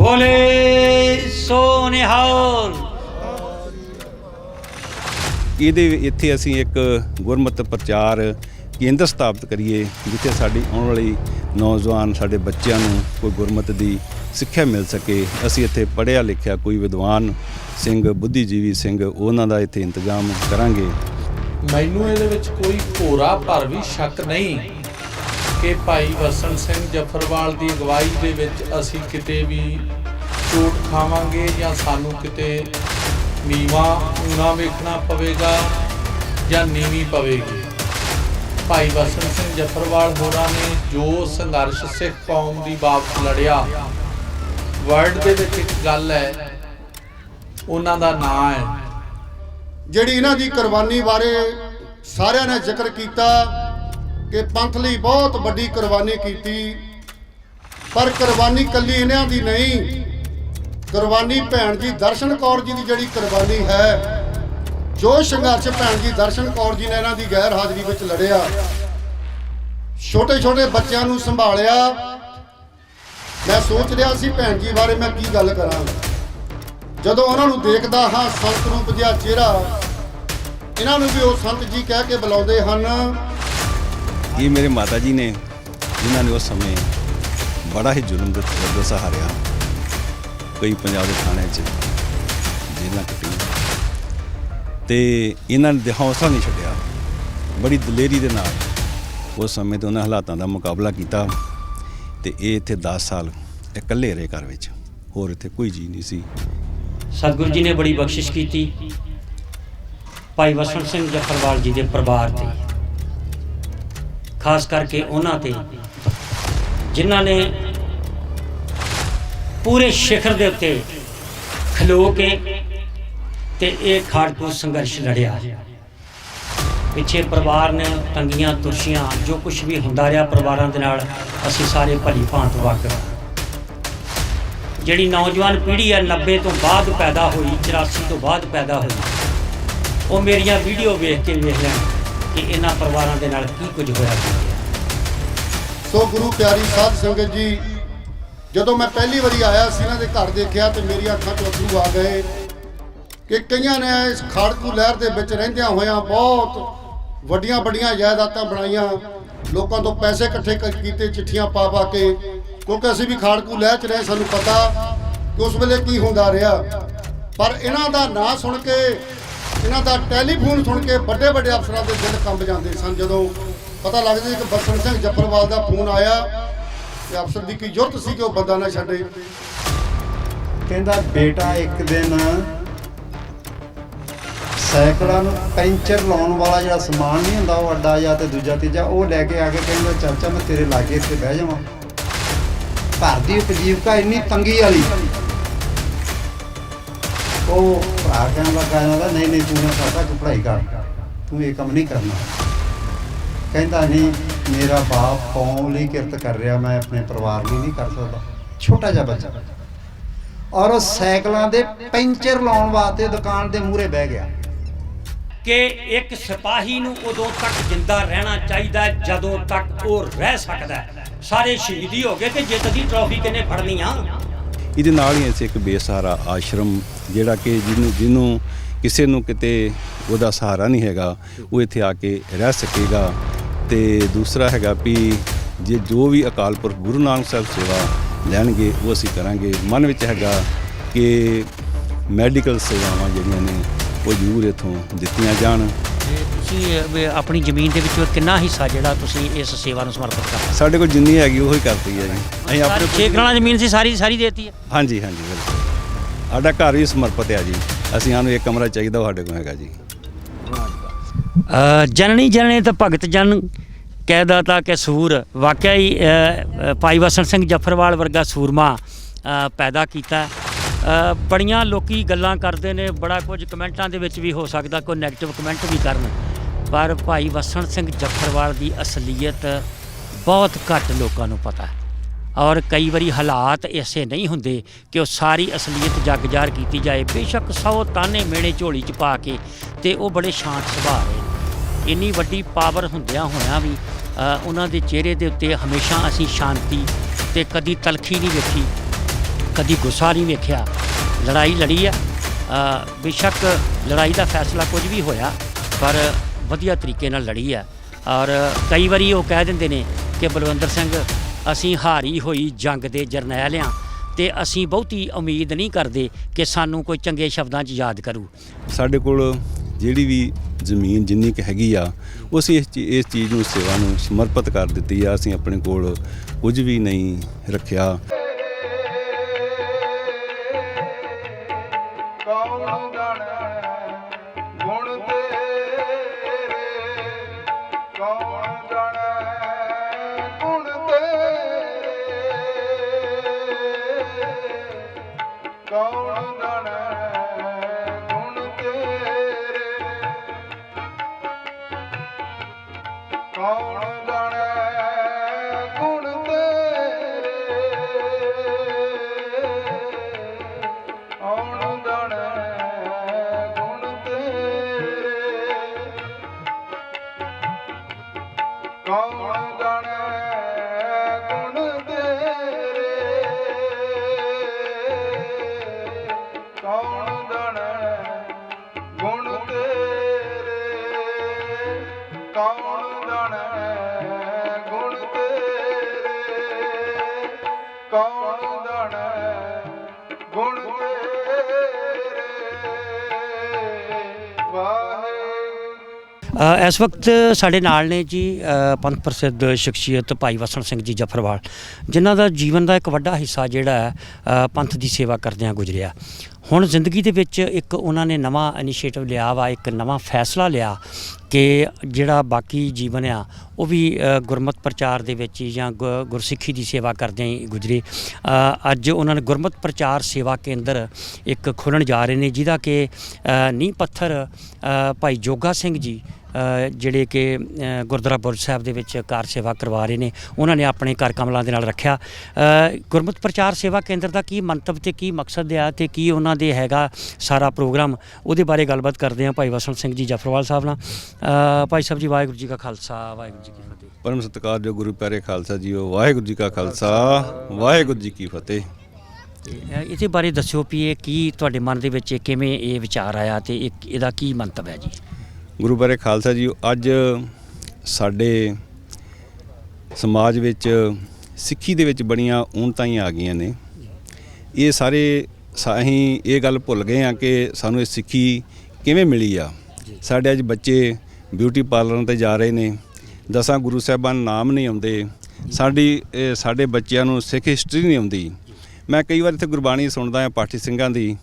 ਬੋਲੇ ਸੋ ਨਿਹਾਲ। ਇੱਥੇ ਅਸੀਂ ਇੱਕ ਗੁਰਮਤਿ ਪ੍ਰਚਾਰ ਕੇਂਦਰ ਸਥਾਪਿਤ ਕਰੀਏ ਜਿੱਥੇ ਸਾਡੀ ਆਉਣ ਵਾਲੀ ਨੌਜਵਾਨ ਸਾਡੇ ਬੱਚਿਆਂ ਨੂੰ ਕੋਈ ਗੁਰਮਤਿ ਦੀ ਸਿੱਖਿਆ ਮਿਲ ਸਕੇ। ਅਸੀਂ ਇੱਥੇ ਪੜ੍ਹਿਆ ਲਿਖਿਆ ਕੋਈ ਵਿਦਵਾਨ ਸਿੰਘ ਬੁੱਧੀਜੀਵੀ ਸਿੰਘ ਉਹਨਾਂ ਦਾ ਇੱਥੇ ਇੰਤਜ਼ਾਮ ਕਰਾਂਗੇ। ਮੈਨੂੰ ਇਹਦੇ ਵਿੱਚ ਕੋਈ ਭੋਰਾ ਭਰ ਵੀ ਸ਼ੱਕ ਨਹੀਂ ਕਿ ਭਾਈ ਵਸਣ ਸਿੰਘ ਜਫਰਵਾਲ ਦੀ ਅਗਵਾਈ ਦੇ ਵਿੱਚ ਅਸੀਂ ਕਿਤੇ ਵੀ ਚੋਟ ਖਾਵਾਂਗੇ ਜਾਂ ਸਾਨੂੰ ਕਿਤੇ ਨੀਵਾਂ ਊਣਾ ਵੇਖਣਾ ਪਵੇਗਾ ਜਾਂ ਨੀਵੀਂ ਪਵੇਗੀ। ਭਾਈ ਵਸਣ ਸਿੰਘ ਜਫਰਵਾਲ ਹੋਰਾਂ ਨੇ ਜੋ ਸੰਘਰਸ਼ ਸਿੱਖ ਕੌਮ ਦੀ ਬਾਬਤ ਲੜਿਆ, ਵਰਲਡ ਦੇ ਵਿੱਚ ਇੱਕ ਗੱਲ ਹੈ, ਉਹਨਾਂ ਦਾ ਨਾਂ ਹੈ। ਜਿਹੜੀ ਇਹਨਾਂ ਦੀ ਕੁਰਬਾਨੀ ਬਾਰੇ ਸਾਰਿਆਂ ਨੇ ਜ਼ਿਕਰ ਕੀਤਾ ਕਿ ਪੰਥ ਲਈ ਬਹੁਤ ਵੱਡੀ ਕੁਰਬਾਨੀ ਕੀਤੀ, ਪਰ ਕੁਰਬਾਨੀ ਕੱਲੀ ਇਹਨਾਂ ਦੀ ਨਹੀਂ, ਕੁਰਬਾਨੀ ਭੈਣ ਜੀ ਦਰਸ਼ਨ ਕੌਰ ਜੀ ਦੀ ਜਿਹੜੀ ਕੁਰਬਾਨੀ ਹੈ, ਜੋ ਸੰਘਰਸ਼ ਭੈਣ ਜੀ ਦਰਸ਼ਨ ਕੌਰ ਜੀ ਨੇ ਇਹਨਾਂ ਦੀ ਗੈਰ ਹਾਜ਼ਰੀ ਵਿੱਚ ਲੜਿਆ, ਛੋਟੇ ਛੋਟੇ ਬੱਚਿਆਂ ਨੂੰ ਸੰਭਾਲਿਆ। ਮੈਂ ਸੋਚ ਰਿਹਾ ਸੀ ਭੈਣ ਜੀ ਬਾਰੇ ਮੈਂ ਕੀ ਗੱਲ ਕਰਾਂ। ਜਦੋਂ ਉਹਨਾਂ ਨੂੰ ਦੇਖਦਾ ਹਾਂ ਸੰਤ ਰੂਪ ਜਿਹਾ ਚਿਹਰਾ, ਇਹਨਾਂ ਨੂੰ ਵੀ ਉਹ ਸੰਤ ਜੀ ਕਹਿ ਕੇ ਬੁਲਾਉਂਦੇ ਹਨ। ਇਹ ਮੇਰੇ ਮਾਤਾ ਜੀ ਨੇ ਜਿਨ੍ਹਾਂ ਨੇ ਉਸ ਸਮੇਂ ਬੜਾ ਹੀ ਜ਼ੁਲਮ ਦਾ ਸਹਾਰਿਆ, ਕਈ ਪੰਜਾਬ ਦੇ ਥਾਣੇ 'ਚ ਜੇਲ੍ਹਾਂ ਕੱਟੀਆਂ, ਤੇ ਇਹਨਾਂ ਨੇ ਹੌਸਲਾ ਨਹੀਂ ਛੱਡਿਆ, ਬੜੀ ਦਲੇਰੀ ਦੇ ਨਾਲ ਉਸ ਸਮੇਂ ਤੇ ਉਹਨਾਂ ਹਾਲਾਤਾਂ ਦਾ ਮੁਕਾਬਲਾ ਕੀਤਾ। ਤੇ ਇਹ ਇੱਥੇ 10 ਸਾਲ ਇਕੱਲੇ ਰਹੇ ਘਰ ਵਿੱਚ, ਹੋਰ ਇੱਥੇ ਕੋਈ ਜੀ ਨਹੀਂ ਸੀ। ਸਤਿਗੁਰੂ ਜੀ ਨੇ ਬੜੀ ਬਖਸ਼ਿਸ਼ ਕੀਤੀ ਭਾਈ ਵਸਣ ਸਿੰਘ ਜਫਰਵਾਲ ਜੀ ਦੇ ਪਰਿਵਾਰ ਤੇ, ਖਾਸ ਕਰਕੇ ਉਹਨਾਂ ਤੇ ਜਿਨ੍ਹਾਂ ਨੇ ਪੂਰੇ ਸਿਖਰ ਦੇ ਉੱਤੇ ਖਲੋ ਕੇ ਤੇ ਇਹ ਖਾੜਕੂ ਸੰਘਰਸ਼ ਲੜਿਆ। ਪਿੱਛੇ ਪਰਿਵਾਰ ਨੇ ਤੰਗੀਆਂ ਤੁਰਸ਼ੀਆਂ ਜੋ ਕੁਝ ਵੀ ਹੁੰਦਾ ਰਿਹਾ ਪਰਿਵਾਰਾਂ ਦੇ ਨਾਲ, ਅਸੀਂ ਸਾਰੇ ਭਲੀ ਭਾਂਤ ਵਾਕਿਫ। ਜਿਹੜੀ ਨੌਜਵਾਨ ਪੀੜ੍ਹੀ ਹੈ 90 ਤੋਂ ਬਾਅਦ ਪੈਦਾ ਹੋਈ, 84 ਤੋਂ ਬਾਅਦ ਪੈਦਾ ਹੋਈ, ਉਹ ਮੇਰੀਆਂ ਵੀਡੀਓ ਵੇਖ ਕੇ ਵੇਖ ਲੈਣ ਕਿ ਇਹਨਾਂ ਪਰਿਵਾਰਾਂ ਦੇ ਨਾਲ ਕੀ ਕੁਝ ਹੋਇਆ। ਸੋ ਗੁਰੂ ਪਿਆਰੀ ਸਾਧ ਸੰਗਤ ਜੀ, ਜਦੋਂ ਮੈਂ ਪਹਿਲੀ ਵਾਰੀ ਆਇਆ ਸੀ ਇਹਨਾਂ ਦੇ ਘਰ ਦੇਖਿਆ ਤੇ ਮੇਰੀਆਂ ਅੱਖਾਂ 'ਚ ਅੱਥਰੂ ਆ ਗਏ ਕਿ ਕਈਆਂ ਨੇ ਇਸ ਖਾੜਕੂ ਲਹਿਰ ਦੇ ਵਿੱਚ ਰਹਿੰਦਿਆਂ ਹੋਇਆਂ ਬਹੁਤ ਵੱਡੀਆਂ ਵੱਡੀਆਂ ਜਾਇਦਾਦਾਂ ਬਣਾਈਆਂ, ਲੋਕਾਂ ਤੋਂ ਪੈਸੇ ਇਕੱਠੇ ਕੀਤੇ ਚਿੱਠੀਆਂ ਪਾ ਪਾ ਕੇ, ਕਿਉਂਕਿ ਅਸੀਂ ਵੀ ਖਾੜਕੂ ਲਹਿਰ 'ਚ ਰਹੇ, ਸਾਨੂੰ ਪਤਾ ਕਿ ਉਸ ਵੇਲੇ ਕੀ ਹੁੰਦਾ ਰਿਹਾ। ਪਰ ਇਹਨਾਂ ਦਾ ਨਾਂ ਸੁਣ ਕੇ, ਇਹਨਾਂ ਦਾ ਟੈਲੀਫੋਨ ਸੁਣ ਕੇ ਵੱਡੇ ਵੱਡੇ ਅਫਸਰਾਂ ਦੇ ਦਿਲ ਕੰਬ ਜਾਂਦੇ ਸਨ। ਜਦੋਂ ਪਤਾ ਲੱਗਦਾ ਸੀ ਕਿ ਵਸਣ ਸਿੰਘ ਜਫਰਵਾਲ ਦਾ ਫੋਨ ਆਇਆ ਤੇ ਅਫਸਰ ਦੀ ਕੀ ਜ਼ਰੂਰਤ ਸੀ ਕਿ ਉਹ ਬੰਦਾ ਨਾ ਛੱਡੇ। ਕਹਿੰਦਾ ਬੇਟਾ ਇੱਕ ਦਿਨ ਸਾਈਕਲਾਂ ਨੂੰ ਪੈਂਚਰ ਲਾਉਣ ਵਾਲਾ ਜਿਹੜਾ ਸਮਾਨ ਨਹੀਂ ਹੁੰਦਾ, ਉਹ ਅੱਡਾ ਜਾਂ ਤੇ ਦੂਜਾ ਤੀਜਾ, ਉਹ ਲੈ ਕੇ ਆ ਕੇ ਕਹਿੰਦਾ ਚਾਚਾ ਮੈਂ ਤੇਰੇ ਲਾਗੇ ਇੱਥੇ ਬਹਿ ਜਾਵਾਂ। ਘਰ ਦੀ ਉਪਜੀਵਕਾ ਇੰਨੀ ਤੰਗੀ ਵਾਲੀ, ਉਹ ਭਰਾ ਕਹਿਣ ਲੱਗਾ ਇਹਨਾਂ ਨਹੀਂ ਨਹੀਂ ਤੂੰ ਨਾ ਕਾਕਾ ਤੂੰ ਪੜ੍ਹਾਈ ਕਰ, ਤੂੰ ਇਹ ਕੰਮ ਨਹੀਂ ਕਰਨਾ। ਕਹਿੰਦਾ ਨਹੀਂ ਮੇਰਾ ਬਾਪ ਕੌਮ ਲਈ ਕਿਰਤ ਕਰ ਰਿਹਾ, ਮੈਂ ਆਪਣੇ ਪਰਿਵਾਰ ਲਈ ਨਹੀਂ ਕਰ ਸਕਦਾ। ਛੋਟਾ ਜਿਹਾ ਬੱਚਾ, ਔਰ ਉਹ ਸਾਈਕਲਾਂ ਦੇ ਪੈਂਚਰ ਲਾਉਣ ਵਾਸਤੇ ਦੁਕਾਨ ਦੇ ਮੂਹਰੇ ਬਹਿ ਗਿਆ। ਕਿ ਇੱਕ ਸਿਪਾਹੀ ਨੂੰ ਉਦੋਂ ਤੱਕ ਜਿੰਦਾ ਰਹਿਣਾ ਚਾਹੀਦਾ ਜਦੋਂ ਤੱਕ ਉਹ ਰਹਿ ਸਕਦਾ। ਸਾਰੇ ਸ਼ਹੀਦ ਹੀ ਹੋ ਗਏ ਕਿ ਜਿੱਤ ਦੀ ਟਰੋਫੀ ਕਿਹਨੇ ਫੜਨੀ ਆ। ਇਹਦੇ ਨਾਲ ਹੀ ਅਸੀਂ ਇੱਕ ਬੇਸਹਾਰਾ ਆਸ਼ਰਮ, ਜਿਹੜਾ ਕਿ ਜਿਹਨੂੰ ਕਿਸੇ ਨੂੰ ਕਿਤੇ ਉਹਦਾ ਸਹਾਰਾ ਨਹੀਂ ਹੈਗਾ, ਉਹ ਇੱਥੇ ਆ ਕੇ ਰਹਿ ਸਕੇਗਾ। ਤੇ ਦੂਸਰਾ ਹੈਗਾ ਵੀ ਜੇ ਜੋ ਵੀ ਅਕਾਲ ਪੁਰਖ ਗੁਰੂ ਨਾਨਕ ਸਾਹਿਬ ਸੇਵਾ ਲੈਣਗੇ ਉਹ ਅਸੀਂ ਕਰਾਂਗੇ। ਮਨ ਵਿੱਚ ਹੈਗਾ ਕਿ ਮੈਡੀਕਲ ਸੇਵਾਵਾਂ ਜਿਹੜੀਆਂ ਨੇ ਉਹ ਜ਼ਰੂਰ ਇੱਥੋਂ ਦਿੱਤੀਆਂ ਜਾਣ। ਤੁਸੀਂ ਆਪਣੀ ਜ਼ਮੀਨ ਦੇ ਵਿੱਚੋਂ ਕਿੰਨਾ ਹਿੱਸਾ ਜਿਹੜਾ ਤੁਸੀਂ ਇਸ ਸੇਵਾ ਨੂੰ ਸਮਰਪਿਤ ਕਰਨਾ? ਸਾਡੇ ਕੋਲ ਜਿੰਨੀ ਹੈਗੀ ਉਹ ਹੀ ਕਰਦੀ ਹੈ ਜੀ। ਅਸੀਂ ਆਪਣੇ 6 ਕਨਾਲਾਂ ਜ਼ਮੀਨ ਸੀ, ਸਾਰੀ ਦੇਤੀ ਹੈ? ਹਾਂਜੀ ਹਾਂਜੀ ਬਿਲਕੁਲ। ਸਾਡਾ ਘਰ ਵੀ ਸਮਰਪਿਤ ਹੈ ਜੀ। ਅਸੀਂ ਸਾਨੂੰ ਇੱਕ ਕਮਰਾ ਚਾਹੀਦਾ, ਉਹ ਸਾਡੇ ਕੋਲ ਹੈਗਾ ਜੀ। ਜਨਨੀ ਜਨਨੀ ਤਾਂ ਭਗਤ ਜਨ ਕਹਿਦਾ ਤਾ ਕਿ ਸੂਰ, ਵਾਕਿਆ ਹੀ ਭਾਈ ਵਸਣ ਸਿੰਘ ਜਫਰਵਾਲ ਵਰਗਾ ਸੂਰਮਾ ਪੈਦਾ ਕੀਤਾ। ਬੜੀਆਂ ਲੋਕੀ ਗੱਲਾਂ ਕਰਦੇ ਨੇ, ਬੜਾ ਕੁਝ ਕਮੈਂਟਾਂ ਦੇ ਵਿੱਚ ਵੀ ਹੋ ਸਕਦਾ ਕੋਈ ਨੈਗੇਟਿਵ ਕਮੈਂਟ ਵੀ ਕਰਨ, ਪਰ ਭਾਈ ਵਸਣ ਸਿੰਘ ਜਫਰਵਾਲ ਦੀ ਅਸਲੀਅਤ ਬਹੁਤ ਘੱਟ ਲੋਕਾਂ ਨੂੰ ਪਤਾ। ਔਰ ਕਈ ਵਾਰੀ ਹਾਲਾਤ ਐਸੇ ਨਹੀਂ ਹੁੰਦੇ ਕਿ ਉਹ ਸਾਰੀ ਅਸਲੀਅਤ ਜੱਗ ਜ਼ਾਹਰ ਕੀਤੀ ਜਾਏ। ਬੇਸ਼ੱਕ 100 ਤਾਨੇ ਮੇਣੇ ਝੋਲੀ 'ਚ ਪਾ ਕੇ, ਤੇ ਉਹ ਬੜੇ ਸ਼ਾਂਤ ਸੁਭਾਅ ਰਹੇ। ਇੰਨੀ ਵੱਡੀ ਪਾਵਰ ਹੁੰਦਿਆਂ ਹੋਇਆਂ ਵੀ ਉਹਨਾਂ ਦੇ ਚਿਹਰੇ ਦੇ ਉੱਤੇ ਹਮੇਸ਼ਾ ਅਸੀਂ ਸ਼ਾਂਤੀ ਤੇ ਕਦੀ ਤਲਖੀ ਨਹੀਂ ਵੇਖੀ। ਕਦੀ ਗੁੱਸਾ ਨਹੀਂ ਵੇਖਿਆ। ਲੜਾਈ ਲੜੀ ਆ, ਬੇਸ਼ੱਕ ਲੜਾਈ ਦਾ ਫੈਸਲਾ ਕੁਝ ਵੀ ਹੋਇਆ ਪਰ ਵਧੀਆ ਤਰੀਕੇ ਨਾਲ ਲੜੀ ਆ। ਔਰ ਕਈ ਵਾਰੀ ਉਹ ਕਹਿ ਦਿੰਦੇ ਨੇ ਕਿ ਬਲਵੰਦਰ ਸਿੰਘ ਅਸੀਂ ਹਾਰੀ ਹੋਈ ਜੰਗ ਦੇ ਜਰਨੈਲ ਹਾਂ ਤੇ ਅਸੀਂ ਬਹੁਤੀ ਉਮੀਦ ਨਹੀਂ ਕਰਦੇ ਕਿ ਸਾਨੂੰ ਕੋਈ ਚੰਗੇ ਸ਼ਬਦਾਂ 'ਚ ਯਾਦ ਕਰੂ। ਸਾਡੇ ਕੋਲ ਜਿਹੜੀ ਵੀ ਜ਼ਮੀਨ ਜਿੰਨੀ ਕੁ ਹੈਗੀ ਆ ਉਹ ਅਸੀਂ ਇਸ ਚੀਜ਼ ਨੂੰ ਸੇਵਾ ਨੂੰ ਸਮਰਪਿਤ ਕਰ ਦਿੱਤੀ ਆ। ਅਸੀਂ ਆਪਣੇ ਕੋਲ ਕੁਝ ਵੀ ਨਹੀਂ ਰੱਖਿਆ। ਇਸ ਵਕਤ ਸਾਡੇ ਨਾਲ ਨੇ ਜੀ ਪੰਥ ਪ੍ਰਸਿੱਧ ਸ਼ਖਸੀਅਤ ਭਾਈ ਵਸਣ ਸਿੰਘ ਜੀ ਜਫਰਵਾਲ, ਜਿਨ੍ਹਾਂ ਦਾ ਜੀਵਨ ਦਾ ਇੱਕ ਵੱਡਾ ਹਿੱਸਾ ਜਿਹੜਾ ਹੈ ਪੰਥ ਦੀ ਸੇਵਾ ਕਰਦਿਆਂ ਗੁਜ਼ਰਿਆ। ਹੁਣ ਜ਼ਿੰਦਗੀ ਦੇ ਵਿੱਚ ਇੱਕ ਉਹਨਾਂ ਨੇ ਨਵਾਂ ਇਨੀਸ਼ੀਏਟਿਵ ਲਿਆ ਵਾ, ਇੱਕ ਨਵਾਂ ਫੈਸਲਾ ਲਿਆ ਕਿ ਜਿਹੜਾ ਬਾਕੀ ਜੀਵਨ ਆ ਉਹ ਵੀ ਗੁਰਮਤਿ ਪ੍ਰਚਾਰ ਦੇ ਵਿੱਚ ਜਾਂ ਗੁਰਸਿੱਖੀ ਦੀ ਸੇਵਾ ਕਰਦਿਆਂ ਹੀ ਗੁਜ਼ਰੇ। ਅੱਜ ਉਹਨਾਂ ਨੇ ਗੁਰਮਤਿ ਪ੍ਰਚਾਰ ਸੇਵਾ ਕੇਂਦਰ ਇੱਕ ਖੋਲ੍ਹਣ ਜਾ ਰਹੇ ਨੇ, ਜਿਹਦਾ ਕਿ ਨੀਂਹ ਪੱਥਰ ਭਾਈ ਜੋਗਾ ਸਿੰਘ ਜੀ ਜਿਹੜੇ ਕਿ ਗੁਰਦੁਆਰਾ ਬੁਰਜ ਸਾਹਿਬ ਦੇ ਵਿੱਚ ਕਾਰ ਸੇਵਾ ਕਰਵਾ ਰਹੇ ਨੇ, ਉਹਨਾਂ ਨੇ ਆਪਣੇ ਘਰ ਕਮਲਾਂ ਦੇ ਨਾਲ ਰੱਖਿਆ। ਗੁਰਮਤਿ ਪ੍ਰਚਾਰ ਸੇਵਾ ਕੇਂਦਰ ਦਾ ਕੀ ਮੰਤਵ ਤੇ ਕੀ ਮਕਸਦ ਆ ਤੇ ਕੀ ਉਹਨਾਂ ਦੇ ਹੈਗਾ ਸਾਰਾ ਪ੍ਰੋਗਰਾਮ, ਉਹਦੇ ਬਾਰੇ ਗੱਲਬਾਤ ਕਰਦੇ ਹਾਂ ਭਾਈ ਵਸਣ ਸਿੰਘ ਜੀ ਜਫਰਵਾਲ ਸਾਹਿਬ ਨਾਲ। ਭਾਈ ਸਾਹਿਬ ਜੀ, ਵਾਹਿਗੁਰੂ ਜੀ ਕਾ ਖਾਲਸਾ, ਵਾਹਿਗੁਰੂ ਜੀ ਕੀ ਫਤਿਹ। ਪਰਮ ਸਤਿਕਾਰਯੋਗ ਗੁਰੂ ਪਿਆਰੇ ਖਾਲਸਾ ਜੀਓ, ਵਾਹਿਗੁਰੂ ਜੀ ਕਾ ਖਾਲਸਾ, ਵਾਹਿਗੁਰੂ ਜੀ ਕੀ ਫਤਿਹ। ਇਹਦੇ ਬਾਰੇ ਦੱਸਿਓ ਵੀ ਇਹ ਕੀ ਤੁਹਾਡੇ ਮਨ ਦੇ ਵਿੱਚ ਕਿਵੇਂ ਇਹ ਵਿਚਾਰ ਆਇਆ ਤੇ ਇਹਦਾ ਕੀ ਮੰਤਵ ਹੈ ਜੀ। ਗੁਰੂ ਪਿਆਰੇ ਖਾਲਸਾ ਜੀ, ਅੱਜ ਸਾਡੇ ਸਮਾਜ ਵਿੱਚ ਸਿੱਖੀ ਦੇ ਵਿੱਚ ਬੜੀਆਂ ਊਣਤਾਂ ਆ ਗਈਆਂ ਨੇ। ਇਹ ਸਾਰੇ ਅਸੀਂ ਇਹ ਗੱਲ ਭੁੱਲ ਗਏ ਹਾਂ ਕਿ ਸਾਨੂੰ ਇਹ ਸਿੱਖੀ ਕਿਵੇਂ ਮਿਲੀ ਆ। ਸਾਡੇ ਅੱਜ ਬੱਚੇ ਬਿਊਟੀ ਪਾਰਲਰਾਂ 'ਤੇ ਜਾ ਰਹੇ ਨੇ, 10 ਗੁਰੂ ਸਾਹਿਬਾਨ ਨਾਮ ਨਹੀਂ ਆਉਂਦੇ, ਸਾਡੇ ਬੱਚਿਆਂ ਨੂੰ ਸਿੱਖ ਹਿਸਟਰੀ ਨਹੀਂ ਆਉਂਦੀ। ਮੈਂ ਕਈ ਵਾਰ ਇੱਥੇ ਗੁਰਬਾਣੀ ਸੁਣਦਾ ਹਾਂ ਪਾਠੀ ਸਿੰਘਾਂ ਦੀ,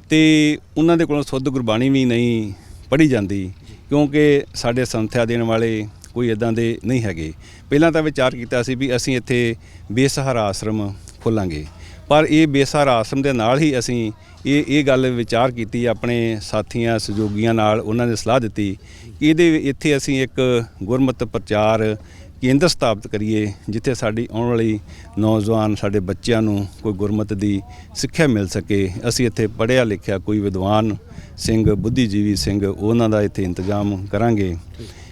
ਅਤੇ ਉਹਨਾਂ ਦੇ ਕੋਲੋਂ ਸ਼ੁੱਧ ਗੁਰਬਾਣੀ ਵੀ ਨਹੀਂ ਪੜ੍ਹੀ ਜਾਂਦੀ, ਕਿਉਂਕਿ ਸਾਡੇ ਸੰਥਿਆ ਦੇਣ ਵਾਲੇ ਕੋਈ ਇੱਦਾਂ ਦੇ ਨਹੀਂ ਹੈਗੇ। ਪਹਿਲਾਂ ਤਾਂ ਵਿਚਾਰ ਕੀਤਾ ਸੀ ਵੀ ਅਸੀਂ ਇੱਥੇ ਬੇਸਹਾਰਾ ਆਸ਼ਰਮ ਖੋਲ੍ਹਾਂਗੇ, ਪਰ ਇਹ ਬੇਸਹਾਰਾ ਆਸ਼ਰਮ ਦੇ ਨਾਲ ਹੀ ਅਸੀਂ ਇਹ ਗੱਲ ਵਿਚਾਰ ਕੀਤੀ ਆਪਣੇ ਸਾਥੀਆਂ ਸਹਿਯੋਗੀਆਂ ਨਾਲ। ਉਹਨਾਂ ਨੇ ਸਲਾਹ ਦਿੱਤੀ ਕਿ ਇੱਥੇ ਅਸੀਂ ਇੱਕ ਗੁਰਮਤਿ ਪ੍ਰਚਾਰ ਕੇਂਦਰ ਸਥਾਪਿਤ ਕਰੀਏ, ਜਿੱਥੇ ਸਾਡੀ ਆਉਣ ਵਾਲੀ ਨੌਜਵਾਨ ਸਾਡੇ ਬੱਚਿਆਂ ਨੂੰ ਕੋਈ ਗੁਰਮਤਿ ਦੀ ਸਿੱਖਿਆ ਮਿਲ ਸਕੇ। ਅਸੀਂ ਇੱਥੇ ਪੜ੍ਹਿਆ ਲਿਖਿਆ ਕੋਈ ਵਿਦਵਾਨ ਸਿੰਘ, ਬੁੱਧੀਜੀਵੀ ਸਿੰਘ, ਉਹਨਾਂ ਦਾ ਇੱਥੇ ਇੰਤਜ਼ਾਮ ਕਰਾਂਗੇ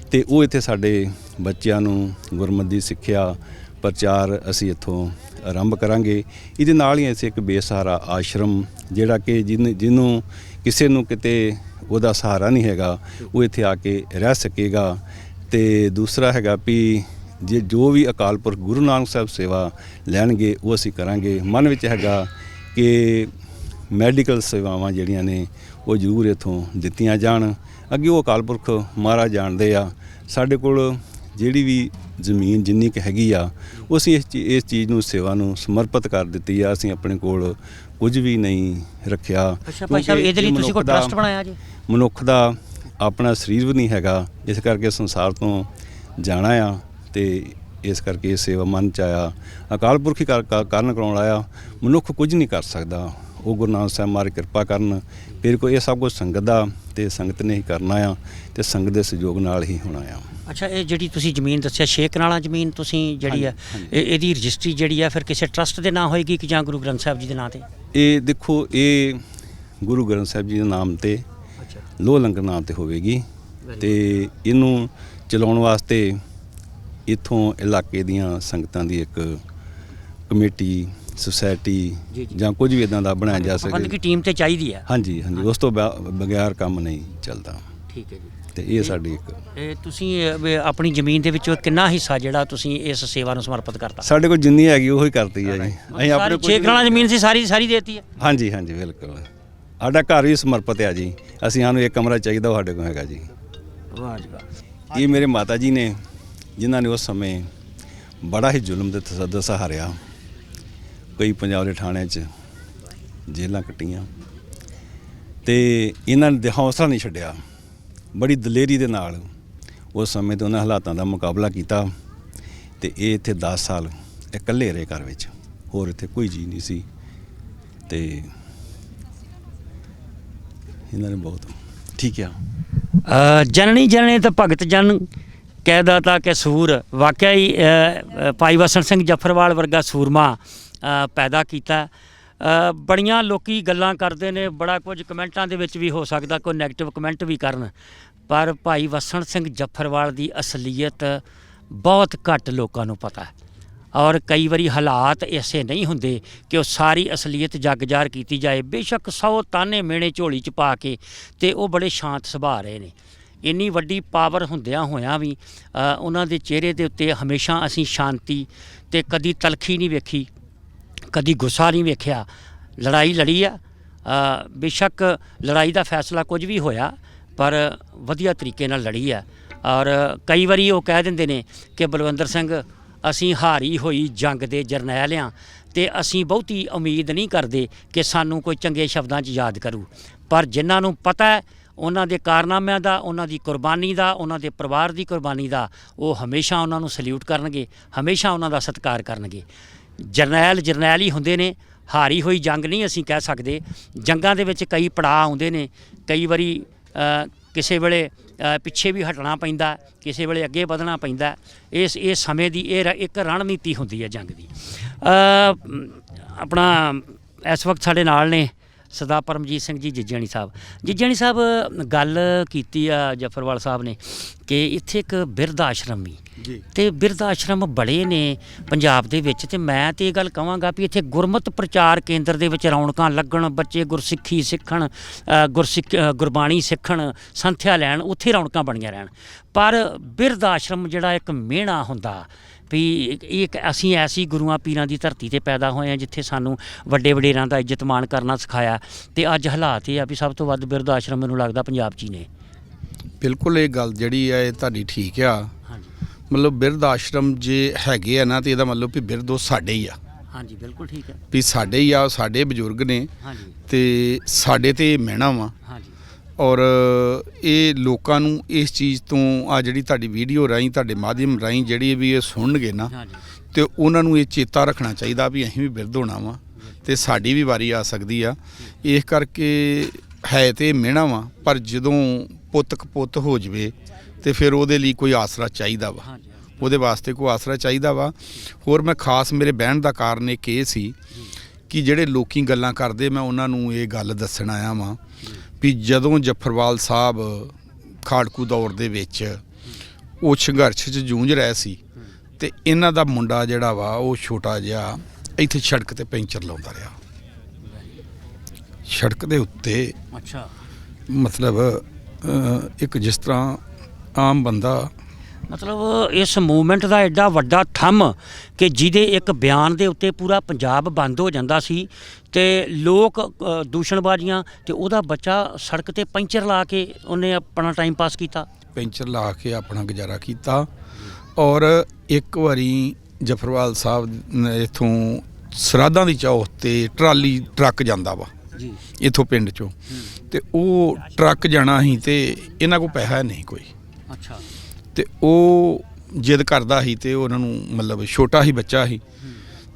ਅਤੇ ਉਹ ਇੱਥੇ ਸਾਡੇ ਬੱਚਿਆਂ ਨੂੰ ਗੁਰਮਤਿ ਦੀ ਸਿੱਖਿਆ ਪ੍ਰਚਾਰ ਅਸੀਂ ਇੱਥੋਂ ਆਰੰਭ ਕਰਾਂਗੇ। ਇਹਦੇ ਨਾਲ ਹੀ ਅਸੀਂ ਇੱਕ ਬੇਸਹਾਰਾ ਆਸ਼ਰਮ, ਜਿਹੜਾ ਕਿ ਜਿਹਨੂੰ ਕਿਸੇ ਨੂੰ ਕਿਤੇ ਉਹਦਾ ਸਹਾਰਾ ਨਹੀਂ ਹੈਗਾ, ਉਹ ਇੱਥੇ ਆ ਕੇ ਰਹਿ ਸਕੇਗਾ। ਅਤੇ ਦੂਸਰਾ ਹੈਗਾ ਵੀ ਜੋ ਵੀ ਅਕਾਲ ਪੁਰਖ ਗੁਰੂ ਨਾਨਕ ਸਾਹਿਬ ਸੇਵਾ ਲੈਣਗੇ ਉਹ ਅਸੀਂ ਕਰਾਂਗੇ। ਮਨ ਵਿੱਚ ਹੈਗਾ ਕਿ ਮੈਡੀਕਲ ਸੇਵਾਵਾਂ ਜਿਹੜੀਆਂ ਨੇ ਉਹ ਜ਼ਰੂਰ ਇੱਥੋਂ ਦਿੱਤੀਆਂ ਜਾਣ। ਅੱਗੇ ਉਹ ਅਕਾਲ ਪੁਰਖ ਮਹਾਰਾਜ ਜਾਣਦੇ ਆ। ਸਾਡੇ ਕੋਲ ਜਿਹੜੀ ਵੀ ਜ਼ਮੀਨ ਜਿੰਨੀ ਕੁ ਹੈਗੀ ਆ ਉਹ ਅਸੀਂ ਇਸ ਚੀਜ਼ ਨੂੰ ਸੇਵਾ ਨੂੰ ਸਮਰਪਿਤ ਕਰ ਦਿੱਤੀ ਆ। ਅਸੀਂ ਆਪਣੇ ਕੋਲ ਕੁਝ ਵੀ ਨਹੀਂ ਰੱਖਿਆ। ਅੱਛਾ ਭਾਈ ਸਾਹਿਬ, ਇਹਦੇ ਲਈ ਤੁਸੀਂ ਕੋਈ ਟਰਸਟ ਬਣਾਇਆ ਜੀ? ਮਨੁੱਖ ਦਾ ਆਪਣਾ ਸਰੀਰ ਵੀ ਨਹੀਂ ਹੈਗਾ, ਇਸ ਕਰਕੇ ਸੰਸਾਰ ਤੋਂ ਜਾਣਾ ਆ, ਅਤੇ ਇਸ ਕਰਕੇ ਇਹ ਸੇਵਾ ਮਨ 'ਚ ਆਇਆ। ਅਕਾਲ ਪੁਰਖ ਹੀ ਕਰਨ ਕਰਾਉਣ ਆਇਆ, ਮਨੁੱਖ ਕੁਝ ਨਹੀਂ ਕਰ ਸਕਦਾ। ਉਹ ਗੁਰੂ ਨਾਨਕ ਸਾਹਿਬ ਮਹਾਰਾਜ ਕਿਰਪਾ ਕਰਨ, ਫਿਰ ਕੋਈ ਇਹ ਸਭ ਕੁਝ ਸੰਗਤ ਦਾ ਅਤੇ ਸੰਗਤ ਨੇ ਹੀ ਕਰਨਾ ਆ, ਅਤੇ ਸੰਗਤ ਦੇ ਸਹਿਯੋਗ ਨਾਲ ਹੀ ਹੋਣਾ ਆ। ਅੱਛਾ, ਇਹ ਜਿਹੜੀ ਤੁਸੀਂ ਜ਼ਮੀਨ ਦੱਸਿਆ 6 ਕਨਾਲਾਂ ਜ਼ਮੀਨ ਤੁਸੀਂ ਜਿਹੜੀ ਆ, ਇਹਦੀ ਰਜਿਸਟਰੀ ਜਿਹੜੀ ਆ ਫਿਰ ਕਿਸੇ ਟਰਸਟ ਦੇ ਨਾਂ ਹੋਏਗੀ ਕਿ ਜਾਂ ਗੁਰੂ ਗ੍ਰੰਥ ਸਾਹਿਬ ਜੀ ਦੇ ਨਾਂ 'ਤੇ? ਇਹ ਦੇਖੋ, ਇਹ ਗੁਰੂ ਗ੍ਰੰਥ ਸਾਹਿਬ ਜੀ ਦੇ ਨਾਮ 'ਤੇ, ਲੋਹ ਲੰਗਰ ਨਾਮ 'ਤੇ ਹੋਵੇਗੀ, ਅਤੇ ਇਹਨੂੰ ਚਲਾਉਣ ਵਾਸਤੇ ਇੱਥੋਂ ਇਲਾਕੇ ਦੀਆਂ ਸੰਗਤਾਂ ਦੀ ਇੱਕ ਕਮੇਟੀ ਸੁਸਾਇਟੀ ਜੀ, ਜੀ। ਜਾਂ ਕੁਝ ਵੀ ਇਦਾਂ ਦਾ ਬਣਾਇਆ ਜਾ ਪ੍ਰਬੰਧਕੀ ਸਕੇ। ਟੀਮ ਤੇ ਚਾਹੀਦੀ ਆ। ਹਾਂਜੀ ਹਾਂਜੀ, ਉਸ ਤੋਂ ਬਗੈਰ ਕੰਮ ਨਹੀਂ ਚੱਲਦਾ। ਠੀਕ ਹੈ ਜੀ। ਤੇ ਇਹ ਸਾਡੀ ਇੱਕ ਇਹ ਤੁਸੀਂ ਆਪਣੀ ਜ਼ਮੀਨ ਦੇ ਵਿੱਚੋਂ ਕਿੰਨਾ ਹਿੱਸਾ ਜਿਹੜਾ ਤੁਸੀਂ ਇਸ ਸੇਵਾ ਨੂੰ ਸਮਰਪਿਤ ਕਰਤਾ? ਸਾਡੇ ਕੋਲ ਜਿੰਨੀ ਹੈਗੀ ਉਹੀ ਕਰਤੀ ਹੈ ਜੀ। ਅਸੀਂ ਆਪਣੇ ਸਾਰੀ 6 ਕਨਾਲਾਂ ਜ਼ਮੀਨ ਸੀ, ਸਾਰੀ ਦੇਤੀ ਹੈ। ਹਾਂਜੀ ਹਾਂਜੀ ਬਿਲਕੁਲ, ਸਾਡਾ ਘਰ ਵੀ ਸਮਰਪਿਤ ਹੈ ਜੀ। ਅਸੀਂ ਸਾਨੂੰ ਇੱਕ ਕਮਰਾ ਚਾਹੀਦਾ, ਉਹ ਸਾਡੇ ਕੋਲ ਹੈਗਾ ਜੀ। ਵਾਹ ਜੀ ਵਾਹ। ਇਹ ਮੇਰੇ ਮਾਤਾ ਜੀ ਨੇ, ਜਿਨ੍ਹਾਂ ਨੇ ਉਸ ਸਮੇਂ ਬੜਾ ਹੀ ਜ਼ੁਲਮ ਦੇ ਤਸ਼ੱਦਦ ਸਹਾਰਿਆ। ਕਈ ਪੰਜਾਬ ਦੇ ਥਾਣਿਆਂ 'ਚ ਜੇਲ੍ਹਾਂ ਕੱਟੀਆਂ ਤੇ ਇਹਨਾਂ ਨੇ ਹੌਸਲਾ ਨਹੀਂ ਛੱਡਿਆ। ਬੜੀ ਦਲੇਰੀ ਦੇ ਨਾਲ ਉਸ ਸਮੇਂ ਤੇ ਉਹਨਾਂ ਹਾਲਾਤਾਂ ਦਾ ਮੁਕਾਬਲਾ ਕੀਤਾ ਤੇ ਇਹ ਇੱਥੇ 10 ਸਾਲ ਇਕੱਲੇ ਰਹੇ ਘਰ ਵਿੱਚ, ਹੋਰ ਇੱਥੇ ਕੋਈ ਜੀ ਨਹੀਂ ਸੀ। ਤੇ ਇਹਨਾਂ ਨੇ ਬਹੁਤ ਠੀਕ ਆ। ਜਨਨੀ ਜਨਨੀ ਤਾਂ ਭਗਤ ਜਨ ਕੈਦਾ ਤਾ ਕਿ ਸੂਰ। ਵਾਕਿਆ ਹੀ ਭਾਈ ਵਸਣ ਸਿੰਘ ਜਫਰਵਾਲ ਵਰਗਾ ਸੂਰਮਾ ਪੈਦਾ ਕੀਤਾ। ਬੜੀਆਂ ਲੋਕੀ ਗੱਲਾਂ ਕਰਦੇ ਨੇ, ਬੜਾ ਕੁਝ ਕਮੈਂਟਾਂ ਦੇ ਵਿੱਚ ਵੀ ਹੋ ਸਕਦਾ ਕੋਈ ਨੈਗੇਟਿਵ ਕਮੈਂਟ ਵੀ ਕਰਨ, ਪਰ ਭਾਈ ਵਸਣ ਸਿੰਘ ਜਫਰਵਾਲ ਦੀ ਅਸਲੀਅਤ ਬਹੁਤ ਘੱਟ ਲੋਕਾਂ ਨੂੰ ਪਤਾ ਹੈ। ਔਰ ਕਈ ਵਾਰੀ ਹਾਲਾਤ ਐਸੇ ਨਹੀਂ ਹੁੰਦੇ ਕਿ ਉਹ ਸਾਰੀ ਅਸਲੀਅਤ ਜੱਗ ਜ਼ਾਹਰ ਕੀਤੀ ਜਾਏ। ਬੇਸ਼ੱਕ 100 ਤਾਨੇ ਮਿਹਣੇ ਝੋਲੀ 'ਚ ਪਾ ਕੇ ਤੇ ਉਹ ਬੜੇ ਸ਼ਾਂਤ ਸੁਭਾਅ ਰਹੇ ਨੇ। ਇੰਨੀ ਵੱਡੀ ਪਾਵਰ ਹੁੰਦਿਆਂ ਹੋਇਆਂ ਵੀ ਉਹਨਾਂ ਦੇ ਚਿਹਰੇ ਦੇ ਉੱਤੇ ਹਮੇਸ਼ਾ ਅਸੀਂ ਸ਼ਾਂਤੀ ਤੇ ਕਦੀ ਤਲਖੀ ਨਹੀਂ ਵੇਖੀ, ਕਦੀ ਗੁੱਸਾ ਨਹੀਂ ਵੇਖਿਆ। ਲੜਾਈ ਲੜੀ ਆ, ਬੇਸ਼ੱਕ ਲੜਾਈ ਦਾ ਫੈਸਲਾ ਕੁਝ ਵੀ ਹੋਇਆ ਪਰ ਵਧੀਆ ਤਰੀਕੇ ਨਾਲ ਲੜੀ ਆ। ਔਰ ਕਈ ਵਾਰੀ ਉਹ ਕਹਿ ਦਿੰਦੇ ਨੇ ਕਿ ਬਲਵੰਦਰ ਸਿੰਘ ਅਸੀਂ ਹਾਰੀ ਹੋਈ ਜੰਗ ਦੇ ਜਰਨੈਲ ਹਾਂ ਤੇ ਅਸੀਂ ਬਹੁਤੀ ਉਮੀਦ ਨਹੀਂ ਕਰਦੇ ਕਿ ਸਾਨੂੰ ਕੋਈ ਚੰਗੇ ਸ਼ਬਦਾਂ 'ਚ ਯਾਦ ਕਰੂ। ਪਰ ਜਿਨ੍ਹਾਂ ਨੂੰ ਪਤਾ ਹੈ ਉਹਨਾਂ ਦੇ ਕਾਰਨਾਮਿਆਂ ਦਾ, ਉਹਨਾਂ ਦੀ ਕੁਰਬਾਨੀ ਦਾ, ਉਹਨਾਂ ਦੇ ਪਰਿਵਾਰ ਦੀ ਕੁਰਬਾਨੀ ਦਾ, ਉਹ ਹਮੇਸ਼ਾ ਉਹਨਾਂ ਨੂੰ ਸਲੂਟ ਕਰਨਗੇ, ਹਮੇਸ਼ਾ ਉਹਨਾਂ ਦਾ ਸਤਿਕਾਰ ਕਰਨਗੇ। ਜਰਨੈਲ ਹੀ ਹੁੰਦੇ ਨੇ, ਹਾਰੀ ਹੋਈ ਜੰਗ ਨਹੀਂ ਅਸੀਂ ਕਹਿ ਸਕਦੇ। ਜੰਗਾਂ ਦੇ ਵਿੱਚ ਕਈ ਪੜਾਅ ਆਉਂਦੇ ਨੇ, ਕਈ ਵਾਰੀ ਕਿਸੇ ਵੇਲੇ ਪਿੱਛੇ ਵੀ ਹਟਣਾ ਪੈਂਦਾ, ਕਿਸੇ ਵੇਲੇ ਅੱਗੇ ਵਧਣਾ ਪੈਂਦਾ। ਇਸ ਸਮੇਂ ਦੀ ਇਹ ਇੱਕ ਰਣਨੀਤੀ ਹੁੰਦੀ ਹੈ ਜੰਗ ਦੀ। ਆਪਣਾ ਇਸ ਵਕਤ ਸਾਡੇ ਨਾਲ ਨੇ ਸਰਦਾਰ ਪਰਮਜੀਤ ਸਿੰਘ ਜੀ ਜਿੱਜਣੀ ਸਾਹਿਬ। ਜਿੱਜਣੀ ਸਾਹਿਬ, ਗੱਲ ਕੀਤੀ ਆ ਜਫਰਵਾਲ ਸਾਹਿਬ ਨੇ ਕਿ ਇੱਥੇ ਇੱਕ ਬਿਰਧ ਆਸ਼ਰਮ ਵੀ ਜੀ, ਤੇ ਬਿਰਧ ਆਸ਼ਰਮ ਬੜੇ ਨੇ ਪੰਜਾਬ ਦੇ ਵਿੱਚ। ਤੇ ਮੈਂ ਤੇ ਇਹ ਗੱਲ ਕਹਾਂਗਾ ਵੀ ਇੱਥੇ ਗੁਰਮਤਿ ਪ੍ਰਚਾਰ ਕੇਂਦਰ ਦੇ ਵਿੱਚ ਰੌਣਕਾਂ ਲੱਗਣ, ਬੱਚੇ ਗੁਰਸਿੱਖੀ ਸਿੱਖਣ, ਗੁਰਬਾਣੀ ਸਿੱਖਣ, ਸੰਥਿਆ ਲੈਣ, ਉੱਥੇ ਰੌਣਕਾਂ ਬਣੀਆਂ ਰਹਿਣ। ਪਰ ਬਿਰਧ ਆਸ਼ਰਮ ਜਿਹੜਾ ਇੱਕ ਮਿਹਣਾ ਹੁੰਦਾ ਵੀ ਇਹ ਅਸੀਂ ਐਸੀ ਗੁਰੂਆਂ ਪੀਰਾਂ ਦੀ ਧਰਤੀ ਤੇ ਪੈਦਾ ਹੋਏ ਹਾਂ ਜਿੱਥੇ ਸਾਨੂੰ ਵੱਡੇ ਵਡੇਰਿਆਂ ਦਾ ਇੱਜ਼ਤ ਮਾਣ ਕਰਨਾ ਸਿਖਾਇਆ। ਤੇ ਅੱਜ ਹਾਲਾਤ ਇਹ ਆ ਵੀ ਸਭ ਤੋਂ ਵੱਧ ਬਿਰਧ ਆਸ਼ਰਮ ਮੈਨੂੰ ਲੱਗਦਾ ਪੰਜਾਬ 'ਚ ਹੀ ਨੇ। ਬਿਲਕੁਲ ਇਹ ਗੱਲ ਜਿਹੜੀ ਹੈ ਇਹ ਤੁਹਾਡੀ ਠੀਕ ਆ। ਹਾਂਜੀ ਮਤਲਬ ਬਿਰਧ ਆਸ਼ਰਮ ਜੇ ਹੈਗੇ ਆ ਨਾ ਤੇ ਇਹਦਾ ਮਤਲਬ ਵੀ ਬਿਰਧ ਉਹ ਸਾਡੇ ਹੀ ਆ, ਹਾਂਜੀ ਬਿਲਕੁਲ ਠੀਕ ਹੈ। ਵੀ ਸਾਡੇ ਹੀ ਆ, ਸਾਡੇ ਬਜ਼ੁਰਗ ਨੇ ਹਾਂਜੀ ਤੇ ਸਾਡੇ ਤੇ ਮਹਿਣਾ ਵਾ। ਹਾਂਜੀ ਔਰ ਇਹ ਲੋਕਾਂ ਨੂੰ ਇਸ ਚੀਜ਼ ਤੋਂ ਆ ਜਿਹੜੀ ਤੁਹਾਡੀ ਵੀਡੀਓ ਰਾਹੀਂ, ਤੁਹਾਡੇ ਮਾਧਿਅਮ ਰਾਹੀਂ ਜਿਹੜੀ ਵੀ ਇਹ ਸੁਣਨਗੇ ਨਾ ਹਾਂਜੀ ਤੇ ਉਹਨਾਂ ਨੂੰ ਇਹ ਚੇਤਾ ਰੱਖਣਾ ਚਾਹੀਦਾ ਵੀ ਅਸੀਂ ਵੀ ਬਿਰਧ ਹੋਣਾ ਵਾ ਤੇ ਸਾਡੀ ਵੀ ਵਾਰੀ ਆ ਸਕਦੀ ਆ। ਇਸ ਕਰਕੇ ਹੈ ਤੇ ਮਿਹਣਾ ਵਾ, ਪਰ ਜਦੋਂ ਪੁੱਤ ਕਪੁੱਤ ਹੋ ਜਵੇ ਤੇ ਫਿਰ ਉਹਦੇ ਲਈ ਕੋਈ ਆਸਰਾ ਚਾਹੀਦਾ ਵਾ, ਹਾਂਜੀ ਉਹਦੇ ਵਾਸਤੇ ਕੋਈ ਆਸਰਾ ਚਾਹੀਦਾ ਵਾ। ਹੋਰ ਮੈਂ ਖਾਸ ਮੇਰੇ ਬਹਿਣ ਦਾ ਕਾਰਨ ਇੱਕ ਇਹ ਸੀ ਕਿ ਜਿਹੜੇ ਲੋਕੀ ਗੱਲਾਂ ਕਰਦੇ, ਮੈਂ ਉਹਨਾਂ ਨੂੰ ਇਹ ਗੱਲ ਦੱਸਣ ਆਇਆ ਵਾਂ ਵੀ ਜਦੋਂ ਜਫਰਵਾਲ ਸਾਹਿਬ ਖਾੜਕੂ ਦੌਰ ਦੇ ਵਿੱਚ ਉਹ ਸੰਘਰਸ਼ 'ਚ ਜੂਝ ਰਹੇ ਸੀ ਤੇ ਇਹਨਾਂ ਦਾ ਮੁੰਡਾ ਜਿਹੜਾ ਵਾ ਉਹ ਛੋਟਾ ਜਿਹਾ ਇੱਥੇ ਸੜਕ ਤੇ ਪੈਂਚਰ ਲਾਉਂਦਾ ਰਿਹਾ, ਸੜਕ ਦੇ ਉੱਤੇ। ਅੱਛਾ, ਮਤਲਬ ਇੱਕ ਜਿਸ ਤਰ੍ਹਾਂ ਆਮ ਬੰਦਾ, ਮਤਲਬ ਇਸ ਮੂਵਮੈਂਟ ਦਾ ਐਡਾ ਵੱਡਾ ਥੰਮ ਕਿ ਜਿਹਦੇ ਇੱਕ ਬਿਆਨ ਦੇ ਉੱਤੇ ਪੂਰਾ ਪੰਜਾਬ ਬੰਦ ਹੋ ਜਾਂਦਾ ਸੀ ਤੇ ਲੋਕ ਦੂਸ਼ਣਬਾਜ਼ੀਆਂ, ਤੇ ਉਹਦਾ ਬੱਚਾ ਸੜਕ ਤੇ ਪੈਂਚਰ ਲਾ ਕੇ ਉਹਨੇ ਆਪਣਾ ਟਾਈਮ ਪਾਸ ਕੀਤਾ। ਪੈਂਚਰ ਲਾ ਕੇ ਆਪਣਾ ਗੁਜ਼ਾਰਾ ਕੀਤਾ। ਔਰ ਇੱਕ ਵਾਰੀ ਜਫਰਵਾਲ ਸਾਹਿਬ ਇੱਥੋਂ ਸਰਾਧਾਂ ਦੀ ਚੌਥ ਤੇ ਟਰੱਕ ਜਾਂਦਾ ਵਾ ਜੀ ਇੱਥੋਂ ਪਿੰਡ 'ਚੋਂ, ਤੇ ਉਹ ਟਰੱਕ ਜਾਣਾ ਸੀ ਤੇ ਇਹਨਾਂ ਕੋਲ ਪੈਸਾ ਨਹੀਂ ਕੋਈ, ਅੱਛਾ, ਤੇ ਉਹ ਜਿੱਦ ਕਰਦਾ ਸੀ ਤੇ ਉਹਨਾਂ ਨੂੰ ਮਤਲਬ ਛੋਟਾ ਹੀ ਬੱਚਾ ਸੀ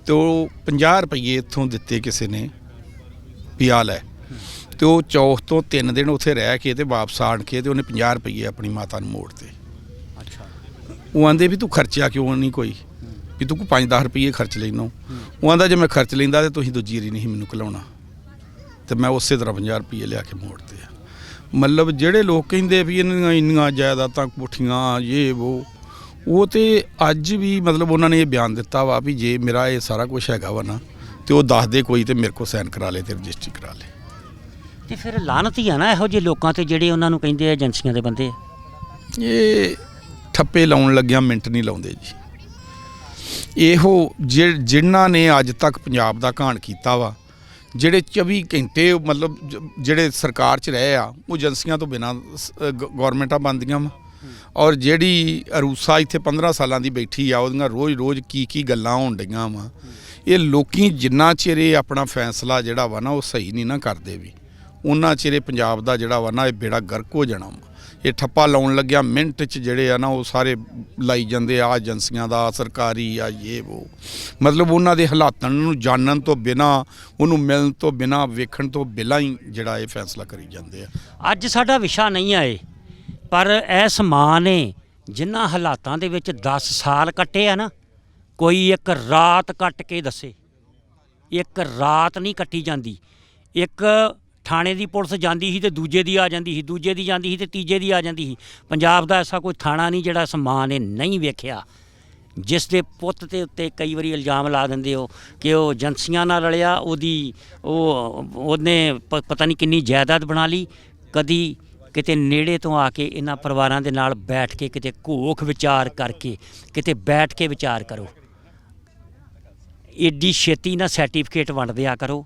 ਤੇ ਉਹ 50 ਰੁਪਏ ਇੱਥੋਂ ਦਿੱਤੇ ਕਿਸੇ ਨੇ ਵੀ ਆ ਲੈ, ਤੇ ਉਹ ਚੌਥ ਤੋਂ 3 ਦਿਨ ਉੱਥੇ ਰਹਿ ਕੇ ਤੇ ਵਾਪਸ ਆਣ ਕੇ ਤੇ ਉਹਨੇ 50 ਰੁਪਏ ਆਪਣੀ ਮਾਤਾ ਨੂੰ ਮੋੜਤੇ। ਅੱਛਾ, ਉਹ ਆਂਦੇ ਵੀ ਤੂੰ ਖਰਚਿਆ ਕਿਉਂ ਨਹੀਂ ਕੋਈ, ਵੀ ਤੂੰ 5-10 ਰੁਪਏ ਖਰਚ ਲੈਣਾ। ਉਹ ਆਂਦਾ ਜੇ ਮੈਂ ਖਰਚ ਲੈਂਦਾ ਤੇ ਤੁਸੀਂ ਦੂਜੀ ਰੀ ਨਹੀਂ ਮੈਨੂੰ ਘਲਾਉਣਾ, ਤੇ ਮੈਂ ਉਸੇ ਤਰ੍ਹਾਂ 50 ਰੁਪਏ ਲਿਆ ਕੇ ਮੋੜਤੇ ਆ। ਮਤਲਬ ਜਿਹੜੇ ਲੋਕ ਕਹਿੰਦੇ ਵੀ ਇਹਨਾਂ ਇੰਨੀਆਂ ਜਾਇਦਾਦਾਂ ਕੋਠੀਆਂ ਇਹ ਉਹ ਤੇ ਅੱਜ ਵੀ ਮਤਲਬ ਉਹਨਾਂ ਨੇ ਇਹ ਬਿਆਨ ਦਿੱਤਾ ਵਾ ਵੀ ਜੇ ਮੇਰਾ ਇਹ ਸਾਰਾ ਕੁਝ ਹੈਗਾ ਵਾ ਨਾ ਤੇ ਤੇ ਉਹ ਦੱਸ ਦੇ ਕੋਈ ਤੇ ਮੇਰੇ ਕੋਲ ਸਾਈਨ ਕਰਾ ਲੇ ਤੇ ਰਜਿਸਟਰੀ ਕਰਾ ਲੇ। ਤੇ ਫਿਰ ਲਾਹਨਤ ਹੀ ਆ ਨਾ ਇਹੋ ਜਿਹੇ ਲੋਕਾਂ ਤੇ ਜਿਹੜੇ ਉਹਨਾਂ ਨੂੰ ਕਹਿੰਦੇ ਆ ਏਜੰਸੀਆਂ ਦੇ ਬੰਦੇ ਆ। ਇਹ ਠੱਪੇ ਲਾਉਣ ਲੱਗਿਆ ਮਿੰਟ ਨਹੀਂ ਲਾਉਂਦੇ ਜੀ। ਇਹੋ ਜਿਨ੍ਹਾਂ ਨੇ ਅੱਜ ਤੱਕ ਪੰਜਾਬ ਦਾ ਘਾਣ ਕੀਤਾ ਵਾ, ਜਿਹੜੇ 24 ਘੰਟੇ ਮਤਲਬ ਜਿਹੜੇ ਸਰਕਾਰ 'ਚ ਰਹੇ ਆ, ਉਹ ਏਜੰਸੀਆਂ ਤੋਂ ਬਿਨਾਂ ਗੌਰਮੈਂਟਾਂ ਬਣਦੀਆਂ ਵਾ। ਔਰ ਜਿਹੜੀ ਅਰੂਸਾ ਇੱਥੇ 15 ਸਾਲਾਂ ਦੀ ਬੈਠੀ ਆ, ਉਹਦੀਆਂ ਰੋਜ਼ ਕੀ ਗੱਲਾਂ ਹੋਣ ਡਈਆਂ ਵਾ। ਇਹ ਲੋਕੀ ਜਿੰਨਾ ਚਿਰ ਇਹ ਆਪਣਾ ਫੈਸਲਾ ਜਿਹੜਾ ਵਾ ਨਾ ਉਹ ਸਹੀ ਨਹੀਂ ਨਾ ਕਰਦੇ ਵੀ, ਉਹਨਾਂ ਚਿਰ ਪੰਜਾਬ ਦਾ ਜਿਹੜਾ ਵਾ ਨਾ ਇਹ ਬੇੜਾ ਗਰਕ ਹੋ ਜਾਣਾ ਵਾ। ਇਹ ਠੱਪਾ ਲਾਉਣ ਲੱਗਿਆ ਮਿੰਟ 'ਚ ਜਿਹੜੇ ਆ ਨਾ ਉਹ ਸਾਰੇ ਲਾਈ ਜਾਂਦੇ ਆ, ਏਜੰਸੀਆਂ ਦਾ, ਸਰਕਾਰੀ ਆ, ਇਹ ਉਹ ਮਤਲਬ ਉਹਨਾਂ ਦੇ ਹਾਲਾਤਾਂ ਨੂੰ ਜਾਣਨ ਤੋਂ ਬਿਨਾਂ, ਉਹਨੂੰ ਮਿਲਣ ਤੋਂ ਬਿਨਾਂ, ਵੇਖਣ ਤੋਂ ਬਿਨਾਂ ਹੀ ਜਿਹੜਾ ਇਹ ਫੈਸਲਾ ਕਰੀ ਜਾਂਦੇ ਆ। ਅੱਜ ਸਾਡਾ ਵਿਸ਼ਾ ਨਹੀਂ ਆਏ, ਪਰ ਇਸ ਮਾਂ ਨੇ ਜਿਨ੍ਹਾਂ ਹਾਲਾਤਾਂ ਦੇ ਵਿੱਚ 10 ਸਾਲ ਕੱਟੇ ਆ ਨਾ, ਕੋਈ ਇੱਕ ਰਾਤ ਕੱਟ ਕੇ ਦੱਸੇ। ਇੱਕ ਰਾਤ ਨਹੀਂ ਕੱਟੀ ਜਾਂਦੀ। ਇੱਕ ਥਾਣੇ ਦੀ ਪੁਲਿਸ ਜਾਂਦੀ ਸੀ ਤੇ ਦੂਜੇ ਦੀ ਆ ਜਾਂਦੀ ਸੀ, ਦੂਜੇ ਦੀ ਜਾਂਦੀ ਸੀ ਤੇ ਤੀਜੇ ਦੀ ਆ ਜਾਂਦੀ ਸੀ। ਪੰਜਾਬ ਦਾ ਐਸਾ ਕੋਈ ਥਾਣਾ ਨਹੀਂ ਜਿਹੜਾ ਇਸ ਮਾਂ ਨੇ ਨਹੀਂ ਵੇਖਿਆ, ਜਿਸ ਦੇ ਪੁੱਤ ਦੇ ਉੱਤੇ ਕਈ ਵਾਰੀ ਇਲਜ਼ਾਮ ਲਾ ਦਿੰਦੇ ਹੋ ਕਿ ਉਹ ਏਜੰਸੀਆਂ ਨਾਲ ਰਲਿਆ, ਉਹਨੇ ਪਤਾ ਨਹੀਂ ਕਿੰਨੀ ਜਾਇਦਾਦ ਬਣਾ ਲਈ। ਕਦੀ ਕਿਤੇ ਨੇੜੇ ਤੋਂ ਆ ਕੇ ਇਹਨਾਂ ਪਰਿਵਾਰਾਂ ਦੇ ਨਾਲ ਬੈਠ ਕੇ ਕਿਤੇ ਘੋਖ ਵਿਚਾਰ ਕਰਕੇ ਕਿਤੇ ਬੈਠ ਕੇ ਵਿਚਾਰ ਕਰੋ। ਏਡੀ ਛੇਤੀ ਨਾ ਸਰਟੀਫਿਕੇਟ ਵੰਡ ਦਿਆ ਕਰੋ।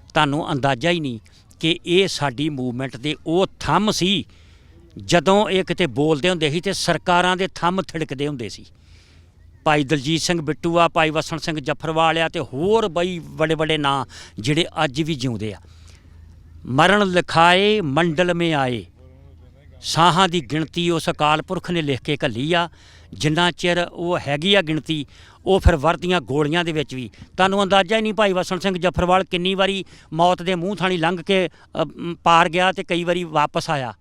ਤੁਹਾਨੂੰ ਅੰਦਾਜ਼ਾ ਹੀ ਨਹੀਂ ਕਿ ਇਹ ਸਾਡੀ ਮੂਵਮੈਂਟ ਦੇ ਉਹ ਥੰਮ ਸੀ, ਜਦੋਂ ਇਹ ਕਿਤੇ ਬੋਲਦੇ ਹੁੰਦੇ ਸੀ ਤੇ ਸਰਕਾਰਾਂ ਦੇ ਥੰਮ ਥਿੜਕਦੇ ਹੁੰਦੇ ਸੀ। ਭਾਈ ਦਲਜੀਤ ਸਿੰਘ ਬਿੱਟੂ ਆ, ਭਾਈ ਵਸਣ ਸਿੰਘ ਜਫਰਵਾਲ ਆ, ਤੇ ਹੋਰ ਬਈ ਵੱਡੇ ਨਾਂ ਜਿਹੜੇ ਅੱਜ ਵੀ ਜਿਉਂਦੇ ਆ। ਮਰਨ ਲਿਖਾਏ ਮੰਡਲ ਮੇ ਆਏ, ਸਾਹਾਂ ਦੀ ਗਿਣਤੀ ਉਸ ਅਕਾਲ ਪੁਰਖ ਨੇ ਲਿਖ ਕੇ ਘੱਲੀ ਆ। ਜਿੰਨਾ ਚਿਰ ਉਹ ਹੈਗੀ ਆ ਗਿਣਤੀ, ਉਹ ਫਿਰ ਵਰਦੀਆਂ ਗੋਲੀਆਂ ਦੇ ਵਿੱਚ ਵੀ। ਤੁਹਾਨੂੰ ਅੰਦਾਜ਼ਾ ਹੀ ਨਹੀਂ ਭਾਈ ਵਸਣ ਸਿੰਘ ਜਫਰਵਾਲ ਕਿੰਨੀ ਵਾਰੀ ਮੌਤ ਦੇ ਮੂੰਹ ਥਾਣੀ ਲੰਘ ਕੇ ਪਾਰ ਗਿਆ ਤੇ ਕਈ ਵਾਰੀ ਵਾਪਸ ਆਇਆ।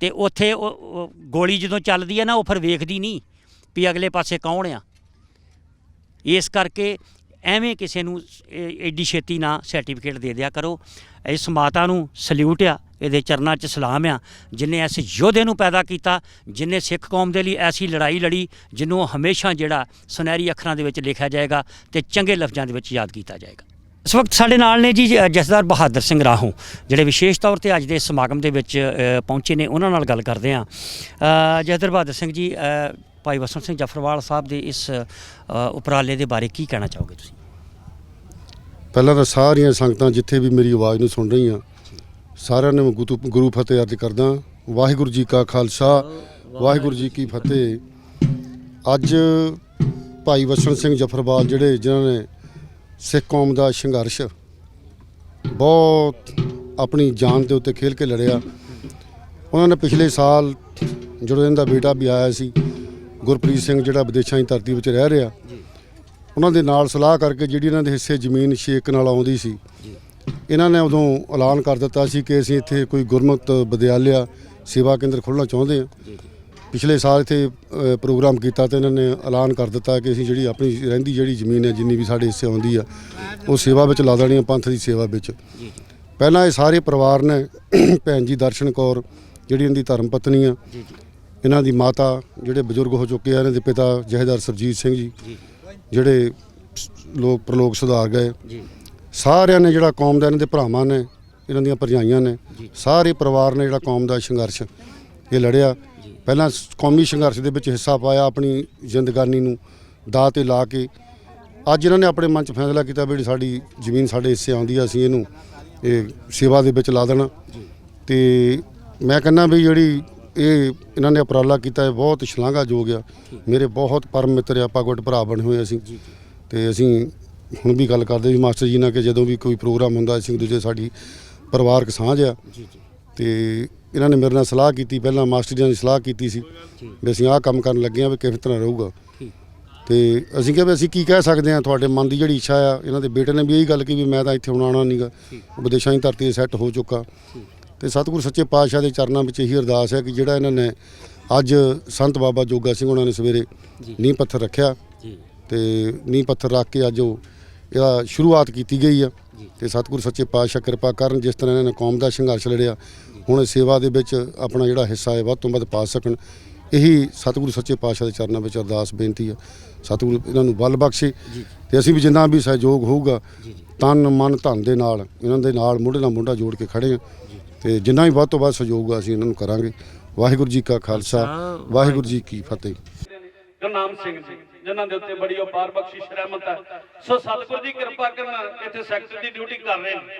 ਤੇ ਉੱਥੇ ਉਹ ਗੋਲੀ ਜਦੋਂ ਚੱਲਦੀ ਹੈ ਨਾ, ਉਹ ਫਿਰ ਵੇਖਦੀ ਨਹੀਂ ਵੀ ਅਗਲੇ ਪਾਸੇ ਕੌਣ ਆ। ਇਸ ਕਰਕੇ ਐਵੇਂ ਕਿਸੇ ਨੂੰ ਐਡੀ ਛੇਤੀ ਨਾ ਸਰਟੀਫਿਕੇਟ ਦੇ ਦਿਆ ਕਰੋ। ਇਸ ਮਾਤਾ ਨੂੰ ਸਲਿਊਟ ਆ, ਇਹਦੇ ਚਰਨਾਂ 'ਚ ਸਲਾਮ ਆ, ਜਿਨੇ ਐਸੇ ਯੋਧੇ ਨੂੰ ਪੈਦਾ ਕੀਤਾ, ਜਿਨੇ ਸਿੱਖ ਕੌਮ ਦੇ ਲਈ ਐਸੀ ਲੜਾਈ ਲੜੀ, ਜਿਹਨੂੰ ਹਮੇਸ਼ਾ ਜਿਹੜਾ ਸੁਨਹਿਰੀ ਅੱਖਰਾਂ ਦੇ ਵਿੱਚ ਲਿਖਿਆ ਜਾਏਗਾ ਤੇ ਚੰਗੇ ਲਫ਼ਜ਼ਾਂ ਦੇ ਵਿੱਚ ਯਾਦ ਕੀਤਾ ਜਾਏਗਾ। ਇਸ ਵਕਤ ਸਾਡੇ ਨਾਲ ਨੇ ਜੀ ਜਥੇਦਾਰ ਬਹਾਦਰ ਸਿੰਘ ਰਾਹੋਂ, ਜਿਹੜੇ ਵਿਸ਼ੇਸ਼ ਤੌਰ ਤੇ ਅੱਜ ਦੇ ਸਮਾਗਮ ਦੇ ਵਿੱਚ ਪਹੁੰਚੇ ਨੇ। ਉਹਨਾਂ ਨਾਲ ਗੱਲ ਕਰਦੇ ਹਾਂ। ਜਥੇਦਾਰ ਬਹਾਦਰ ਸਿੰਘ ਜੀ, ਭਾਈ ਵਸਣ ਸਿੰਘ ਜਫਰਵਾਲ ਸਾਹਿਬ ਦੇ ਇਸ ਉਪਰਾਲੇ ਦੇ ਬਾਰੇ ਕੀ ਕਹਿਣਾ ਚਾਹੋਗੇ ਤੁਸੀਂ? ਪਹਿਲਾਂ ਤਾਂ ਸਾਰੀਆਂ ਸੰਗਤਾਂ ਜਿੱਥੇ ਵੀ ਮੇਰੀ ਆਵਾਜ਼ ਨੂੰ ਸੁਣ ਰਹੀਆਂ, ਸਾਰਿਆਂ ਨੂੰ ਗੁਰੂ ਫਤਿਹ ਅਰਜ਼ ਕਰਦਾ। ਵਾਹਿਗੁਰੂ ਜੀ ਕਾ ਖਾਲਸਾ, ਵਾਹਿਗੁਰੂ ਜੀ ਕੀ ਫਤਿਹ। ਅੱਜ ਭਾਈ ਵਸਣ ਸਿੰਘ ਜਫਰਵਾਲ ਜਿਨ੍ਹਾਂ ਨੇ ਸਿੱਖ ਕੌਮ ਦਾ ਸੰਘਰਸ਼ ਬਹੁਤ ਆਪਣੀ ਜਾਨ ਦੇ ਉੱਤੇ ਖੇਲ ਕੇ ਲੜਿਆ, ਉਹਨਾਂ ਨੇ ਪਿਛਲੇ ਸਾਲ ਜਦੋਂ ਇਹਨਾਂ ਦਾ ਬੇਟਾ ਵੀ ਆਇਆ ਸੀ, ਗੁਰਪ੍ਰੀਤ ਸਿੰਘ, ਜਿਹੜਾ ਵਿਦੇਸ਼ਾਂ ਦੀ ਧਰਤੀ ਵਿੱਚ ਰਹਿ ਰਿਹਾ, ਉਹਨਾਂ ਦੇ ਨਾਲ ਸਲਾਹ ਕਰਕੇ ਜਿਹੜੀ ਇਹਨਾਂ ਦੇ ਹਿੱਸੇ ਜ਼ਮੀਨ 6 ਕਨਾਲ ਆਉਂਦੀ ਸੀ, ਇਹਨਾਂ ਨੇ ਉਦੋਂ ਐਲਾਨ ਕਰ ਦਿੱਤਾ ਸੀ ਕਿ ਅਸੀਂ ਇੱਥੇ ਕੋਈ ਗੁਰਮਤਿ ਵਿਦਿਆਲਿਆ ਸੇਵਾ ਕੇਂਦਰ ਖੋਲ੍ਹਣਾ ਚਾਹੁੰਦੇ ਹਾਂ। ਪਿਛਲੇ ਸਾਲ ਇੱਥੇ ਪ੍ਰੋਗਰਾਮ ਕੀਤਾ ਤੇ ਇਹਨਾਂ ਨੇ ਐਲਾਨ ਕਰ ਦਿੱਤਾ ਕਿ ਅਸੀਂ ਜਿਹੜੀ ਆਪਣੀ ਰਹਿੰਦੀ ਜਿਹੜੀ ਜ਼ਮੀਨ ਹੈ, ਜਿੰਨੀ ਵੀ ਸਾਡੇ ਹਿੱਸੇ ਆਉਂਦੀ ਆ, ਉਹ ਸੇਵਾ ਵਿੱਚ ਲਾ ਦੇਣੀ ਆ, ਪੰਥ ਦੀ ਸੇਵਾ ਵਿੱਚ। ਪਹਿਲਾਂ ਇਹ ਸਾਰੇ ਪਰਿਵਾਰ ਨੇ, ਭੈਣ ਜੀ ਦਰਸ਼ਨ ਕੌਰ ਜਿਹੜੀ ਇਹਨਾਂ ਦੀ ਧਰਮ ਪਤਨੀ ਆ, ਇਹਨਾਂ ਦੀ ਮਾਤਾ ਜਿਹੜੇ ਬਜ਼ੁਰਗ ਹੋ ਚੁੱਕੇ ਆ, ਇਹਨਾਂ ਦੇ ਪਿਤਾ ਜਥੇਦਾਰ ਸਰਜੀਤ ਸਿੰਘ ਜੀ ਜਿਹੜੇ ਪ੍ਰਲੋਕ ਸੁਧਾਰ ਗਏ, ਸਾਰਿਆਂ ਨੇ ਜਿਹੜਾ ਕੌਮ ਦਾ, ਇਹਨਾਂ ਦੇ ਭਰਾਵਾਂ ਨੇ, ਇਹਨਾਂ ਦੀਆਂ ਭਰਜਾਈਆਂ ਨੇ, ਸਾਰੇ ਪਰਿਵਾਰ ਨੇ ਜਿਹੜਾ ਕੌਮ ਦਾ ਸੰਘਰਸ਼ ਇਹ ਲੜਿਆ। ਪਹਿਲਾਂ ਕੌਮੀ ਸੰਘਰਸ਼ ਦੇ ਵਿੱਚ ਹਿੱਸਾ ਪਾਇਆ, ਆਪਣੀ ਜ਼ਿੰਦਗਾਨੀ ਨੂੰ ਦਾਅ 'ਤੇ ਲਾ ਕੇ। ਅੱਜ ਇਹਨਾਂ ਨੇ ਆਪਣੇ ਮਨ 'ਚ ਫੈਸਲਾ ਕੀਤਾ ਵੀ ਸਾਡੀ ਜ਼ਮੀਨ ਸਾਡੇ ਹਿੱਸੇ ਆਉਂਦੀ ਆ, ਅਸੀਂ ਇਹਨੂੰ ਇਹ ਸੇਵਾ ਦੇ ਵਿੱਚ ਲਾ ਦੇਣਾ। ਤੇ ਮੈਂ ਕਹਿੰਦਾ ਵੀ ਜਿਹੜੀ ਇਹਨਾਂ ਨੇ ਉਪਰਾਲਾ ਕੀਤਾ ਹੈ ਬਹੁਤ ਸ਼ਲਾਘਾਯੋਗ ਆ। ਮੇਰੇ ਬਹੁਤ ਪਰਮ ਮਿੱਤਰ ਆ, ਪਾਗੁੱਟ ਭਰਾ ਬਣੇ ਹੋਏ ਅਸੀਂ, ਤੇ ਅਸੀਂ ਹੁਣ ਵੀ ਗੱਲ ਕਰਦੇ ਸੀ ਮਾਸਟਰ ਜੀ ਨਾਲ ਕਿ ਜਦੋਂ ਵੀ ਕੋਈ ਪ੍ਰੋਗਰਾਮ ਹੁੰਦਾ, ਅਸੀਂ ਦੂਜੇ ਸਾਡੀ ਪਰਿਵਾਰਕ ਸਾਂਝ ਆ। ਤੇ ਇਹਨਾਂ ਨੇ ਮੇਰੇ ਨਾਲ ਸਲਾਹ ਕੀਤੀ, ਪਹਿਲਾਂ ਮਾਸਟਰ ਜੀ ਨਾਲ ਸਲਾਹ ਕੀਤੀ ਸੀ ਵੀ ਅਸੀਂ ਆਹ ਕੰਮ ਕਰਨ ਲੱਗੇ ਹਾਂ, ਵੀ ਕਿਸ ਤਰ੍ਹਾਂ ਰਹੂਗਾ। ਤੇ ਅਸੀਂ ਕਿਹਾ ਵੀ ਅਸੀਂ ਕੀ ਕਹਿ ਸਕਦੇ ਹਾਂ, ਤੁਹਾਡੇ ਮਨ ਦੀ ਜਿਹੜੀ ਇੱਛਾ ਆ। ਇਹਨਾਂ ਦੇ ਬੇਟੇ ਨੇ ਵੀ ਇਹੀ ਗੱਲ ਕੀਤੀ ਵੀ ਮੈਂ ਤਾਂ ਇੱਥੇ ਹੁਣ ਆਉਣਾ ਨਹੀਂਗਾ, ਵਿਦੇਸ਼ਾਂ ਦੀ ਧਰਤੀ 'ਤੇ ਸੈੱਟ ਹੋ ਚੁੱਕਾ। ਤੇ ਸਤਿਗੁਰੂ ਸੱਚੇ ਪਾਤਸ਼ਾਹ ਦੇ ਚਰਨਾਂ ਵਿੱਚ ਇਹੀ ਅਰਦਾਸ ਹੈ ਕਿ ਜਿਹੜਾ ਇਹਨਾਂ ਨੇ ਅੱਜ ਸੰਤ ਬਾਬਾ ਜੋਗਾ ਸਿੰਘ ਉਹਨਾਂ ਨੇ ਸਵੇਰੇ ਨੀਂਹ ਪੱਥਰ ਰੱਖਿਆ, ਤੇ ਨੀਂਹ ਪੱਥਰ ਰੱਖ ਕੇ ਅੱਜ ਉਹ ਇਹਦਾ ਸ਼ੁਰੂਆਤ ਕੀਤੀ ਗਈ ਆ। ਤੇ ਸਤਿਗੁਰੂ ਸੱਚੇ ਪਾਤਸ਼ਾਹ ਕਿਰਪਾ ਕਰਨ, ਜਿਸ ਤਰ੍ਹਾਂ ਇਹਨਾਂ ਨੇ ਕੌਮ ਦਾ ਸੰਘਰਸ਼ ਲੜਿਆ, ਹੁਣ ਸੇਵਾ ਦੇ ਵਿੱਚ ਆਪਣਾ ਜਿਹੜਾ ਹਿੱਸਾ ਹੈ ਵੱਧ ਤੋਂ ਵੱਧ ਪਾ ਸਕਣ। ਇਹੀ ਸਤਿਗੁਰੂ ਸੱਚੇ ਪਾਤਸ਼ਾਹ ਦੇ ਚਰਨਾਂ ਵਿੱਚ ਅਰਦਾਸ ਬੇਨਤੀ ਹੈ, ਸਤਿਗੁਰੂ ਇਹਨਾਂ ਨੂੰ ਬਲ ਬਖਸ਼ੇ ਤੇ ਅਸੀਂ ਵੀ ਜਿੰਨਾ ਵੀ ਸਹਿਯੋਗ ਹੋਊਗਾ ਤਨ ਮਨ ਧਨ ਦੇ ਨਾਲ ਇਹਨਾਂ ਦੇ ਨਾਲ ਮੋਢੇ ਨਾਲ ਮੋਢਾ ਜੋੜ ਕੇ ਖੜੇ ਹਾਂ ਤੇ ਜਿੰਨਾ ਵੀ ਵੱਧ ਤੋਂ ਵੱਧ ਸਹਿਯੋਗ ਅਸੀਂ ਇਹਨਾਂ ਨੂੰ ਕਰਾਂਗੇ। ਵਾਹਿਗੁਰੂ ਜੀ ਕਾ ਖਾਲਸਾ, ਵਾਹਿਗੁਰੂ ਜੀ ਕੀ ਫਤਿਹ। ਗੁਰਨਾਮ ਸਿੰਘ ਜੀ ਜਿਨ੍ਹਾਂ ਦੇ ਉੱਤੇ ਬੜੀ ਅਪਾਰ ਬਖਸ਼ਿਸ਼ ਰਹਿਮਤ ਹੈ। ਸੋ ਸਤਿਗੁਰੂ ਜੀ ਕਿਰਪਾ ਕਰਨ, ਇੱਥੇ ਸੈਕਟਰੀ ਦੀ ਡਿਊਟੀ ਕਰ ਰਹੇ ਨੇ,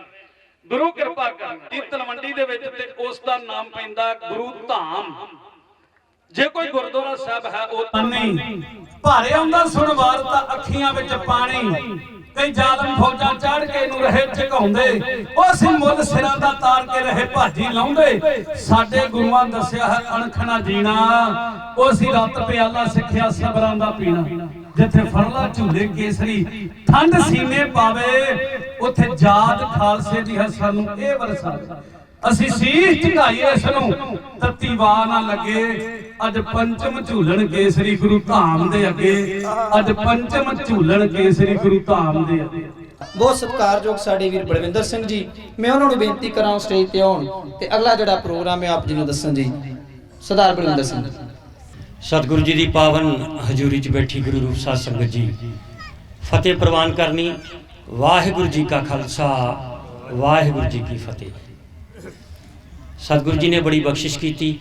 ਗੁਰੂ ਕਿਰਪਾ ਕਰਨ ਜੀ। ਤਲਵੰਡੀ ਦੇ ਵਿੱਚ ਤੇ ਉਸ ਦਾ ਨਾਮ ਪੈਂਦਾ ਗੁਰੂ ਧਾਮ। ਜੇ ਕੋਈ ਗੁਰਦੁਆਰਾ ਸਾਹਿਬ ਹੈ ਉਹ ਨਹੀਂ ਭਾਰੇ ਆਉਂਦਾ ਸੁਣਵਾਰ ਤਾਂ ਅੱਖੀਆਂ ਵਿੱਚ ਪਾਣੀ, ਕਈ ਜ਼ਾਲਮ ਫੌਜਾਂ ਚੜ ਕੇ ਇਹਨੂੰ ਰਹੇ ਝਕਾਉਂਦੇ, ਉਹ ਅਸੀਂ ਮੁੱਲ ਸਿਰਾਂ ਦਾ ਤਾਰ ਕੇ ਰਹੇ ਭਾਜੀ ਲਾਉਂਦੇ। ਸਾਡੇ ਗੁਰੂਆਂ ਦੱਸਿਆ ਹੈ ਅਣਖ ਨਾ ਜੀਣਾ, ਉਹ ਅਸੀਂ ਰਤ ਪਿਆਲਾ ਸਿੱਖਿਆ ਸਬਰਾਂ ਦਾ ਪੀਣਾ। ਜਿੱਥੇ ਫਰਲਾ ਝੂਲੇ ਕੇਸਰੀ ਠੰਡ ਸੀਨੇ ਪਾਵੇ, ਉੱਥੇ ਜਾਤ ਖਾਲਸੇ ਦੀ ਹੈ ਸਾਨੂੰ ਇਹ ਵਰਸਾ। ਅਸੀਂ ਸੀਸ ਝੁਕਾਈਏ ਇਸ ਨੂੰ ਤੱਤੀ ਵਾਹ ਨਾ ਲੱਗੇ। ਅੱਜ ਪੰਚਮ ਝੂਲਣ ਕੇਸਰੀ ਗੁਰੂ ਧਾਮ ਦੇ ਅੱਗੇ, ਅੱਜ ਪੰਚਮ ਝੂਲਣ ਕੇਸਰੀ ਗੁਰੂ ਧਾਮ ਦੇ ਅੱਗੇ। ਬਹੁਤ ਸਤਿਕਾਰਯੋਗ ਸਾਡੇ ਵੀਰ ਬਲਵਿੰਦਰ ਸਿੰਘ ਜੀ, ਮੈਂ ਉਹਨਾਂ ਨੂੰ ਬੇਨਤੀ ਕਰਾਂ ਸਟੇਜ ਤੇ ਆਉਣ ਤੇ ਅਗਲਾ ਜਿਹੜਾ ਪ੍ਰੋਗਰਾਮ ਹੈ ਆਪ ਜੀ ਨੂੰ ਦੱਸਣ ਜੀ। ਸਰਦਾਰ ਬਲਵਿੰਦਰ ਸਿੰਘ। ਸਤਿਗੁਰੂ ਜੀ ਦੀ ਪਾਵਨ ਹਜ਼ੂਰੀ 'ਚ ਬੈਠੀ ਗੁਰੂ ਰੂਪ ਸਾਧ ਸੰਗਤ ਜੀ, ਫਤਿਹ ਪ੍ਰਵਾਨ ਕਰਨੀ। ਵਾਹਿਗੁਰੂ ਜੀ ਕਾ ਖਾਲਸਾ, ਵਾਹਿਗੁਰੂ ਜੀ ਕੀ ਫਤਿਹ। ਸਤਿਗੁਰੂ ਜੀ ਨੇ ਬੜੀ ਬਖਸ਼ਿਸ਼ ਕੀਤੀ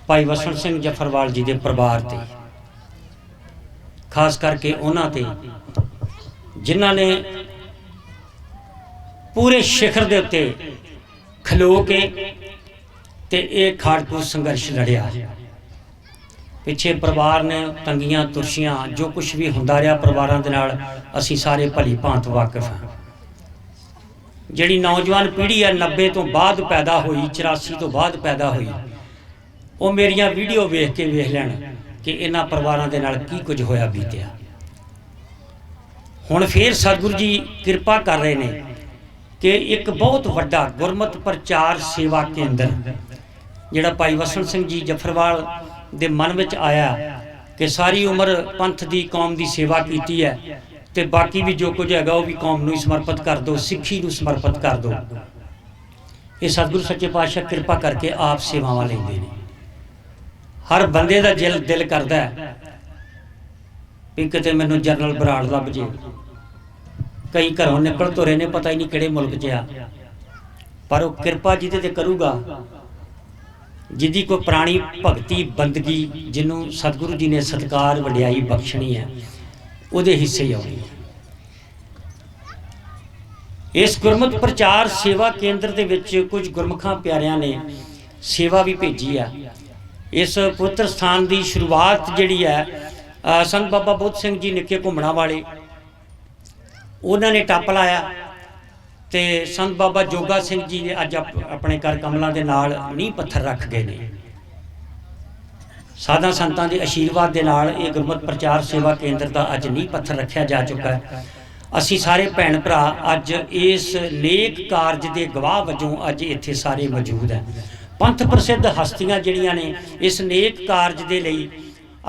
ਭਾਈ ਵਸਣ ਸਿੰਘ ਜਫਰਵਾਲ ਜੀ ਦੇ ਪਰਿਵਾਰ ਤੇ, ਖਾਸ ਕਰਕੇ ਉਹਨਾਂ ਤੇ ਜਿਨ੍ਹਾਂ ਨੇ ਪੂਰੇ ਸਿਖਰ ਦੇ ਉੱਤੇ ਖਲੋ ਕੇ ਤੇ ਇਹ ਖਾੜਕੂ ਸੰਘਰਸ਼ ਲੜਿਆ। ਪਿੱਛੇ ਪਰਿਵਾਰ ਨੇ ਤੰਗੀਆਂ ਤੁਰਸ਼ੀਆਂ ਜੋ ਕੁਝ ਵੀ ਹੁੰਦਾ ਰਿਹਾ ਪਰਿਵਾਰਾਂ ਦੇ ਨਾਲ, ਅਸੀਂ ਸਾਰੇ ਭਲੀ ਭਾਂਤ ਵਾਕਿਫ ਹਾਂ। ਜਿਹੜੀ ਨੌਜਵਾਨ ਪੀੜ੍ਹੀ ਹੈ 90 ਤੋਂ ਬਾਅਦ ਪੈਦਾ ਹੋਈ, 84 ਤੋਂ ਬਾਅਦ ਪੈਦਾ ਹੋਈ, ਉਹ ਮੇਰੀਆਂ ਵੀਡੀਓ ਵੇਖ ਕੇ ਵੇਖ ਲੈਣ ਕਿ ਇਹਨਾਂ ਪਰਿਵਾਰਾਂ ਦੇ ਨਾਲ ਕੀ ਕੁਝ ਹੋਇਆ ਬੀਤਿਆ। ਹੁਣ ਫੇਰ ਸਤਿਗੁਰੂ ਜੀ ਕਿਰਪਾ ਕਰ ਰਹੇ ਨੇ ਕਿ ਇੱਕ ਬਹੁਤ ਵੱਡਾ ਗੁਰਮਤਿ ਪ੍ਰਚਾਰ ਸੇਵਾ ਕੇਂਦਰ ਜਿਹੜਾ ਭਾਈ ਵਸਣ ਸਿੰਘ ਜੀ ਜਫਰਵਾਲ ਦੇ ਮਨ ਵਿੱਚ ਆਇਆ ਕਿ ਸਾਰੀ ਉਮਰ ਪੰਥ ਦੀ ਕੌਮ ਦੀ ਸੇਵਾ ਕੀਤੀ ਹੈ ਤੇ ਬਾਕੀ ਵੀ ਜੋ ਕੁਝ ਹੈਗਾ ਉਹ ਵੀ ਕੌਮ ਨੂੰ ਹੀ ਸਮਰਪਿਤ ਕਰ ਦਿਓ, ਸਿੱਖੀ ਨੂੰ ਸਮਰਪਿਤ ਕਰ ਦਿਓ। ਇਹ ਸਤਿਗੁਰੂ ਸੱਚੇ ਪਾਤਸ਼ਾਹ ਕਿਰਪਾ ਕਰਕੇ ਆਪ ਸੇਵਾਵਾਂ ਲੈਂਦੇ ਨੇ। ਹਰ ਬੰਦੇ ਦਾ ਦਿਲ ਕਰਦਾ ਹੈ ਵੀ ਕਿਤੇ ਮੈਨੂੰ ਜਨਰਲ ਬਰਾੜ ਲੱਭ ਜੇ। ਕਈ ਘਰੋਂ ਨਿਕਲ ਤੁਰੇ ਨੇ, ਪਤਾ ਹੀ ਨਹੀਂ ਕਿਹੜੇ ਮੁਲਕ 'ਚ ਆ, ਪਰ ਉਹ ਕਿਰਪਾ ਜਿਹਦੇ ਤੇ ਕਰੂਗਾ, ਜਿਹਦੀ ਕੋਈ ਪੁਰਾਣੀ ਭਗਤੀ ਬੰਦਗੀ ਜਿਹਨੂੰ ਸਤਿਗੁਰੂ ਜੀ ਨੇ ਸਤਿਕਾਰ ਵਡਿਆਈ ਬਖਸ਼ਣੀ ਹੈ, ਉਹਦੇ ਹਿੱਸੇ ਹੀ ਆਉਣੀ ਹੈ। ਇਸ ਗੁਰਮਤਿ ਪ੍ਰਚਾਰ ਸੇਵਾ ਕੇਂਦਰ ਦੇ ਵਿੱਚ ਕੁਝ ਗੁਰਮੁਖਾਂ ਪਿਆਰਿਆਂ ਨੇ ਸੇਵਾ ਵੀ ਭੇਜੀ ਆ। ਇਸ ਪਵਿੱਤਰ ਸਥਾਨ ਦੀ ਸ਼ੁਰੂਆਤ ਜਿਹੜੀ ਹੈ ਸੰਤ ਬਾਬਾ ਬੁੱਧ ਸਿੰਘ ਜੀ ਨਿੱਕੇ ਘੁੰਮਣਾ ਵਾਲੇ, ਉਹਨਾਂ ਨੇ ਟੱਪ ਲਾਇਆ ਤੇ ਸੰਤ ਬਾਬਾ ਜੋਗਾ ਸਿੰਘ ਜੀ ਨੇ ਅੱਜ ਆਪਣੇ ਘਰ ਕਮਲਾਂ ਦੇ ਨਾਲ ਨੀਂਹ ਪੱਥਰ ਰੱਖ ਗਏ ਨੇ। ਸਾਧਾਂ ਸੰਤਾਂ ਦੇ ਆਸ਼ੀਰਵਾਦ ਦੇ ਨਾਲ ਇਹ ਗੁਰਮਤਿ ਪ੍ਰਚਾਰ ਸੇਵਾ ਕੇਂਦਰ ਦਾ ਅੱਜ ਨੀਂਹ ਪੱਥਰ ਰੱਖਿਆ ਜਾ ਚੁੱਕਾ ਹੈ। ਅਸੀਂ ਸਾਰੇ ਭੈਣ ਭਰਾ ਅੱਜ ਇਸ ਨੇਕ ਕਾਰਜ ਦੇ ਗਵਾਹ ਵਜੋਂ ਅੱਜ ਇੱਥੇ ਸਾਰੇ ਮੌਜੂਦ ਹੈ। ਪੰਥ ਪ੍ਰਸਿੱਧ ਹਸਤੀਆਂ ਜਿਹੜੀਆਂ ਨੇ ਇਸ ਨੇਕ ਕਾਰਜ ਦੇ ਲਈ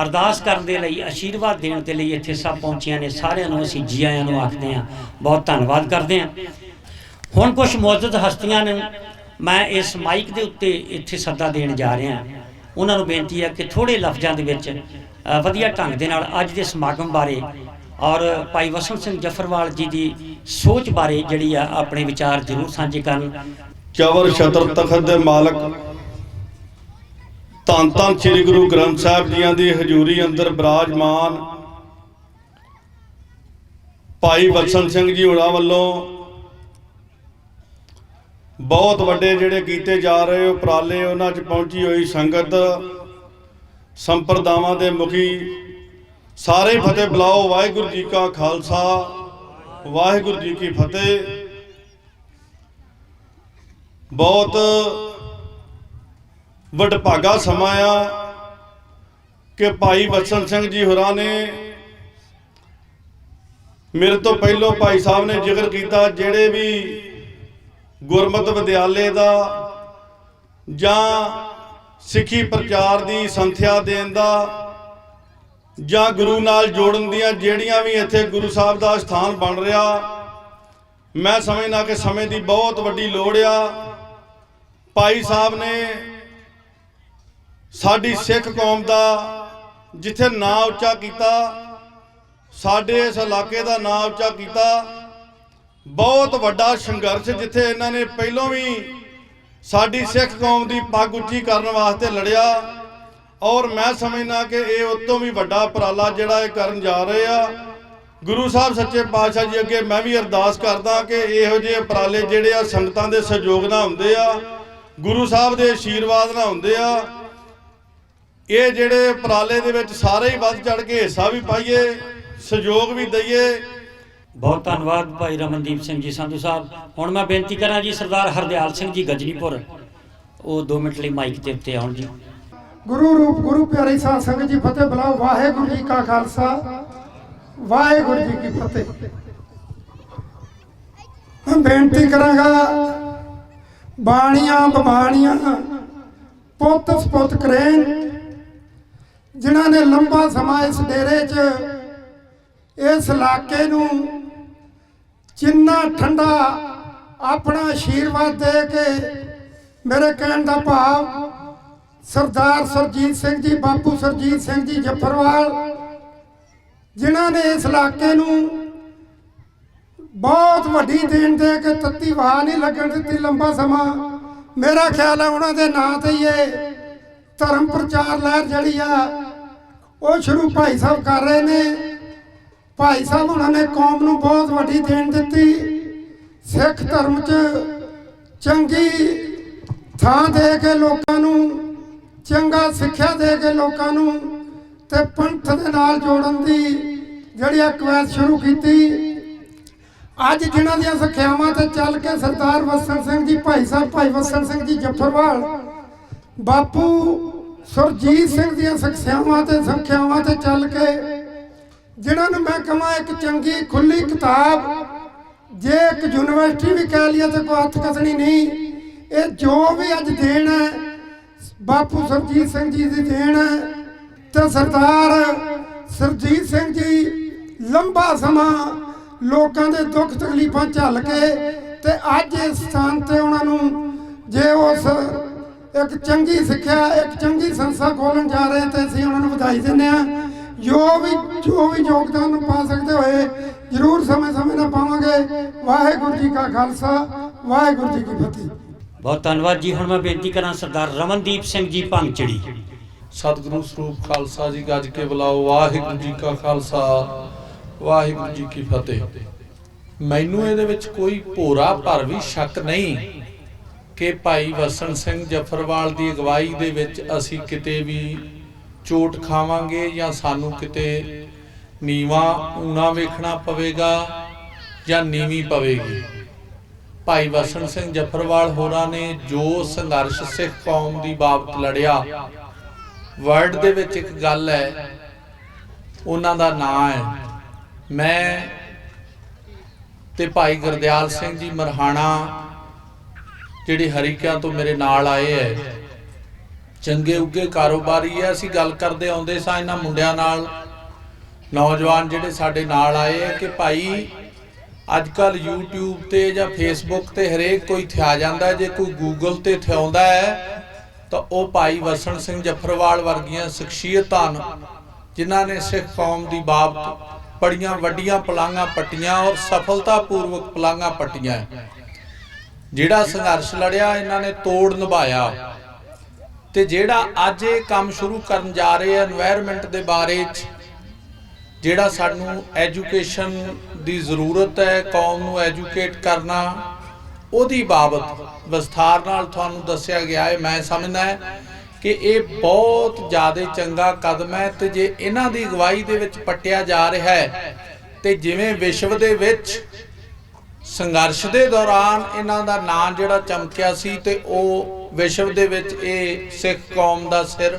ਅਰਦਾਸ ਕਰਨ ਦੇ ਲਈ, ਆਸ਼ੀਰਵਾਦ ਦੇਣ ਦੇ ਲਈ ਇੱਥੇ ਸਭ ਪਹੁੰਚੀਆਂ ਨੇ। ਸਾਰਿਆਂ ਨੂੰ ਅਸੀਂ ਜੀ ਆਇਆਂ ਨੂੰ ਆਖਦੇ ਹਾਂ, ਬਹੁਤ ਧੰਨਵਾਦ ਕਰਦੇ ਹਾਂ। ਹੁਣ ਕੁਝ ਮੁਅੱਜ਼ਜ਼ ਹਸਤੀਆਂ ਨੂੰ ਮੈਂ ਇਸ ਮਾਈਕ ਦੇ ਉੱਤੇ ਇੱਥੇ ਸੱਦਾ ਦੇਣ ਜਾ ਰਿਹਾ। ਉਹਨਾਂ ਨੂੰ ਬੇਨਤੀ ਹੈ ਕਿ ਥੋੜ੍ਹੇ ਲਫ਼ਜ਼ਾਂ ਦੇ ਵਿੱਚ ਵਧੀਆ ਢੰਗ ਦੇ ਨਾਲ ਅੱਜ ਦੇ ਸਮਾਗਮ ਬਾਰੇ ਔਰ ਭਾਈ ਵਸਣ ਸਿੰਘ ਜਫਰਵਾਲ ਜੀ ਦੀ ਸੋਚ ਬਾਰੇ ਜਿਹੜੀ ਆ ਆਪਣੇ ਵਿਚਾਰ ਜ਼ਰੂਰ ਸਾਂਝੇ ਕਰਨ। ਚਵਰ ਛਤਰ ਤਖਤ ਦੇ ਮਾਲਕ ਧੰਨ ਧੰਨ ਸ੍ਰੀ ਗੁਰੂ ਗ੍ਰੰਥ ਸਾਹਿਬ ਜੀਆਂ ਦੀ ਹਜ਼ੂਰੀ ਅੰਦਰ ਬਿਰਾਜਮਾਨ ਭਾਈ ਵਸਣ ਸਿੰਘ ਜੀ ਹੋਰਾਂ ਵੱਲੋਂ ਬਹੁਤ ਵੱਡੇ ਜਿਹੜੇ ਕੀਤੇ ਜਾ ਰਹੇ ਉਪਰਾਲੇ, ਉਹਨਾਂ 'ਚ ਪਹੁੰਚੀ ਹੋਈ ਸੰਗਤ, ਸੰਪਰਦਾਵਾਂ ਦੇ ਮੁਖੀ ਸਾਰੇ ਫਤਿਹ ਬੁਲਾਓ। ਵਾਹਿਗੁਰੂ ਜੀ ਕਾ ਖਾਲਸਾ, ਵਾਹਿਗੁਰੂ ਜੀ ਕੀ ਫਤਿਹ। ਬਹੁਤ ਵਡਭਾਗਾ ਸਮਾਂ ਆ ਕਿ ਭਾਈ ਵਸਣ ਸਿੰਘ ਜੀ ਹੋਰਾਂ ਨੇ ਮੇਰੇ ਤੋਂ ਪਹਿਲੋਂ ਭਾਈ ਸਾਹਿਬ ਨੇ ਜ਼ਿਕਰ ਕੀਤਾ, ਜਿਹੜੇ ਵੀ ਗੁਰਮਤਿ ਵਿਦਿਆਲੇ ਦਾ ਜਾਂ ਸਿੱਖੀ ਪ੍ਰਚਾਰ ਦੀ ਸੰਥਿਆ ਦੇਣ ਦਾ ਜਾਂ ਗੁਰੂ ਨਾਲ ਜੋੜਨ ਦੀਆਂ ਜਿਹੜੀਆਂ ਵੀ ਇੱਥੇ ਗੁਰੂ ਸਾਹਿਬ ਦਾ ਸਥਾਨ ਬਣ ਰਿਹਾ, ਮੈਂ ਸਮਝਦਾ ਕਿ ਸਮੇਂ ਦੀ ਬਹੁਤ ਵੱਡੀ ਲੋੜ ਆ। ਭਾਈ ਸਾਹਿਬ ਨੇ ਸਾਡੀ ਸਿੱਖ ਕੌਮ ਦਾ ਜਿੱਥੇ ਨਾਂ ਉੱਚਾ ਕੀਤਾ, ਸਾਡੇ ਇਸ ਇਲਾਕੇ ਦਾ ਨਾਂ ਉੱਚਾ ਕੀਤਾ। ਬਹੁਤ ਵੱਡਾ ਸੰਘਰਸ਼ ਜਿੱਥੇ ਇਹਨਾਂ ਨੇ ਪਹਿਲੋਂ ਵੀ ਸਾਡੀ ਸਿੱਖ ਕੌਮ ਦੀ ਪੱਗ ਉੱਚੀ ਕਰਨ ਵਾਸਤੇ ਲੜਿਆ, ਔਰ ਮੈਂ ਸਮਝਦਾ ਕਿ ਇਹ ਉਸ ਤੋਂ ਵੀ ਵੱਡਾ ਉਪਰਾਲਾ ਜਿਹੜਾ ਇਹ ਕਰਨ ਜਾ ਰਹੇ ਆ। ਗੁਰੂ ਸਾਹਿਬ ਸੱਚੇ ਪਾਤਸ਼ਾਹ ਜੀ ਅੱਗੇ ਮੈਂ ਵੀ ਅਰਦਾਸ ਕਰਦਾ ਕਿ ਇਹੋ ਜਿਹੇ ਉਪਰਾਲੇ ਜਿਹੜੇ ਆ ਸੰਗਤਾਂ ਦੇ ਸਹਿਯੋਗ ਨਾਲ ਹੁੰਦੇ ਆ, ਗੁਰੂ ਸਾਹਿਬ ਦੇ ਆਸ਼ੀਰਵਾਦ ਨਾਲ ਹੁੰਦੇ ਆ। ਇਹ ਜਿਹੜੇ ਉਪਰਾਲੇ ਦੇ ਵਿੱਚ ਸਾਰੇ ਹੀ ਵੱਧ ਚੜ ਕੇ ਹਿੱਸਾ ਵੀ ਪਾਈਏ, ਸਹਿਯੋਗ ਵੀ ਦਈਏ। ਬਹੁਤ ਧੰਨਵਾਦ ਭਾਈ ਰਮਨਦੀਪ ਸਿੰਘ ਜੀ ਸੰਧੂ ਸਾਹਿਬ। ਹੁਣ ਮੈਂ ਬੇਨਤੀ ਕਰਾਂ ਜੀ ਸਰਦਾਰ ਹਰਦਿਆਲ ਸਿੰਘ ਜੀ ਗਜਨੀਪੁਰ, ਉਹ 2 ਮਿੰਟ ਲਈ ਮਾਈਕ ਦੇ ਉੱਤੇ ਆਉਣ ਜੀ। ਗੁਰੂ ਰੂਪ ਗੁਰੂ ਪਿਆਰੀ ਸਾਧ ਸੰਗਤ ਜੀ ਫਤਿਹ ਬੁਲਾਓ। ਵਾਹਿਗੁਰੂ ਜੀ ਕਾ ਖਾਲਸਾ, ਵਾਹਿਗੁਰੂ ਜੀ ਕੀ ਫਤਿਹ। ਮੈਂ ਬੇਨਤੀ ਕਰਾਂਗਾ, ਬਾਣੀਆਂ ਬਬਾਣੀਆਂ ਪੁੱਤ ਸਪੁੱਤ ਕਰੇਨ, ਜਿਨ੍ਹਾਂ ਨੇ ਲੰਬਾ ਸਮਾਂ ਇਸ ਡੇਰੇ 'ਚ ਇਸ ਇਲਾਕੇ ਨੂੰ ਜਿੰਨਾ ਠੰਡਾ ਆਪਣਾ ਆਸ਼ੀਰਵਾਦ ਦੇ ਕੇ, ਮੇਰੇ ਕਹਿਣ ਦਾ ਭਾਵ ਸਰਦਾਰ ਸਰਜੀਤ ਸਿੰਘ ਜੀ, ਬਾਪੂ ਸਰਜੀਤ ਸਿੰਘ ਜੀ ਜਫਰਵਾਲ, ਜਿਨ੍ਹਾਂ ਨੇ ਇਸ ਇਲਾਕੇ ਨੂੰ ਬਹੁਤ ਵੱਡੀ ਦੇਣ ਦੇ ਕੇ ਤੱਤੀ ਵਾਹ ਨਹੀਂ ਲੱਗਣ ਦਿੱਤੀ ਲੰਬਾ ਸਮਾਂ। ਮੇਰਾ ਖਿਆਲ ਹੈ ਉਹਨਾਂ ਦੇ ਨਾਂ ਤੇ ਹੀ ਇਹ ਧਰਮ ਪ੍ਰਚਾਰ ਲਹਿਰ ਜਿਹੜੀ ਆ ਉਹ ਸ਼ੁਰੂ ਭਾਈ ਸਾਹਿਬ ਕਰ ਰਹੇ ਨੇ। ਭਾਈ ਸਾਹਿਬ ਉਹਨਾਂ ਨੇ ਕੌਮ ਨੂੰ ਬਹੁਤ ਵੱਡੀ ਦੇਣ ਦਿੱਤੀ, ਸਿੱਖ ਧਰਮ 'ਚ ਚੰਗੀ ਥਾਂ ਦੇ ਕੇ ਲੋਕਾਂ ਨੂੰ, ਚੰਗਾ ਸਿੱਖਿਆ ਦੇ ਕੇ ਲੋਕਾਂ ਨੂੰ ਤੇ ਪੰਥ ਦੇ ਨਾਲ ਜੋੜਨ ਦੀ ਜਿਹੜੀ ਕਵਾਇਦ ਸ਼ੁਰੂ ਕੀਤੀ। ਅੱਜ ਜਿਨ੍ਹਾਂ ਦੀਆਂ ਸਿੱਖਿਆਵਾਂ ਤੇ ਚੱਲ ਕੇ ਸਰਦਾਰ ਵਸਣ ਸਿੰਘ ਜੀ, ਭਾਈ ਸਾਹਿਬ ਭਾਈ ਵਸਣ ਸਿੰਘ ਜੀ ਜਫਰਵਾਲ, ਬਾਪੂ ਸੁਰਜੀਤ ਸਿੰਘ ਦੀਆਂ ਸਿੱਖਿਆਵਾਂ ਤੇ ਚੱਲ ਕੇ, ਜਿਨ੍ਹਾਂ ਨੂੰ ਮੈਂ ਕਹਾਂ ਇੱਕ ਚੰਗੀ ਖੁੱਲੀ ਕਿਤਾਬ, ਜੇ ਇੱਕ ਯੂਨੀਵਰਸਿਟੀ ਵੀ ਕਹਿ ਲਈਏ ਤੇ ਕੋਈ ਹੱਥ ਕਸਣੀ ਨਹੀਂ। ਇਹ ਜੋ ਵੀ ਅੱਜ ਦੇਣ ਹੈ ਬਾਪੂ ਸਰਜੀਤ ਸਿੰਘ ਜੀ ਦੀ ਦੇਣ ਹੈ। ਤੇ ਸਰਦਾਰ ਸਰਜੀਤ ਸਿੰਘ ਜੀ ਲੰਬਾ ਸਮਾਂ ਲੋਕਾਂ ਦੇ ਦੁੱਖ ਤਕਲੀਫਾਂ ਝੱਲ ਕੇ ਤੇ ਅੱਜ ਇਸ ਸਥਾਨ ਤੇ ਉਹਨਾਂ ਨੂੰ ਜੇ ਉਸ ਇੱਕ ਚੰਗੀ ਸਿੱਖਿਆ, ਇੱਕ ਚੰਗੀ ਸੰਸਥਾ ਖੋਲ੍ਹਣ ਜਾ ਰਹੇ ਤੇ ਅਸੀਂ ਉਹਨਾਂ ਨੂੰ ਵਧਾਈ ਦਿੰਦੇ ਹਾਂ। ਜੋ ਵੀ ਯੋਗਦਾਨ ਪਾ ਸਕਦੇ ਹੋਏ ਜ਼ਰੂਰ ਸਮੇਂ ਨਾਲ ਪਾਵਾਂਗੇ। ਵਾਹਿਗੁਰੂ ਜੀ ਕਾ ਖਾਲਸਾ, ਵਾਹਿਗੁਰੂ ਜੀ ਕੀ ਫਤਿਹ। ਬਹੁਤ ਧੰਨਵਾਦ ਜੀ। ਹੁਣ ਮੈਂ ਬੇਨਤੀ ਕਰਾਂ ਸਰਦਾਰ ਰਮਨਦੀਪ ਸਿੰਘ ਜੀ ਭੰਗਚੜੀ। ਸਤਿਗੁਰੂ ਸਰੂਪ ਖਾਲਸਾ ਜੀ ਗੱਜ ਕੇ ਬੁਲਾਓ। ਵਾਹਿਗੁਰੂ ਜੀ ਕਾ ਖਾਲਸਾ, ਵਾਹਿਗੁਰੂ ਜੀ ਕੀ ਫਤਿਹ। ਮੈਨੂੰ ਇਹਦੇ ਵਿੱਚ ਕੋਈ ਭੋਰਾ ਭਰ ਵੀ ਸ਼ੱਕ ਨਹੀਂ ਕਿ ਭਾਈ ਵਸਣ ਸਿੰਘ ਜਫਰਵਾਲ ਦੀ ਅਗਵਾਈ ਦੇ ਵਿੱਚ ਅਸੀਂ ਕਿਤੇ ਵੀ ਚੋਟ ਖਾਵਾਂਗੇ ਜਾਂ ਸਾਨੂੰ ਕਿਤੇ ਨੀਵਾਂ ਊਣਾ ਵੇਖਣਾ ਪਵੇਗਾ ਜਾਂ ਨੀਵੀਂ ਪਵੇਗੀ। ਭਾਈ ਵਸਣ ਸਿੰਘ ਜਫਰਵਾਲ ਹੋਰਾਂ ਨੇ ਜੋ ਸੰਘਰਸ਼ ਸਿੱਖ ਕੌਮ ਦੀ ਬਾਬਤ ਲੜਿਆ, ਵਰਲਡ ਦੇ ਵਿੱਚ ਇੱਕ ਗੱਲ ਹੈ, ਉਹਨਾਂ ਦਾ ਨਾਂ ਹੈ। ਮੈਂ ਤੇ ਭਾਈ ਗੁਰਦਿਆਲ ਸਿੰਘ ਜੀ ਮਰਹਾਣਾ ਜਿਹੜੇ ਹਰੀਕਿਆਂ ਤੋਂ ਮੇਰੇ ਨਾਲ ਆਏ ਹੈ, ਚੰਗੇ ਉੱਗੇ ਕਾਰੋਬਾਰੀ ਹੈ। ਅਸੀਂ ਗੱਲ ਕਰਦੇ ਆਉਂਦੇ ਸਾਂ ਇਹਨਾਂ ਮੁੰਡਿਆਂ ਨਾਲ, ਨੌਜਵਾਨ ਜਿਹੜੇ ਸਾਡੇ ਨਾਲ ਆਏ ਹੈ, ਕਿ ਭਾਈ ਅੱਜ ਕੱਲ YouTube ਤੇ ਜਾਂ Facebook ਤੇ ਹਰੇਕ ਕੋਈ ਥਿਆ ਜਾਂਦਾ, ਜੇ ਕੋਈ Google ਤੇ ਥਿਆਉਂਦਾ ਹੈ ਤਾਂ ਉਹ ਭਾਈ ਵਸਣ ਸਿੰਘ ਜਫਰਵਾਲ ਵਰਗੀਆਂ ਸ਼ਖਸੀਅਤਾਂ ਜਿਨ੍ਹਾਂ ਨੇ ਸਿੱਖ ਕੌਮ ਦੀ ਬਾਬਤ ਬੜੀਆਂ ਵੱਡੀਆਂ ਪਲਾਂਘਾਂ ਪੱਟੀਆਂ ਔਰ ਸਫਲਤਾਪੂਰਵਕ ਪਲਾਂਘਾਂ ਪੱਟੀਆਂ। ਜਿਹੜਾ ਸੰਘਰਸ਼ ਲੜਿਆ ਇਹਨਾਂ ਨੇ ਤੋੜ ਨਿਭਾਇਆ। ਤੇ ਜਿਹੜਾ ਅੱਜ ਇਹ ਕੰਮ ਸ਼ੁਰੂ ਕਰਨ ਜਾ ਰਹੇ ਆ এনवायरमेंट ਦੇ ਬਾਰੇ 'ਚ, ਜਿਹੜਾ ਸਾਨੂੰ ਐਜੂਕੇਸ਼ਨ ਦੀ ਜ਼ਰੂਰਤ ਹੈ, ਕੌਮ ਨੂੰ ਐਜੂਕੇਟ ਕਰਨਾ, ਉਹਦੀ ਬਾਬਤ ਵਿਸਥਾਰ ਨਾਲ ਤੁਹਾਨੂੰ ਦੱਸਿਆ ਗਿਆ ਹੈ। ਮੈਂ ਸਮਝਦਾ ਹੈ ਕਿ ਇਹ ਬਹੁਤ ਜ਼ਿਆਦਾ ਚੰਗਾ ਕਦਮ ਹੈ ਤੇ ਜੇ ਇਹਨਾਂ ਦੀ ਅਗਵਾਈ ਦੇ ਵਿੱਚ ਪੱਟਿਆ ਜਾ ਰਿਹਾ ਹੈ ਤੇ ਜਿਵੇਂ ਵਿਸ਼ਵ ਦੇ ਵਿੱਚ ਸੰਘਰਸ਼ ਦੇ ਦੌਰਾਨ ਇਹਨਾਂ ਦਾ ਨਾਂ ਜਿਹੜਾ ਚਮਕਿਆ ਸੀ ਤੇ ਉਹ ਵਿਸ਼ਵ ਦੇ ਵਿੱਚ ਇਹ ਸਿੱਖ ਕੌਮ ਦਾ ਸਿਰ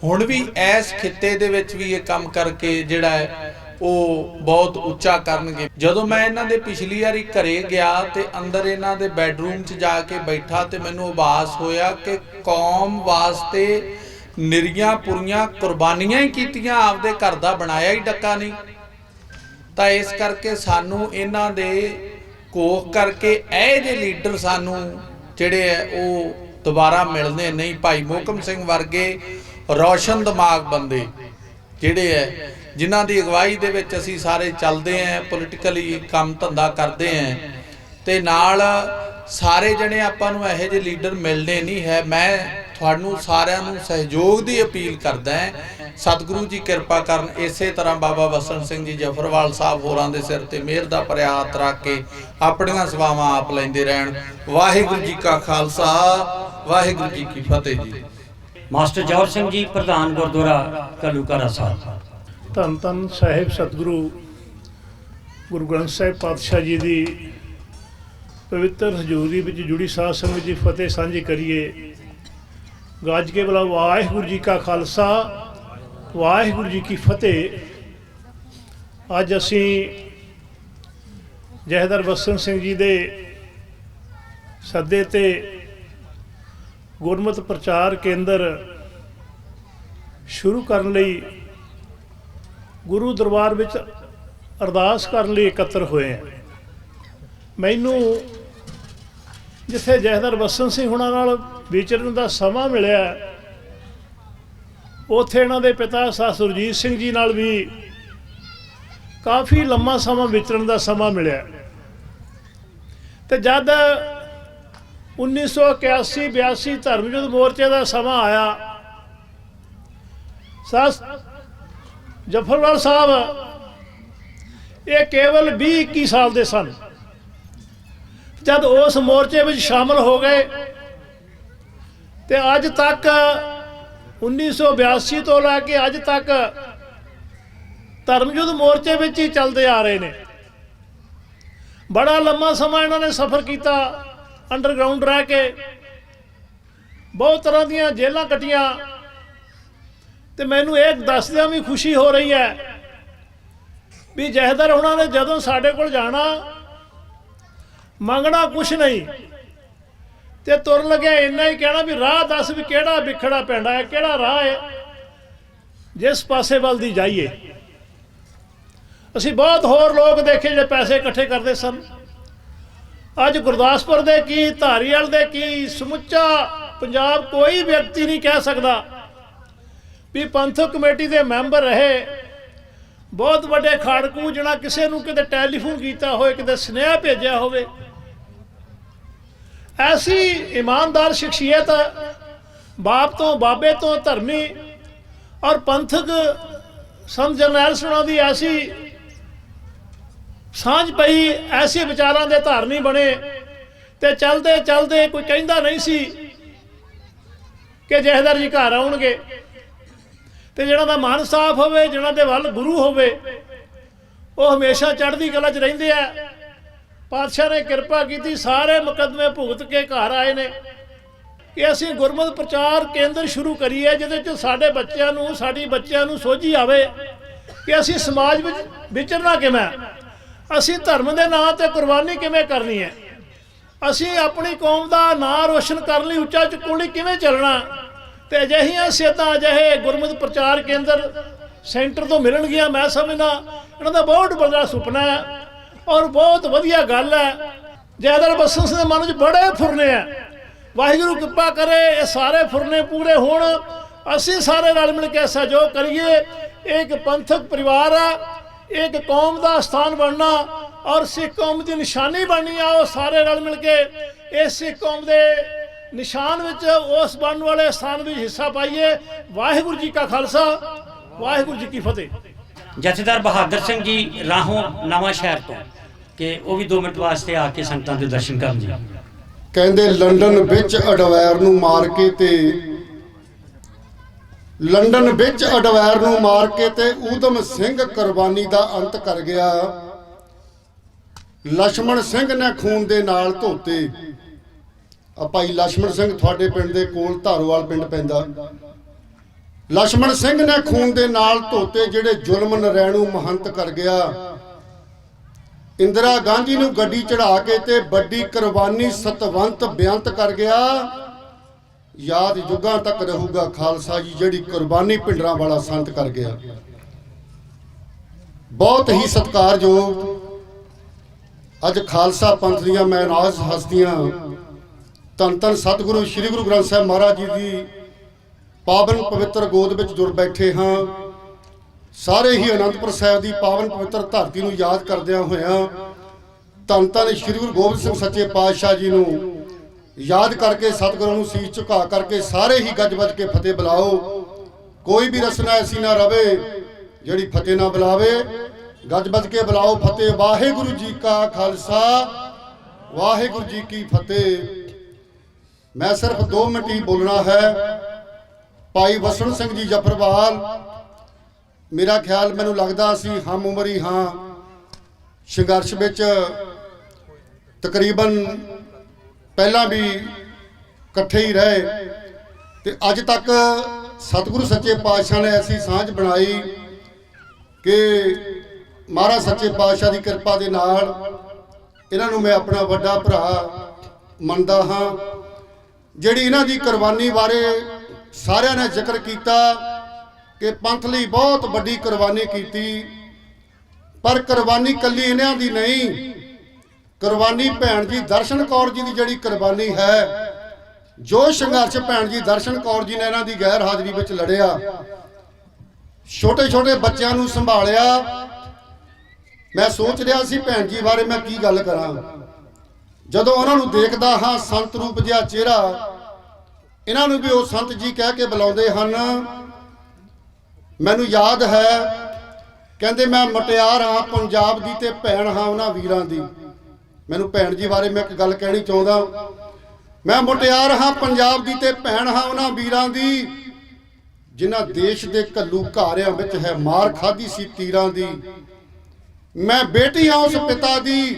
ਹੁਣ ਵੀ ਇਸ ਖਿੱਤੇ ਦੇ ਵਿੱਚ ਵੀ ਇਹ ਕੰਮ ਕਰਕੇ ਜਿਹੜਾ ਹੈ ਉਹ ਬਹੁਤ ਉੱਚਾ ਕਰਨਗੇ। ਜਦੋਂ ਮੈਂ ਇਹਨਾਂ ਦੇ ਪਿਛਲੀ ਵਾਰੀ ਘਰੇ ਗਿਆ ਤੇ ਅੰਦਰ ਇਹਨਾਂ ਦੇ ਬੈਡਰੂਮ 'ਚ ਜਾ ਕੇ ਬੈਠਾ ਤੇ ਮੈਨੂੰ ਆਭਾਸ ਹੋਇਆ ਕਿ ਕੌਮ ਵਾਸਤੇ ਨਿਰੀਆਂ ਪੁਰੀਆਂ ਕੁਰਬਾਨੀਆਂ ਹੀ ਕੀਤੀਆਂ, ਆਪਦੇ ਘਰ ਦਾ ਬਣਾਇਆ ਹੀ ਡੱਕਾ ਨਹੀਂ। ਤਾਂ ਇਸ ਕਰਕੇ ਸਾਨੂੰ ਇਹਨਾਂ ਦੇ ਕੋਖ ਕਰਕੇ ਇਹ ਜਿਹੇ ਲੀਡਰ ਸਾਨੂੰ ਜਿਹੜੇ ਹੈ ਉਹ ਦੁਬਾਰਾ ਮਿਲਦੇ ਨਹੀਂ। ਭਾਈ ਮੋਹਕਮ ਸਿੰਘ ਵਰਗੇ ਰੌਸ਼ਨ ਦਿਮਾਗ ਬੰਦੇ ਜਿਹੜੇ ਹੈ, ਜਿਨ੍ਹਾਂ ਦੀ ਅਗਵਾਈ ਦੇ ਵਿੱਚ ਅਸੀਂ ਸਾਰੇ ਚੱਲਦੇ ਹਾਂ, ਪੋਲੀਟੀਕਲੀ ਕੰਮ ਧੰਦਾ ਕਰਦੇ ਹਾਂ, ਤੇ ਨਾਲ ਸਾਰੇ ਜਣੇ ਆਪਾਂ ਨੂੰ ਇਹੋ ਜਿਹੇ ਲੀਡਰ ਮਿਲਣੇ ਨਹੀਂ ਹੈ। ਮੈਂ ਤੁਹਾਨੂੰ ਸਾਰਿਆਂ ਨੂੰ ਸਹਿਯੋਗ ਦੀ ਅਪੀਲ ਕਰਦਾ ਹਾਂ। ਸਤਿਗੁਰੂ ਜੀ ਕਿਰਪਾ ਕਰਨ, ਇਸੇ ਤਰ੍ਹਾਂ ਬਾਬਾ ਵਸਣ ਸਿੰਘ ਜੀ ਜਫਰਵਾਲ ਸਾਹਿਬ ਹੋਰਾਂ ਦੇ ਸਿਰ ਤੇ ਮਿਹਰ ਦਾ ਭਰਿਆ ਹੱਥ ਰੱਖ ਕੇ ਆਪਣੀਆਂ ਸੇਵਾਵਾਂ ਆਪ ਲੈਂਦੇ ਰਹਿਣ। ਵਾਹਿਗੁਰੂ ਜੀ ਕਾ ਖਾਲਸਾ, ਵਾਹਿਗੁਰੂ ਜੀ ਕੀ ਫਤਿਹ ਜੀ। ਮਾਸਟਰ ਜੌਹਰ ਸਿੰਘ ਜੀ, ਪ੍ਰਧਾਨ ਗੁਰਦੁਆਰਾ ਘੱਲੂਘਾਰਾ ਸਾਹਿਬ। ਧੰਨ ਧੰਨ ਸਾਹਿਬ ਸਤਿਗੁਰੂ ਗੁਰੂ ਗ੍ਰੰਥ ਸਾਹਿਬ ਪਾਤਸ਼ਾਹ ਜੀ ਦੀ ਪਵਿੱਤਰ ਹਜ਼ੂਰੀ ਵਿੱਚ ਜੁੜੀ ਸਾਧ ਸੰਗਤ ਜੀ ਫਤਿਹ ਸਾਂਝੀ ਕਰੀਏ। ਗੱਜ ਕੇ ਬੁਲਾ ਵਾਹਿਗੁਰੂ ਜੀ ਕਾ ਖਾਲਸਾ, ਵਾਹਿਗੁਰੂ ਜੀ ਕੀ ਫਤਿਹ। ਅੱਜ ਅਸੀਂ ਜਥੇਦਾਰ ਵਸਣ ਸਿੰਘ ਜੀ ਦੇ ਸੱਦੇ ਤੇ ਗੁਰਮਤਿ ਪ੍ਰਚਾਰ ਕੇਂਦਰ ਸ਼ੁਰੂ ਕਰਨ ਲਈ ਗੁਰੂ ਦਰਬਾਰ ਵਿੱਚ ਅਰਦਾਸ ਕਰਨ ਲਈ ਇਕੱਤਰ ਹੋਏ ਹਾਂ। ਮੈਨੂੰ ਜਿੱਥੇ ਜਥੇਦਾਰ ਵਸਣ ਸਿੰਘ ਹੁਣਾਂ ਨਾਲ ਵਿਚਰਨ ਦਾ ਸਮਾਂ ਮਿਲਿਆ, ਉੱਥੇ ਇਹਨਾਂ ਦੇ ਪਿਤਾ ਸਾਹਿਬ ਸੁਰਜੀਤ ਸਿੰਘ ਜੀ ਨਾਲ ਵੀ ਕਾਫੀ ਲੰਮਾ ਸਮਾਂ ਵਿਚਰਨ ਦਾ ਸਮਾਂ ਮਿਲਿਆ। ਤੇ ਜਦ 1981-82 ਧਰਮ ਯੁੱਧ ਮੋਰਚੇ ਦਾ ਸਮਾਂ ਆਇਆ, ਜਫਰਵਾਲ ਸਾਹਿਬ ਇਹ ਕੇਵਲ 20-21 ਸਾਲ ਦੇ ਸਨ। ਜਦ ਉਸ ਮੋਰਚੇ ਵਿੱਚ ਸ਼ਾਮਲ ਹੋ ਗਏ ਤੇ ਅੱਜ ਤੱਕ 1982 ਤੋਂ ਲੈ ਕੇ ਅੱਜ ਤੱਕ ਧਰਮ ਯੁੱਧ ਮੋਰਚੇ ਵਿੱਚ ਹੀ ਚੱਲਦੇ ਆ ਰਹੇ ਨੇ। ਬੜਾ ਲੰਮਾ ਸਮਾਂ ਇਹਨਾਂ ਨੇ ਸਫ਼ਰ ਕੀਤਾ, ਅੰਡਰਗਰਾਊਂਡ ਰਹਿ ਕੇ ਬਹੁਤ ਤਰ੍ਹਾਂ ਦੀਆਂ ਜੇਲ੍ਹਾਂ ਕੱਟੀਆਂ। ਤੇ ਮੈਨੂੰ ਇਹ ਦੱਸਦਿਆਂ ਵੀ ਖੁਸ਼ੀ ਹੋ ਰਹੀ ਹੈ ਵੀ ਜਥੇਦਾਰ ਉਹਨਾਂ ਨੇ ਜਦੋਂ ਸਾਡੇ ਕੋਲ ਜਾਣਾ, ਮੰਗਣਾ ਕੁਛ ਨਹੀਂ ਤੇ ਤੁਰਨ ਲੱਗਿਆ ਇੰਨਾ ਹੀ ਕਹਿਣਾ ਵੀ ਰਾਹ ਦੱਸ ਵੀ ਕਿਹੜਾ ਵਿਖੜਾ ਪੈਂਦਾ ਹੈ, ਕਿਹੜਾ ਰਾਹ ਹੈ ਜਿਸ ਪਾਸੇ ਵੱਲ ਦੀ ਜਾਈਏ। ਅਸੀਂ ਬਹੁਤ ਹੋਰ ਲੋਕ ਦੇਖੇ ਜਿਹੜੇ ਪੈਸੇ ਇਕੱਠੇ ਕਰਦੇ ਸਨ। ਅੱਜ ਗੁਰਦਾਸਪੁਰ ਦੇ ਕੀ, ਧਾਰੀਵਾਲ ਦੇ ਕੀ, ਸਮੁੱਚਾ ਪੰਜਾਬ ਕੋਈ ਵਿਅਕਤੀ ਨਹੀਂ ਕਹਿ ਸਕਦਾ ਵੀ ਪੰਥਕ ਕਮੇਟੀ ਦੇ ਮੈਂਬਰ ਰਹੇ, ਬਹੁਤ ਵੱਡੇ ਖਾੜਕੂ ਜਿਹੜਾ ਕਿਸੇ ਨੂੰ ਕਿਤੇ ਟੈਲੀਫੋਨ ਕੀਤਾ ਹੋਵੇ, ਕਿਤੇ ਸੁਨੇਹਾ ਭੇਜਿਆ ਹੋਵੇ। ਐਸੀ ਇਮਾਨਦਾਰ ਸ਼ਖਸੀਅਤ, ਬਾਪ ਤੋਂ ਬਾਬੇ ਤੋਂ ਧਰਮੀ ਔਰ ਪੰਥਕ ਸੰਤ ਜਰਨੈਲ ਸਿੰਘ ਦੀ ਐਸੀ ਸਾਂਝ ਪਈ, ਐਸੇ ਵਿਚਾਰਾਂ ਦੇ ਧਾਰਨੀ ਬਣੇ ਤੇ ਚਲਦੇ ਚਲਦੇ ਕੋਈ ਕਹਿੰਦਾ ਨਹੀਂ ਸੀ ਕਿ ਜਥੇਦਾਰ ਜੀ ਘਰ ਆਉਣਗੇ। ਤੇ ਜਿਹਨਾਂ ਦਾ ਮਨ ਸਾਫ਼ ਹੋਵੇ, ਜਿਹਨਾਂ ਦੇ ਵੱਲ ਗੁਰੂ ਹੋਵੇ, ਉਹ ਹਮੇਸ਼ਾ ਚੜ੍ਹਦੀ ਕਲਾ 'ਚ ਰਹਿੰਦੇ ਆ। ਪਾਤਸ਼ਾਹ ਨੇ ਕਿਰਪਾ ਕੀਤੀ, ਸਾਰੇ ਮੁਕੱਦਮੇ ਭੁਗਤ ਕੇ ਘਰ ਆਏ ਨੇ ਕਿ ਅਸੀਂ ਗੁਰਮਤਿ ਪ੍ਰਚਾਰ ਕੇਂਦਰ ਸ਼ੁਰੂ ਕਰੀਏ, ਜਿਹਦੇ 'ਚ ਸਾਡੇ ਬੱਚਿਆਂ ਨੂੰ, ਸਾਡੀ ਬੱਚਿਆਂ ਨੂੰ ਸੋਝੀ ਆਵੇ ਕਿ ਅਸੀਂ ਸਮਾਜ ਵਿੱਚ ਵਿਚਰਨਾ ਕਿਵੇਂ, ਅਸੀਂ ਧਰਮ ਦੇ ਨਾਂ 'ਤੇ ਕੁਰਬਾਨੀ ਕਿਵੇਂ ਕਰਨੀ ਹੈ, ਅਸੀਂ ਆਪਣੀ ਕੌਮ ਦਾ ਨਾਂ ਰੋਸ਼ਨ ਕਰਨ ਲਈ, ਉੱਚਾ ਚੁੱਕਣ ਲਈ ਕਿਵੇਂ ਚੱਲਣਾ। ਤੇ ਅਜਿਹੀਆਂ ਸੇਧਾਂ, ਅਜਿਹੇ ਗੁਰਮਤਿ ਪ੍ਰਚਾਰ ਕੇਂਦਰ ਸੈਂਟਰ ਤੋਂ ਮਿਲਣਗੀਆਂ। ਮੈਂ ਸਮਝਦਾ ਇਹਨਾਂ ਦਾ ਬਹੁਤ ਵੱਡਾ ਸੁਪਨਾ ਹੈ ਔਰ ਬਹੁਤ ਵਧੀਆ ਗੱਲ ਹੈ। ਜਥੇਦਾਰ ਵਸਣ ਸਿੰਘ ਦੇ ਮਨ 'ਚ ਬੜੇ ਫੁਰਨੇ ਆ। ਵਾਹਿਗੁਰੂ ਕਿਰਪਾ ਕਰੇ ਇਹ ਸਾਰੇ ਫੁਰਨੇ ਪੂਰੇ ਹੋਣ। ਅਸੀਂ ਸਾਰੇ ਰਲ ਮਿਲ ਕੇ ਸਹਿਯੋਗ ਕਰੀਏ। ਇੱਕ ਪੰਥਕ ਪਰਿਵਾਰ ਆ, ਇੱਕ ਕੌਮ ਦਾ ਸਥਾਨ ਬਣਨਾ ਔਰ ਸਿੱਖ ਕੌਮ ਦੀ ਨਿਸ਼ਾਨੀ ਬਣਨੀ ਆ। ਉਹ ਸਾਰੇ ਰਲ ਮਿਲ ਕੇ ਇਸ ਸਿੱਖ ਕੌਮ ਦੇ ਨਿਸ਼ਾਨ ਵਿੱਚ, ਉਸ ਬਣਨ ਵਾਲੇ ਸਥਾਨ ਵਿੱਚ ਹਿੱਸਾ ਪਾਈਏ। ਵਾਹਿਗੁਰੂ ਜੀ ਕਾ ਖਾਲਸਾ, ਵਾਹਿਗੁਰੂ ਜੀ ਕੀ ਫਤਿਹ। ਜਥੇਦਾਰ ਬਹਾਦਰ ਸਿੰਘ ਜੀ ਰਾਹੋਂ ਨਵਾਂ ਸ਼ਹਿਰ ਤੋਂ, ਕਿ ਉਹ ਵੀ 2 ਮਿੰਟ ਵਾਸਤੇ ਆ ਕੇ ਸੰਗਤਾਂ ਦੇ ਦਰਸ਼ਨ ਕਰਨ ਜੀ। ਕਹਿੰਦੇ ਲੰਡਨ ਵਿੱਚ ਅਡਵਾਇਰ ਨੂੰ ਮਾਰ ਕੇ ਤੇ ਲੰਡਨ ਵਿੱਚ ਅਡਵਾਇਰ ਨੂੰ ਮਾਰ ਕੇ ਤੇ ਊਧਮ ਸਿੰਘ ਕੁਰਬਾਨੀ ਦਾ ਅੰਤ ਕਰ ਗਿਆ। ਲਛਮਣ ਸਿੰਘ ਨੇ ਖੂਨ ਦੇ ਨਾਲ ਧੋਤੇ। ਭਾਈ ਲਛਮਣ ਸਿੰਘ ਤੁਹਾਡੇ ਪਿੰਡ ਦੇ ਕੋਲ ਧਾਰੋਵਾਲ ਪਿੰਡ ਪੈਂਦਾ। ਲਛਮਣ ਸਿੰਘ ਨੇ ਖੂਨ ਦੇ ਨਾਲ ਧੋਤੇ, ਜਿਹੜੇ ਜ਼ੁਲਮ ਨਰੈਣੂ ਮਹੰਤ ਕਰ ਗਿਆ। ਇੰਦਰਾ ਗਾਂਧੀ ਨੂੰ ਗੱਡੀ ਚੜਾ ਕੇ ਤੇ ਵੱਡੀ ਕੁਰਬਾਨੀ ਸਤਵੰਤ ਬੇਅੰਤ ਕਰ ਗਿਆ। ਯਾਦ ਯੁੱਗਾਂ ਤੱਕ ਰਹੂਗਾ ਖਾਲਸਾ ਜੀ, ਜਿਹੜੀ ਕੁਰਬਾਨੀ ਪਿੰਡਰਾਂ ਵਾਲਾ ਸੰਤ ਕਰ ਗਿਆ। ਬਹੁਤ ਹੀ ਸਤਿਕਾਰਯੋਗ ਅੱਜ ਖਾਲਸਾ ਪੰਥ ਦੀਆਂ ਮੈਂ ਨਾਜ਼ ਹਸਤੀਆਂ ਧੰਨ ਧੰਨ ਸਤਿਗੁਰੂ ਸ੍ਰੀ ਗੁਰੂ ਗ੍ਰੰਥ ਸਾਹਿਬ ਮਹਾਰਾਜ ਜੀ ਦੀ ਪਾਵਨ ਪਵਿੱਤਰ ਗੋਦ ਵਿੱਚ ਜੁੜ ਬੈਠੇ ਹਾਂ। ਸਾਰੇ ਹੀ ਅਨੰਦਪੁਰ ਸਾਹਿਬ ਦੀ ਪਾਵਨ ਪਵਿੱਤਰ ਧਰਤੀ ਨੂੰ ਯਾਦ ਕਰਦਿਆਂ ਹੋਇਆਂ ਧੰਨ ਧੰਨ ਸ੍ਰੀ ਗੁਰੂ ਗੋਬਿੰਦ ਸਿੰਘ ਸੱਚੇ ਪਾਤਸ਼ਾਹ ਜੀ ਨੂੰ ਯਾਦ ਕਰਕੇ ਸਤਿਗੁਰਾਂ ਨੂੰ ਸੀਸ ਝੁਕਾ ਕਰਕੇ ਸਾਰੇ ਹੀ ਗੱਜ ਵੱਜ ਕੇ ਫਤਿਹ ਬੁਲਾਓ। ਕੋਈ ਵੀ ਰਸਨਾ ਐਸੀ ਨਾ ਰਵੇ ਜਿਹੜੀ ਫਤਿਹ ਨਾ ਬੁਲਾਵੇ। ਗੱਜ ਵੱਜ ਕੇ ਬੁਲਾਓ ਫਤਿਹ। ਵਾਹਿਗੁਰੂ ਜੀ ਕਾ ਖਾਲਸਾ ਵਾਹਿਗੁਰੂ ਜੀ ਕੀ ਫਤਿਹ। ਮੈਂ ਸਿਰਫ 2 ਮਿੰਟ ਹੀ ਬੋਲਣਾ ਹੈ। ਭਾਈ ਵਸਣ ਸਿੰਘ ਜੀ ਜਫਰਵਾਲ, ਮੇਰਾ ਖਿਆਲ ਮੈਨੂੰ ਲੱਗਦਾ ਅਸੀਂ ਹਮ ਉਮਰ ਹੀ ਹਾਂ। ਸੰਘਰਸ਼ ਵਿੱਚ ਤਕਰੀਬਨ ਪਹਿਲਾਂ ਵੀ ਇਕੱਠੇ ਹੀ ਰਹੇ ਤੇ ਅੱਜ ਤੱਕ ਸਤਿਗੁਰੂ ਸੱਚੇ ਪਾਤਸ਼ਾਹ ਨੇ ਐਸੀ ਸਾਂਝ ਬਣਾਈ ਕਿ ਮਹਾਰਾਜ ਸੱਚੇ ਪਾਤਸ਼ਾਹ ਦੀ ਕਿਰਪਾ ਦੇ ਨਾਲ ਇਹਨਾਂ ਨੂੰ ਮੈਂ ਆਪਣਾ ਵੱਡਾ ਭਰਾ ਮੰਨਦਾ ਹਾਂ। ਜਿਹੜੀ ਇਹਨਾਂ ਦੀ ਕੁਰਬਾਨੀ ਬਾਰੇ ਸਾਰਿਆਂ ਨੇ ਜ਼ਿਕਰ ਕੀਤਾ ਕਿ ਪੰਥ ਲਈ ਬਹੁਤ ਵੱਡੀ ਕੁਰਬਾਨੀ ਕੀਤੀ, ਪਰ ਕੁਰਬਾਨੀ ਕੱਲੀ ਇਹਨਾਂ ਦੀ ਨਹੀਂ, ਕੁਰਬਾਨੀ ਭੈਣ ਜੀ ਦਰਸ਼ਨ ਕੌਰ ਜੀ ਦੀ ਜਿਹੜੀ ਕੁਰਬਾਨੀ ਹੈ, ਜੋ ਸੰਘਰਸ਼ ਭੈਣ ਜੀ ਦਰਸ਼ਨ ਕੌਰ ਜੀ ਨੇ ਇਹਨਾਂ ਦੀ ਗੈਰ ਹਾਜ਼ਰੀ ਵਿੱਚ ਲੜਿਆ, ਛੋਟੇ ਛੋਟੇ ਬੱਚਿਆਂ ਨੂੰ ਸੰਭਾਲਿਆ। ਮੈਂ ਸੋਚ ਰਿਹਾ ਸੀ ਭੈਣ ਜੀ ਬਾਰੇ ਮੈਂ ਕੀ ਗੱਲ ਕਰਾਂ। ਜਦੋਂ ਉਹਨਾਂ ਨੂੰ ਦੇਖਦਾ ਹਾਂ ਸੰਤ ਰੂਪ ਜਿਹਾ ਚਿਹਰਾ, ਇਹਨਾਂ ਨੂੰ ਵੀ ਉਹ ਸੰਤ ਜੀ ਕਹਿ ਕੇ ਬੁਲਾਉਂਦੇ ਹਨ। ਮੈਨੂੰ ਯਾਦ ਹੈ ਕਹਿੰਦੇ ਮੈਂ ਮਟਿਆਰ ਹਾਂ ਪੰਜਾਬ ਦੀ ਤੇ ਭੈਣ ਹਾਂ ਉਹਨਾਂ ਵੀਰਾਂ ਦੀ। ਮੈਨੂੰ ਭੈਣ ਜੀ ਬਾਰੇ ਮੈਂ ਇੱਕ ਗੱਲ ਕਹਿਣੀ ਚਾਹੁੰਦਾ। ਮੈਂ ਮੁਟਿਆਰ ਹਾਂ ਪੰਜਾਬ ਦੀ ਤੇ ਭੈਣ ਹਾਂ ਉਹਨਾਂ ਵੀਰਾਂ ਦੀ ਜਿਨ੍ਹਾਂ ਦੇਸ਼ ਦੇ ਘੱਲੂ ਘਾਰਿਆਂ ਵਿੱਚ ਹੈ ਮਾਰ ਖਾਧੀ ਸੀ ਤੀਰਾਂ ਦੀ। ਮੈਂ ਬੇਟੀ ਹਾਂ ਉਸ ਪਿਤਾ ਦੀ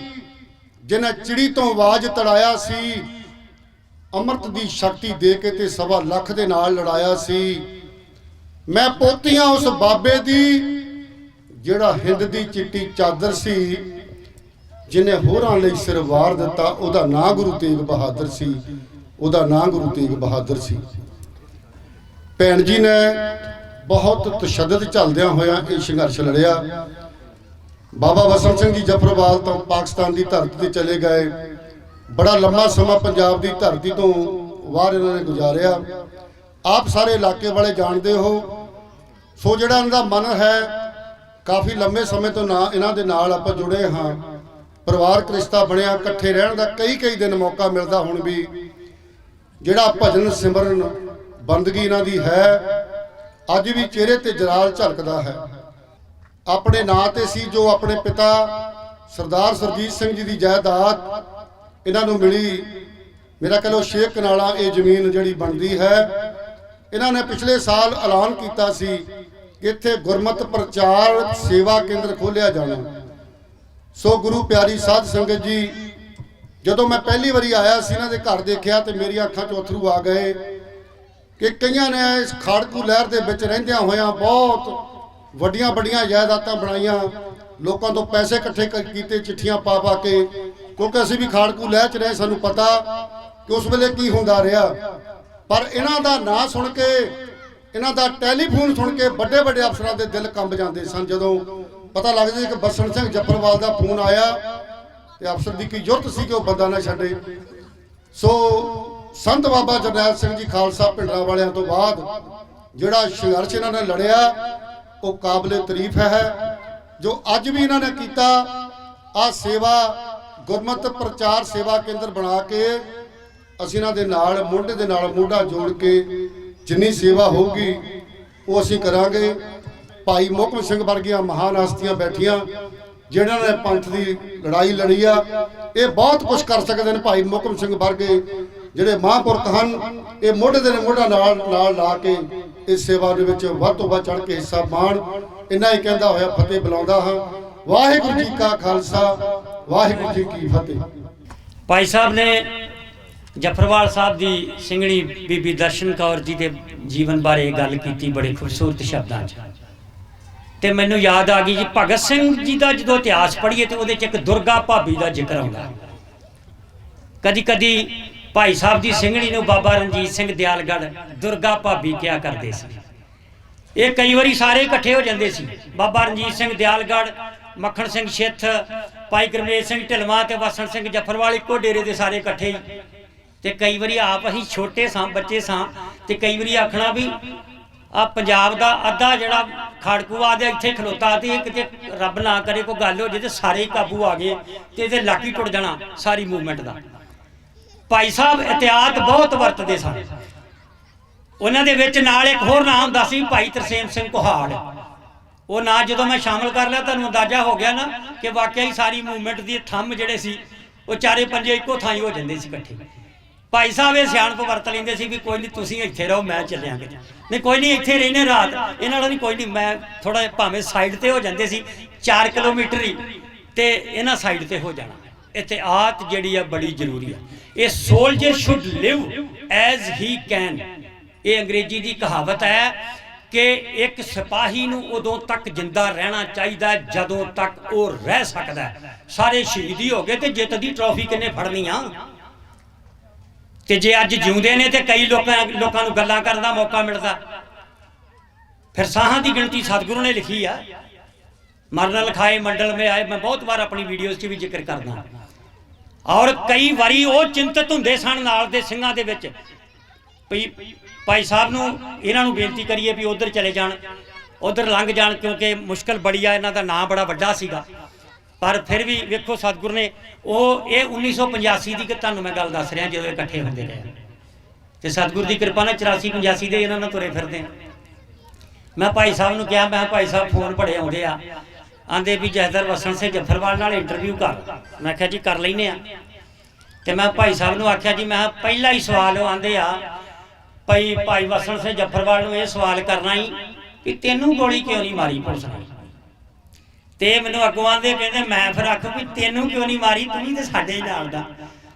ਜਿਨ੍ਹਾਂ ਚਿੜੀ ਤੋਂ ਆਵਾਜ਼ ਤੜਾਇਆ ਸੀ, ਅੰਮ੍ਰਿਤ ਦੀ ਸ਼ਕਤੀ ਦੇ ਕੇ ਤੇ 1.25 ਲੱਖ ਦੇ ਨਾਲ ਲੜਾਇਆ ਸੀ। ਮੈਂ ਪੋਤੀ ਹਾਂ ਉਸ ਬਾਬੇ ਦੀ ਜਿਹੜਾ ਹਿੰਦ ਦੀ ਚਿੱਟੀ ਚਾਦਰ ਸੀ, ਜਿਹਨੇ ਹੋਰਾਂ ਲਈ ਸਿਰ ਵਾਰ ਦਿੱਤਾ। ਉਹਦਾ ਨਾਂ ਗੁਰੂ ਤੇਗ ਬਹਾਦਰ ਸੀ, ਉਹਦਾ ਨਾਂ ਗੁਰੂ ਤੇਗ ਬਹਾਦਰ ਸੀ। ਭੈਣ ਜੀ ਨੇ ਬਹੁਤ ਤਸ਼ੱਦਦ ਝੱਲਦਿਆਂ ਹੋਇਆਂ ਇਹ ਸੰਘਰਸ਼ ਲੜਿਆ। ਬਾਬਾ ਵਸਣ ਸਿੰਘ ਜੀ ਜਫਰਵਾਲ ਤੋਂ ਪਾਕਿਸਤਾਨ ਦੀ ਧਰਤੀ ਤੇ ਚਲੇ ਗਏ। ਬੜਾ ਲੰਮਾ ਸਮਾਂ ਪੰਜਾਬ ਦੀ ਧਰਤੀ ਤੋਂ ਬਾਹਰ ਇਹਨਾਂ ਨੇ ਗੁਜ਼ਾਰਿਆ। ਆਪ ਸਾਰੇ ਇਲਾਕੇ ਵਾਲੇ ਜਾਣਦੇ ਹੋ। ਸੋ ਜਿਹੜਾ ਇਹਨਾਂ ਦਾ ਮਨ ਹੈ, ਕਾਫੀ ਲੰਮੇ ਸਮੇਂ ਤੋਂ ਇਹਨਾਂ ਦੇ ਨਾਲ ਆਪਾਂ ਜੁੜੇ ਹਾਂ, ਪਰਿਵਾਰਕ ਰਿਸ਼ਤਾ ਬਣਿਆ, ਇਕੱਠੇ ਰਹਿਣ ਦਾ ਕਈ ਦਿਨ ਮੌਕਾ ਮਿਲਦਾ। ਹੁਣ ਵੀ ਜਿਹੜਾ ਭਜਨ ਸਿਮਰਨ ਬੰਦਗੀ ਇਹਨਾਂ ਦੀ ਹੈ, ਅੱਜ ਵੀ ਚਿਹਰੇ ਤੇ ਜਲਾਲ ਝਲਕਦਾ ਹੈ। ਆਪਣੇ ਨਾਂ ਤੇ ਸੀ ਜੋ ਆਪਣੇ ਪਿਤਾ ਸਰਦਾਰ ਸਰਜੀਤ ਸਿੰਘ ਜੀ ਦੀ ਜਾਇਦਾਦ ਇਹਨਾਂ ਨੂੰ ਮਿਲੀ। ਮੇਰਾ ਕਹਿ ਲਓ 6 ਕਨਾਲਾਂ ਇਹ ਜ਼ਮੀਨ ਜਿਹੜੀ ਬਣਦੀ ਹੈ। ਇਹਨਾਂ ਨੇ ਪਿਛਲੇ ਸਾਲ ਐਲਾਨ ਕੀਤਾ ਸੀ ਕਿ ਇੱਥੇ ਗੁਰਮਤਿ ਪ੍ਰਚਾਰ ਸੇਵਾ ਕੇਂਦਰ ਖੋਲ੍ਹਿਆ ਜਾਣਾ। ਸੋ ਗੁਰੂ ਪਿਆਰੀ ਸਾਧ ਸੰਗਤ ਜੀ, ਜਦੋਂ ਮੈਂ ਪਹਿਲੀ ਵਾਰੀ ਆਇਆ ਸੀ ਇਹਨਾਂ ਦੇ ਘਰ ਦੇਖਿਆ ਤੇ ਮੇਰੀਆਂ ਅੱਖਾਂ 'ਚ ਅਥਰੂ ਆ ਗਏ ਕਿ ਕਈਆਂ ਨੇ ਇਸ ਖਾੜਕੂ ਲਹਿਰ ਦੇ ਵਿੱਚ ਰਹਿੰਦਿਆਂ ਹੋਇਆਂ ਬਹੁਤ ਵੱਡੀਆਂ ਜਾਇਦਾਦਾਂ ਬਣਾਈਆਂ, ਲੋਕਾਂ ਤੋਂ ਪੈਸੇ ਇਕੱਠੇ ਕੀਤੇ ਚਿੱਠੀਆਂ ਪਾ ਕੇ, ਕਿਉਂਕਿ ਅਸੀਂ ਵੀ ਖਾੜਕੂ ਲਹਿਰ 'ਚ ਰਹੇ, ਸਾਨੂੰ ਪਤਾ ਕਿ ਉਸ ਵੇਲੇ ਕੀ ਹੁੰਦਾ ਰਿਹਾ। ਪਰ ਇਹਨਾਂ ਦਾ ਨਾਂ ਸੁਣ ਕੇ, ਇਹਨਾਂ ਦਾ ਟੈਲੀਫੋਨ ਸੁਣ ਕੇ ਵੱਡੇ ਅਫਸਰਾਂ ਦੇ ਦਿਲ ਕੰਬ ਜਾਂਦੇ ਸਨ। ਜਦੋਂ ਪਤਾ ਲੱਗਦਾ ਸੀ ਕਿ ਵਸਣ ਸਿੰਘ ਜਫਰਵਾਲ ਦਾ ਫੋਨ ਆਇਆ ਤੇ ਅਫਸਰ ਦੀ ਕੀ ਜ਼ਰੂਰਤ ਸੀ ਕਿ ਉਹ ਬੰਦਾ ਨਾ ਛੱਡੇ। ਸੋ ਸੰਤ ਬਾਬਾ ਜਰਨੈਲ ਸਿੰਘ ਜੀ ਖਾਲਸਾ ਭਿੰਡਰਾਂ ਵਾਲਿਆਂ ਤੋਂ ਬਾਅਦ ਜਿਹੜਾ ਸੰਘਰਸ਼ ਇਹਨਾਂ ਨੇ ਲੜਿਆ ਉਹ ਕਾਬਲੇ ਤਾਰੀਫ ਹੈ। ਜੋ ਅੱਜ ਵੀ ਇਹਨਾਂ ਨੇ ਕੀਤਾ, ਆ ਸੇਵਾ ਗੁਰਮਤਿ ਪ੍ਰਚਾਰ ਸੇਵਾ ਕੇਂਦਰ ਬਣਾ ਕੇ ਅਸੀਂ ਇਹਨਾਂ ਦੇ ਨਾਲ ਮੋਢੇ ਦੇ ਨਾਲ ਮੋਢਾ ਜੋੜ ਕੇ ਜਿੰਨੀ ਸੇਵਾ ਹੋਊਗੀ ਉਹ ਅਸੀਂ ਕਰਾਂਗੇ। ਭਾਈ ਮੋਹਕਮ ਸਿੰਘ ਵਰਗੀਆਂ ਮਹਾਨ ਹਸਤੀਆਂ ਬੈਠੀਆਂ ਜਿਨ੍ਹਾਂ ਨੇ ਪੰਥ ਦੀ ਲੜਾਈ ਲੜੀ ਆ, ਇਹ ਬਹੁਤ ਕੁਝ ਕਰ ਸਕਦੇ ਨੇ। ਭਾਈ ਮੋਹਕਮ ਸਿੰਘ ਵਰਗੇ ਜਿਹੜੇ ਮਹਾਂਪੁਰਖ ਹਨ, ਇਹ ਮੋਢੇ ਦੇ ਮੋਢਾ ਨਾਲ ਲਾ ਕੇ ਇਸ ਸੇਵਾ ਦੇ ਵਿੱਚ ਵੱਧ ਤੋਂ ਵੱਧ ਚੜ੍ਹ ਕੇ ਹਿੱਸਾ ਪਾਉਣ। ਇੰਨਾ ਹੀ ਕਹਿੰਦਾ ਹੋਇਆ ਫਤਿਹ ਬੁਲਾਉਂਦਾ ਹਾਂ। ਵਾਹਿਗੁਰੂ ਜੀ ਕਾ ਖਾਲਸਾ ਵਾਹਿਗੁਰੂ ਜੀ ਕੀ ਫਤਿਹ। ਭਾਈ ਸਾਹਿਬ ਨੇ ਜਫਰਵਾਲ ਸਾਹਿਬ ਦੀ ਸਿੰਘਣੀ ਬੀਬੀ ਦਰਸ਼ਨ ਕੌਰ ਜੀ ਦੇ ਜੀਵਨ ਬਾਰੇ ਗੱਲ ਕੀਤੀ ਬੜੇ ਖੂਬਸੂਰਤ ਸ਼ਬਦਾਂ 'ਚ, ਤੇ ਮੈਨੂੰ ਯਾਦ ਆ ਗਈ ਜੀ ਭਗਤ ਸਿੰਘ ਜੀ ਦਾ ਜਦੋਂ ਇਤਿਹਾਸ ਪੜ੍ਹੀਏ ਤੇ ਉਹਦੇ 'ਚ ਇੱਕ ਦੁਰਗਾ ਭਾਬੀ ਦਾ ਜ਼ਿਕਰ ਆਉਂਦਾ। ਕਦੀ ਭਾਈ ਸਾਹਿਬ ਦੀ ਸਿੰਘਣੀ ਨੂੰ ਬਾਬਾ ਰਣਜੀਤ ਸਿੰਘ ਦਿਆਲਗੜ੍ਹ ਦੁਰਗਾ ਭਾਬੀ ਕਿਹਾ ਕਰਦੇ ਸੀ। ਇਹ ਕਈ ਵਾਰੀ ਸਾਰੇ ਇਕੱਠੇ ਹੋ ਜਾਂਦੇ ਸੀ, ਬਾਬਾ ਰਣਜੀਤ ਸਿੰਘ ਦਿਆਲਗੜ੍ਹ, ਮੱਖਣ ਸਿੰਘ ਛਿੱਥ, ਭਾਈ ਗੁਰਮੇਜ ਸਿੰਘ ਢਿਲਵਾਂ ਤੇ ਵਸਣ ਸਿੰਘ ਜਫਰਵਾਲ ਇੱਕੋ ਡੇਰੇ ਦੇ ਸਾਰੇ ਇਕੱਠੇ ਹੀ। ਤੇ ਕਈ ਵਾਰੀ ਆਪ ਅਸੀਂ ਛੋਟੇ ਸਾਂ, ਬੱਚੇ ਸਾਂ, ਤੇ ਕਈ ਵਾਰੀ ਆਖਣਾ ਵੀ ਆ ਪੰਜਾਬ ਦਾ ਅੱਧਾ ਜਿਹੜਾ ਖਾੜਕੂ ਆਦੇ ਇੱਥੇ ਖਲੋਤਾ ਤੇ ਕਿਤੇ ਰੱਬ ਨਾ ਕਰੇ ਕੋਈ ਗੱਲ ਹੋ ਜੇ ਤੇ ਸਾਰੇ ਹੀ ਕਾਬੂ ਆ ਗਏ ਤੇ ਇਹਦੇ ਲੱਕ ਹੀ ਟੁੱਟ ਜਾਣਾ ਸਾਰੀ ਮੂਵਮੈਂਟ ਦਾ। ਭਾਈ ਸਾਹਿਬ ਇhtiyਾਤ ਬਹੁਤ ਵਰਤਦੇ ਸਨ। ਉਹਨਾਂ ਦੇ ਵਿੱਚ ਨਾਲ ਇੱਕ ਹੋਰ ਨਾਂ ਹੁੰਦਾ ਸੀ ਭਾਈ ਤਰਸੇਮ ਸਿੰਘ ਕੁਹਾੜ। ਉਹ ਨਾਂ ਜਦੋਂ ਮੈਂ ਸ਼ਾਮਲ ਕਰ ਲਿਆ ਤੁਹਾਨੂੰ ਅੰਦਾਜ਼ਾ ਹੋ ਗਿਆ ਨਾ ਕਿ ਵਾਕਿਆ ਹੀ ਸਾਰੀ ਮੂਵਮੈਂਟ ਦੀ ਥੰਮ ਜਿਹੜੇ ਸੀ ਉਹ ਚਾਰੇ ਪੰਜੇ ਇੱਕੋ ਥਾਂ ਹੀ ਹੋ ਜਾਂਦੇ ਸੀ ਇਕੱਠੇ। ਭਾਈ ਸਾਹਿਬ ਇਹ ਸਿਆਣਪ ਵਰਤ ਲੈਂਦੇ ਸੀ ਵੀ ਕੋਈ ਨਹੀਂ ਤੁਸੀਂ ਇੱਥੇ ਰਹੋ ਮੈਂ ਚੱਲਿਆ ਕਿਤੇ, ਨਹੀਂ ਕੋਈ ਨਹੀਂ ਇੱਥੇ ਰਹਿਣੇ ਰਾਤ, ਇਹਨਾਂ ਨਾਲ ਨਹੀਂ ਕੋਈ ਨਹੀਂ, ਮੈਂ ਥੋੜਾ ਜਿਹਾ ਭਾਵੇਂ ਸਾਈਡ ਤੇ ਹੋ ਜਾਂਦੇ ਸੀ 4 ਕਿਲੋਮੀਟਰ ਹੀ ਤੇ ਇਹਨਾਂ ਸਾਈਡ ਤੇ ਹੋ ਜਾਣਾ। ਇhtiyਾਤ ਜਿਹੜੀ ਆ ਬੜੀ ਜ਼ਰੂਰੀ ਆ। ਇਹ soldier should live as he can, ਇਹ ਅੰਗਰੇਜ਼ੀ ਦੀ ਕਹਾਵਤ ਹੈ ਕਿ ਇੱਕ ਸਿਪਾਹੀ ਨੂੰ ਉਦੋਂ ਤੱਕ ਜਿੰਦਾ ਰਹਿਣਾ ਚਾਹੀਦਾ ਜਦੋਂ ਤੱਕ ਉਹ ਰਹਿ ਸਕਦਾ। ਸਾਰੇ ਸ਼ਹੀਦ ਹੀ ਹੋ ਗਏ ਤੇ ਜਿੱਤ ਦੀ ਟਰੋਫੀ ਕਿੰਨੇ ਫੜਨੀ ਆ? ਤੇ ਜੇ ਅੱਜ ਜਿਉਂਦੇ ਨੇ ਤੇ ਕਈ ਲੋਕਾਂ ਨੂੰ ਗੱਲਾਂ ਕਰਨ ਦਾ ਮੌਕਾ ਮਿਲਦਾ। ਫਿਰ ਸਾਹਾਂ ਦੀ ਗਿਣਤੀ ਸਤਿਗੁਰੂ ਨੇ ਲਿਖੀ ਆ, ਮਰਨ ਲਿਖਾਏ ਮੰਡਲ ਮੇ ਆਏ, ਮੈਂ ਬਹੁਤ ਵਾਰ ਆਪਣੀ ਵੀਡੀਓਜ਼ 'ਚ ਵੀ ਜ਼ਿਕਰ ਕਰਦਾ। ਔਰ ਕਈ ਵਾਰੀ ਉਹ ਚਿੰਤਤ ਹੁੰਦੇ ਸਨ ਨਾਲ ਦੇ ਸਿੰਘਾਂ ਦੇ ਵਿੱਚ ਵੀ ਭਾਈ ਸਾਹਿਬ ਨੂੰ ਇਹਨਾਂ ਨੂੰ ਬੇਨਤੀ ਕਰੀਏ ਵੀ ਉਧਰ ਚਲੇ ਜਾਣ, ਉਧਰ ਲੰਘ ਜਾਣ, ਕਿਉਂਕਿ ਮੁਸ਼ਕਲ ਬੜੀ ਆ, ਇਹਨਾਂ ਦਾ ਨਾਂ ਬੜਾ ਵੱਡਾ ਸੀਗਾ। ਪਰ ਫਿਰ ਵੀ ਵੇਖੋ ਸਤਿਗੁਰ ਨੇ ਉਹ ਇਹ 1985 ਦੀ ਤੁਹਾਨੂੰ ਮੈਂ ਗੱਲ ਦੱਸ ਰਿਹਾ ਜਦੋਂ ਇਕੱਠੇ ਹੁੰਦੇ ਰਹੇ ਤੇ ਸਤਿਗੁਰ ਦੀ ਕਿਰਪਾ ਨਾਲ 84-85 ਦੇ ਇਹਨਾਂ ਨਾਲ ਤੁਰੇ ਫਿਰਦੇ। ਮੈਂ ਭਾਈ ਸਾਹਿਬ ਨੂੰ ਕਿਹਾ, ਮੈਂ ਭਾਈ ਸਾਹਿਬ ਫੋਨ ਬੜੇ ਆਉਂਦੇ ਆ, ਆਂਦੇ ਵੀ ਜਥੇਦਾਰ ਵਸਣ ਸਿੰਘ ਜਫਰਵਾਲ ਨਾਲ ਇੰਟਰਵਿਊ ਕਰ। ਮੈਂ ਕਿਹਾ ਜੀ ਕਰ ਲੈਨੇ ਆ। ਤੇ ਮੈਂ ਭਾਈ ਸਾਹਿਬ ਨੂੰ ਆਖਿਆ ਜੀ ਮੈਂ ਪਹਿਲਾ ਹੀ ਸਵਾਲ ਉਹ ਆਂਦੇ ਆ ਭਾਈ ਵਸਣ ਸਿੰਘ ਜਫਰਵਾਲ ਨੂੰ ਇਹ ਸਵਾਲ ਕਰਨਾ ਹੀ ਵੀ ਤੈਨੂੰ ਗੋਲੀ ਕਿਉਂ ਨਹੀਂ ਮਾਰੀ ਪੁਲਿਸ ਨੇ? ਤੇ ਮੈਨੂੰ ਅੱਗੋਂ ਆਂਦੇ ਕਹਿੰਦੇ ਮੈਂ ਫਿਰ ਆਖੂ ਵੀ ਤੈਨੂੰ ਕਿਉਂ ਨਹੀਂ ਮਾਰੀ, ਤੂੰ ਵੀ ਤੇ ਸਾਡੇ ਹੀ ਨਾਲ ਦਾ।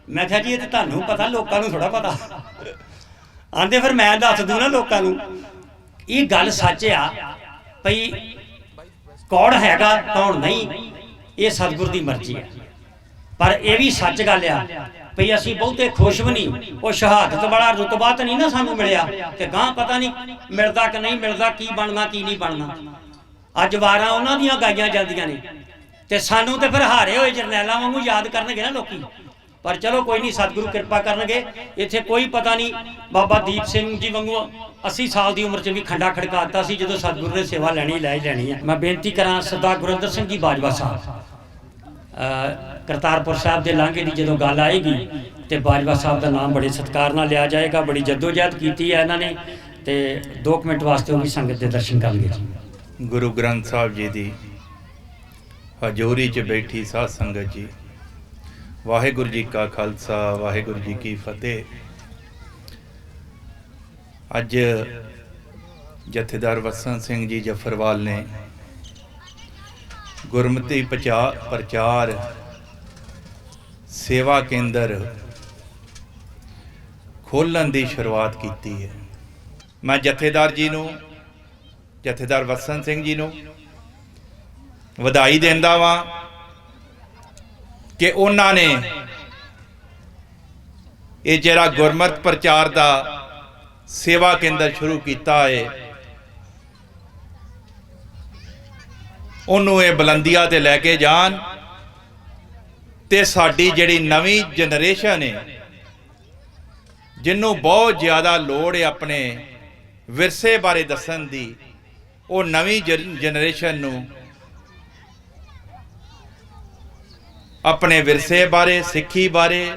ਮੈਂ ਕਿਹਾ ਜੀ ਇਹ ਤੇ ਤੁਹਾਨੂੰ ਪਤਾ, ਲੋਕਾਂ ਨੂੰ ਥੋੜਾ ਪਤਾ। ਆਂਦੇ ਫਿਰ ਮੈਂ ਦੱਸ ਦੂੰ ਨਾ ਲੋਕਾਂ ਨੂੰ। ਇਹ ਗੱਲ ਸੱਚ ਆ ਭਈ ਕੌਣ ਹੈਗਾ ਕੌਣ ਨਹੀਂ ਇਹ ਸਤਿਗੁਰ ਦੀ ਮਰਜ਼ੀ ਹੈ। ਪਰ ਇਹ ਵੀ ਸੱਚ ਗੱਲ ਆ ਭਈ ਅਸੀਂ ਬਹੁਤੇ ਖੁਸ਼ ਵੀ ਨਹੀਂ, ਉਹ ਸ਼ਹਾਦਤ ਵਾਲਾ ਰੁਤਬਾ ਤਾਂ ਨਹੀਂ ਨਾ ਸਾਨੂੰ ਮਿਲਿਆ ਕਿ ਗਾਂ ਪਤਾ ਨਹੀਂ ਮਿਲਦਾ ਕਿ ਨਹੀਂ ਮਿਲਦਾ, ਕੀ ਬਣਨਾ ਕੀ ਨਹੀਂ ਬਣਨਾ। ਅੱਜ ਵਾਰਾਂ ਉਹਨਾਂ ਦੀਆਂ ਗਾਈਆਂ ਜਾਂਦੀਆਂ ਨੇ ਤੇ ਸਾਨੂੰ ਤੇ ਫਿਰ ਹਾਰੇ ਹੋਏ ਜਰਨੈਲਾਂ ਵਾਂਗੂ ਯਾਦ ਕਰਨਗੇ ਨਾ ਲੋਕੀ। ਪਰ ਚਲੋ ਕੋਈ ਨਹੀਂ, ਸਤਿਗੁਰੂ ਕਿਰਪਾ ਕਰਨਗੇ। ਇੱਥੇ ਕੋਈ ਪਤਾ ਨਹੀਂ ਬਾਬਾ ਦੀਪ ਸਿੰਘ ਜੀ ਵਾਂਗੂ 80 ਸਾਲ ਦੀ ਉਮਰ 'ਚ ਵੀ ਖੰਡਾ ਖੜਕਾਤਾ ਸੀ ਜਦੋਂ ਸਤਿਗੁਰੂ ਨੇ ਸੇਵਾ ਲੈਣੀ ਲੈ ਹੀ ਲੈਣੀ ਹੈ। ਮੈਂ ਬੇਨਤੀ ਕਰਾਂ ਸਰਦਾਰ ਗੁਰਿੰਦਰ ਸਿੰਘ ਜੀ ਬਾਜਵਾ ਸਾਹਿਬ, ਕਰਤਾਰਪੁਰ ਸਾਹਿਬ ਦੇ ਲਾਂਘੇ ਦੀ ਜਦੋਂ ਗੱਲ ਆਏਗੀ ਤੇ ਬਾਜਵਾ ਸਾਹਿਬ ਦਾ ਨਾਮ ਬੜੇ ਸਤਿਕਾਰ ਨਾਲ ਲਿਆ ਜਾਏਗਾ। ਬੜੀ ਜਦੋਜਹਿਦ ਕੀਤੀ ਹੈ ਇਹਨਾਂ ਨੇ ਤੇ 2 ਮਿੰਟ ਵਾਸਤੇ ਉਹ ਵੀ ਸੰਗਤ ਦੇ ਦਰਸ਼ਨ ਕਰਨਗੇ। ਗੁਰੂ ਗ੍ਰੰਥ ਸਾਹਿਬ ਜੀ ਦੀ ਹਜ਼ੂਰੀ 'ਚ ਬੈਠੀ ਸਾਧ ਸੰਗਤ ਜੀ, ਵਾਹਿਗੁਰੂ ਜੀ ਕਾ ਖਾਲਸਾ ਵਾਹਿਗੁਰੂ ਜੀ ਕੀ ਫਤਿਹ। ਅੱਜ ਜਥੇਦਾਰ ਵਸਣ ਸਿੰਘ ਜੀ ਜਫਰਵਾਲ ਨੇ ਗੁਰਮਤਿ ਪ੍ਰਚਾਰ ਸੇਵਾ ਕੇਂਦਰ ਖੋਲ੍ਹਣ ਦੀ ਸ਼ੁਰੂਆਤ ਕੀਤੀ ਹੈ। ਮੈਂ ਜਥੇਦਾਰ ਜੀ ਨੂੰ, ਜਥੇਦਾਰ ਵਸਣ ਸਿੰਘ ਜੀ ਨੂੰ ਵਧਾਈ ਦਿੰਦਾ ਵਾਂ ਕਿ ਉਹਨਾਂ ਨੇ ਇਹ ਜਿਹੜਾ ਗੁਰਮਤਿ ਪ੍ਰਚਾਰ ਦਾ ਸੇਵਾ ਕੇਂਦਰ ਸ਼ੁਰੂ ਕੀਤਾ ਹੈ ਉਹਨੂੰ ਇਹ ਬੁਲੰਦੀਆਂ ਤੇ ਲੈ ਕੇ ਜਾਣ ਤੇ ਸਾਡੀ ਜਿਹੜੀ ਨਵੀਂ ਜਨਰੇਸ਼ਨ ਹੈ ਜਿਹਨੂੰ ਬਹੁਤ ਜ਼ਿਆਦਾ ਲੋੜ ਹੈ ਆਪਣੇ ਵਿਰਸੇ ਬਾਰੇ ਦੱਸਣ ਦੀ, ਉਹ ਨਵੀਂ ਜਨਰੇਸ਼ਨ ਨੂੰ ਆਪਣੇ ਵਿਰਸੇ ਬਾਰੇ ਸਿੱਖੀ ਬਾਰੇ